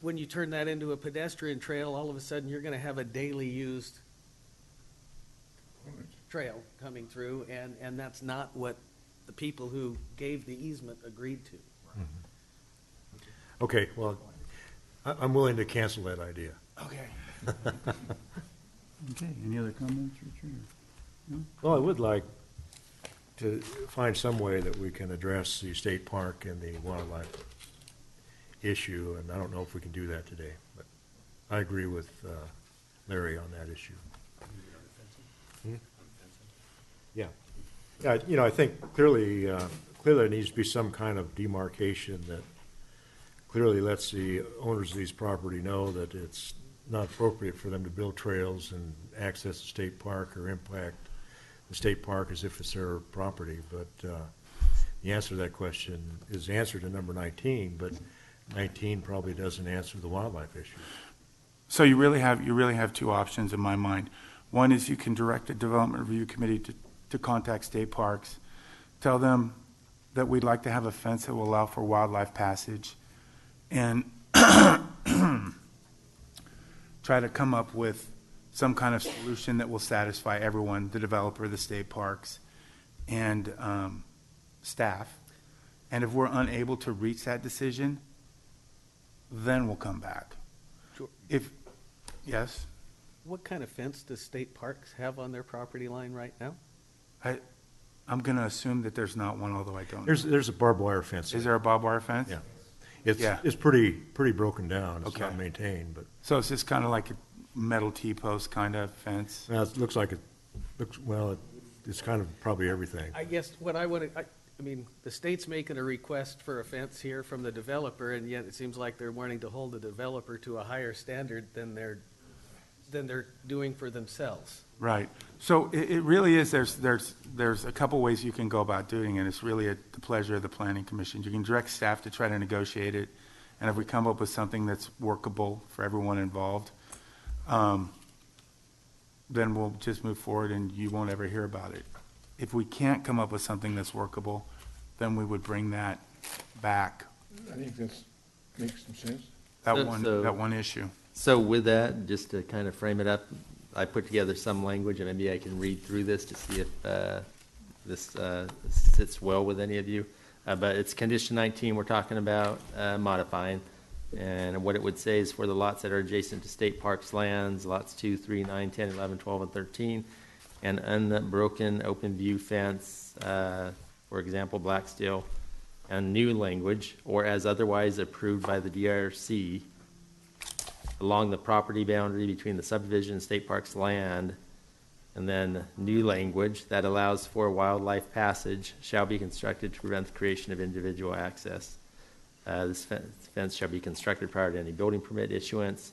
when you turn that into a pedestrian trail, all of a sudden you're going to have a daily used trail coming through, and that's not what the people who gave the easement agreed to. Mm-hmm. Okay, well, I'm willing to cancel that idea. Okay. Okay, any other comments, Richard? No? Well, I would like to find some way that we can address the state park and the wildlife issue, and I don't know if we can do that today, but I agree with Larry on that issue. Hmm? Yeah. Yeah, you know, I think clearly there needs to be some kind of demarcation that clearly lets the owners of these property know that it's not appropriate for them to build trails and access the state park or impact the state park as if it's their property. But the answer to that question is answered in number 19, but 19 probably doesn't answer the wildlife issue. So you really have two options in my mind. One is you can direct the Development Review Committee to contact state parks, tell them that we'd like to have a fence that will allow for wildlife passage, and try to come up with some kind of solution that will satisfy everyone, the developer, the state parks, and staff. And if we're unable to reach that decision, then we'll come back. Sure. Yes? What kind of fence does state parks have on their property line right now? I'm going to assume that there's not one, although I don't know. There's a barbed wire fence. Is there a barbed wire fence? Yeah. It's pretty broken down. It's Okay. not maintained, but. So it's just kind of like a metal T-post kind of fence? It looks like it's kind of probably everything. I guess what I want to, I mean, the state's making a request for a fence here from the developer, and yet it seems like they're wanting to hold the developer to a higher standard than they're doing for themselves. Right. So it really is, there's a couple ways you can go about doing it. It's really at the pleasure of the Planning Commission. You can direct staff to try to negotiate it, and if we come up with something that's workable for everyone involved, then we'll just move forward and you won't ever hear about it. If we can't come up with something that's workable, then we would bring that back, I think that makes some sense. that one issue. So with that, just to kind of frame it up, I put together some language, and maybe I can read through this to see if this sits well with any of you. But it's condition 19 we're talking about modifying. And what it would say is for the lots that are adjacent to state parks lands, lots 2, 3, 9, 10, 11, 12, and 13, an unbroken open view fence, for example, black steel, and new language, or as otherwise approved by the DRC, along the property boundary between the subdivision and state parks land, and then new language that allows for wildlife passage shall be constructed to prevent the creation of individual access. This fence shall be constructed prior to any building permit issuance.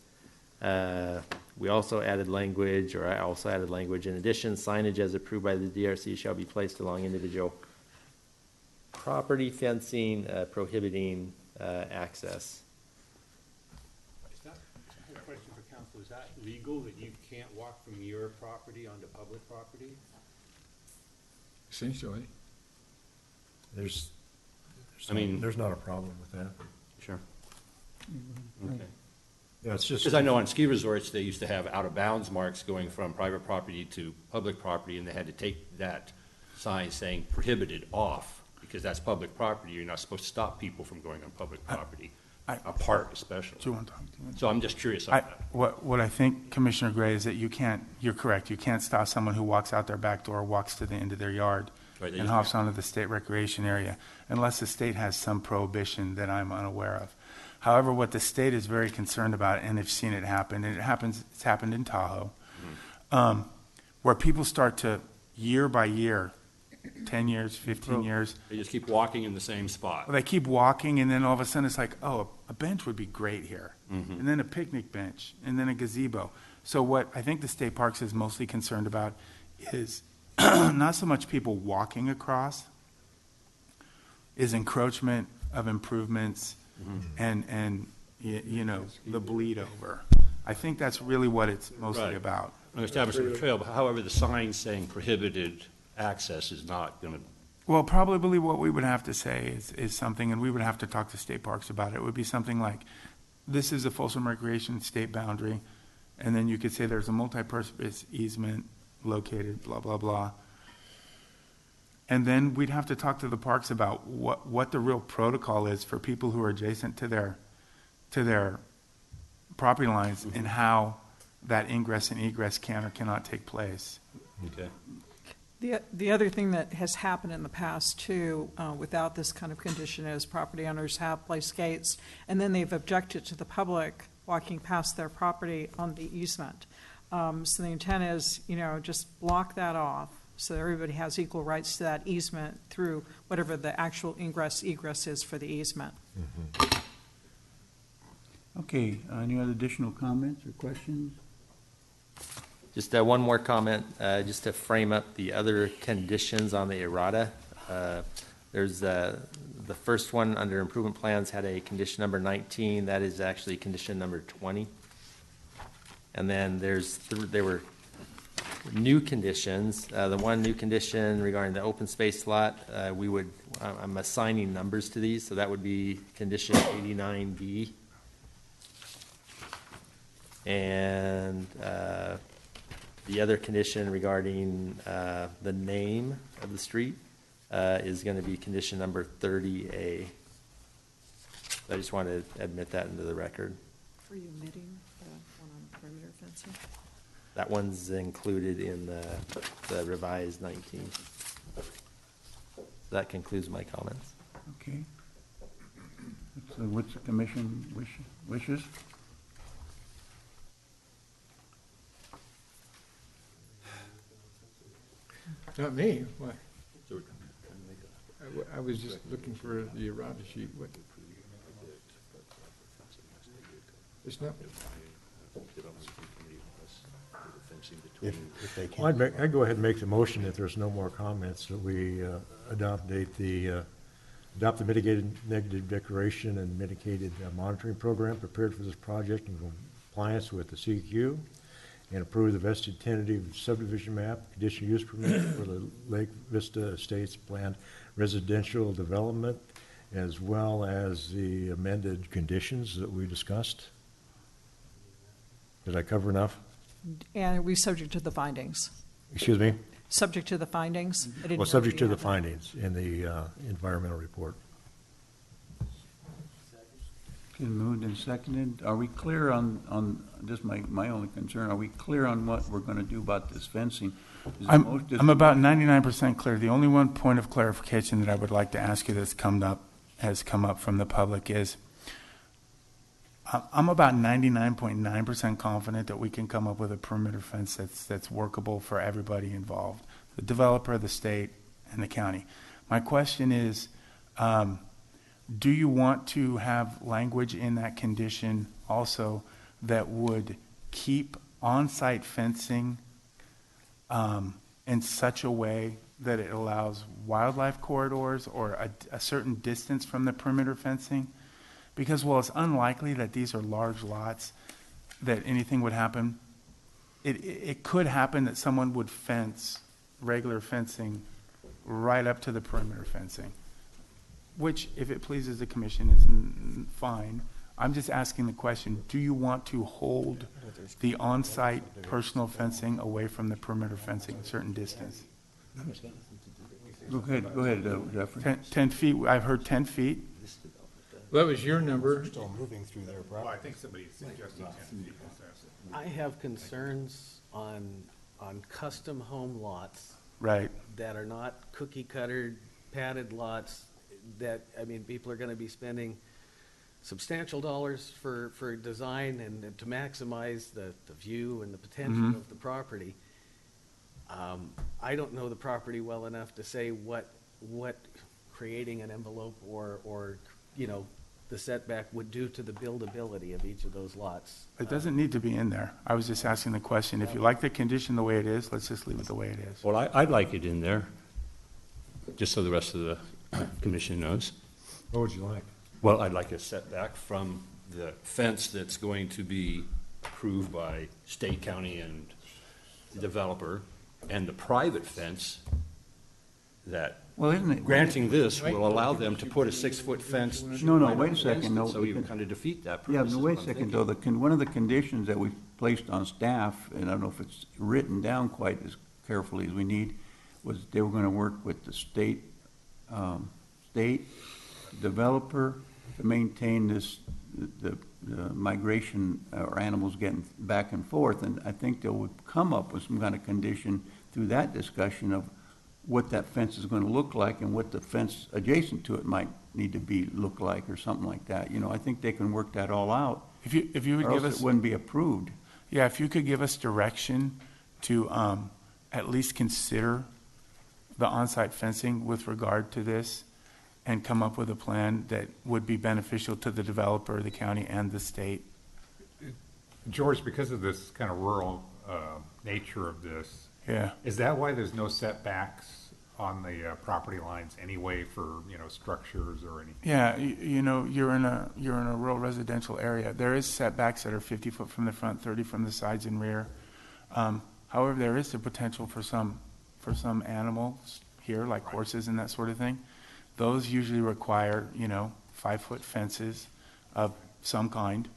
We also added language, or I also added language, in addition, signage as approved by the DRC shall be placed along individual property fencing prohibiting access. Question for council, is that legal that you can't walk from your property onto public property? Essentially. There's not a problem with that. Sure. Okay. Yeah, it's just. Because I know on ski resorts, they used to have out-of-bounds marks going from private property to public property, and they had to take that sign saying prohibited off, because that's public property. You're not supposed to stop people from going on public property, a park especially. Do you want to talk? So I'm just curious on that. What I think, Commissioner Gray, is that you're correct, you can't stop someone who walks out their back door, walks to the end of their yard, Right, and hops onto the state recreation area, unless the state has some prohibition that I'm unaware of. However, what the state is very concerned about, and they've seen it happen, and it's happened in Tahoe, where people start to, year by year, 10 years, 15 years. They just keep walking in the same spot. Well, they keep walking, and then all of a sudden it's like, oh, a bench would be great here. Mhm. And then a picnic bench, and then a gazebo. So what I think the state parks is mostly concerned about is not so much people walking across, is encroachment of improvements and the bleed over. I think that's really what it's mostly Right. about. Establishing a trail, but however, the sign saying prohibited access is not going to. Well, probably what we would have to say is something, and we would have to talk to state parks about it. It would be something like, this is a Folsom Recreation state boundary, and then you could say there's a multi-purpose easement located, blah, blah, blah. And then we'd have to talk to the parks about what the real protocol is for people who are adjacent to their property lines and how that ingress and egress can or cannot take place. Okay. The other thing that has happened in the past too, without this kind of condition, is property owners have placed gates, and then they've objected to the public walking past their property on the easement. So the intent is, just block that off so that everybody has equal rights to that easement through whatever the actual ingress egress is for the easement. Okay, any other additional comments or questions? Just one more comment, just to frame up the other conditions on the errata. There's the first one under improvement plans had a condition number 19. That is actually condition number 20. And then there were new conditions. The one new condition regarding the open space lot, I'm assigning numbers to these, so that would be condition 89B. And the other condition regarding the name of the street is going to be condition number 30A. I just want to admit that into the record. For you omitting the one on perimeter fencing? That one's included in the revised 19. That concludes my comments. Okay. So what's the commission wishes? Not me. What? I was just looking for the errata sheet. What? It's not. If they can. I'd go ahead and make the motion if there's no more comments, that we adopt the mitigated negative declaration and mitigated monitoring program prepared for this project in compliance with the CQ, and approve the vested tentative subdivision map, conditional use permit for the Lake Vista Estates planned residential development, as well as the amended conditions that we discussed. Did I cover enough? And we subject to the findings. Excuse me? Subject to the findings? Well, subject to the findings in the environmental report. Okay, moved and seconded. Are we clear on just my only concern, are we clear on what we're going to do about this fencing? I'm about 99% clear. The only one point of clarification that I would like to ask you has come up from the public is, I'm about 99.9% confident that we can come up with a perimeter fence that's workable for everybody involved, the developer, the state, and the county. My question is, do you want to have language in that condition also that would keep on-site fencing in such a way that it allows wildlife corridors or a certain distance from the perimeter fencing? Because while it's unlikely that these are large lots, that anything would happen, it could happen that someone would fence regular fencing right up to the perimeter fencing, which, if it pleases the commission, is fine. I'm just asking the question, do you want to hold the on-site personal fencing away from the perimeter fencing a certain distance? Go ahead, Jeffrey. 10 feet, I've heard 10 feet. Well, that was your number. Still moving through their property. Well, I think somebody suggested 10 feet. I have concerns on custom home lots. Right. That are not cookie cutter padded lots that, people are gonna be spending substantial dollars for design and to maximize the view and the potential of the property. I don't know the property well enough to say what creating an envelope or the setback would do to the buildability of each of those lots. It doesn't need to be in there. I was just asking the question. If you like the condition the way it is, let's just leave it the way it is. Well, I'd like it in there, just so the rest of the commission knows. What would you like? Well, I'd like a setback from the fence that's going to be approved by state, county, and the developer, and the private fence that, well, isn't it, granting this will allow them to put a 6-foot fence. No, wait a second. No, so you kind of defeat that Yeah, purpose. but wait a second, though. One of the conditions that we placed on staff, and I don't know if it's written down quite as carefully as we need, was they were going to work with the state developer to maintain the migration or animals getting back and forth. And I think they would come up with some kind of condition through that discussion of what that fence is gonna look like and what the fence adjacent to it might need to look like, or something like that. You know, I think they can work that all out. If you would Or give else us, it wouldn't be approved. yeah, if you could give us direction to at least consider the on-site fencing with regard to this, and come up with a plan that would be beneficial to the developer, the county, and the state. George, because of this kind of rural nature of this, Yeah. is that why there's no setbacks on the property lines anyway for, structures or any? Yeah, you know, you're in a rural residential area. There is setbacks that are 50 foot from the front, 30 from the sides and rear. However, there is the potential for some animals here, like horses and that sort of thing. Those usually require, 5-foot fences of some kind.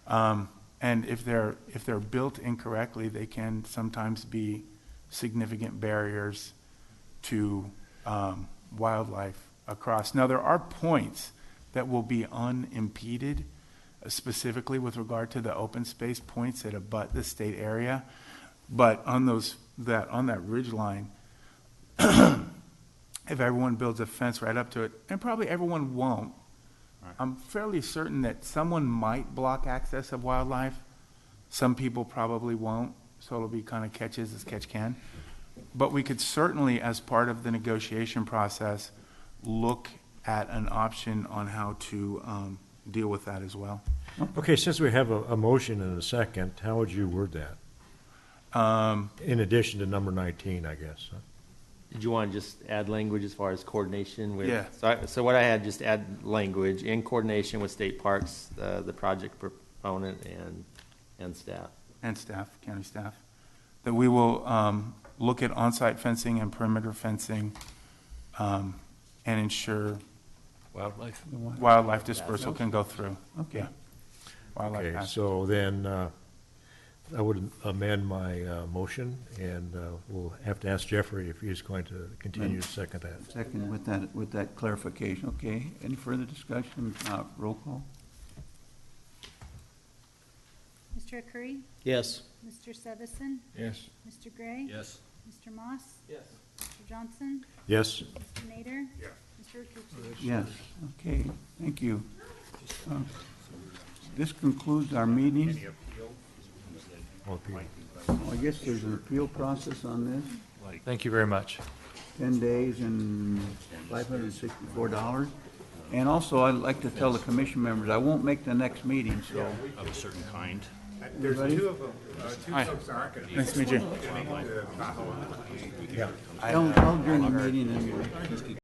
And if they're built incorrectly, they can sometimes be significant barriers to wildlife across. Now, there are points that will be unimpeded, specifically with regard to the open space points that abut the state area. But on that ridge line, if everyone builds a fence right up to it, and probably everyone won't, I'm fairly certain that someone might block access of wildlife. Some people probably won't, so it'll be kind of catch as catch can. But we could certainly, as part of the negotiation process, look at an option on how to deal with that as well. Okay, since we have a motion and a second, how would you word that? In addition to number 19, I guess. Huh? Did you want to just add language as far as coordination with? Yeah. So what I had, just add language in coordination with state parks, the project proponent and staff. And staff, county staff, that we will look at on-site fencing and perimeter fencing and ensure wildlife dispersal can go through. Okay. Yeah. Wildlife Okay, passage. so then I would amend my motion, and we'll have to ask Jeffrey if he's going to continue to second that. Second with that clarification. Okay. Any further discussion? Roll call. Mr. Curry? Yes. Mr. Sevison? Yes. Mr. Gray? Yes. Mr. Moss? Yes. Mr. Johnson? Yes? Mr. Nader? Yes. Mr. Kikuchi? Yes. Okay. Thank you. This concludes our meeting. I guess there's an appeal process on this. Thank you very much. 10 days and $564. And also, I'd like to tell the commission members, I won't make the next meeting, so. Of a certain kind. There's Everybody? two of them, two Hi. folks aren't going to. Nice to meet you. I'll adjourn the meeting and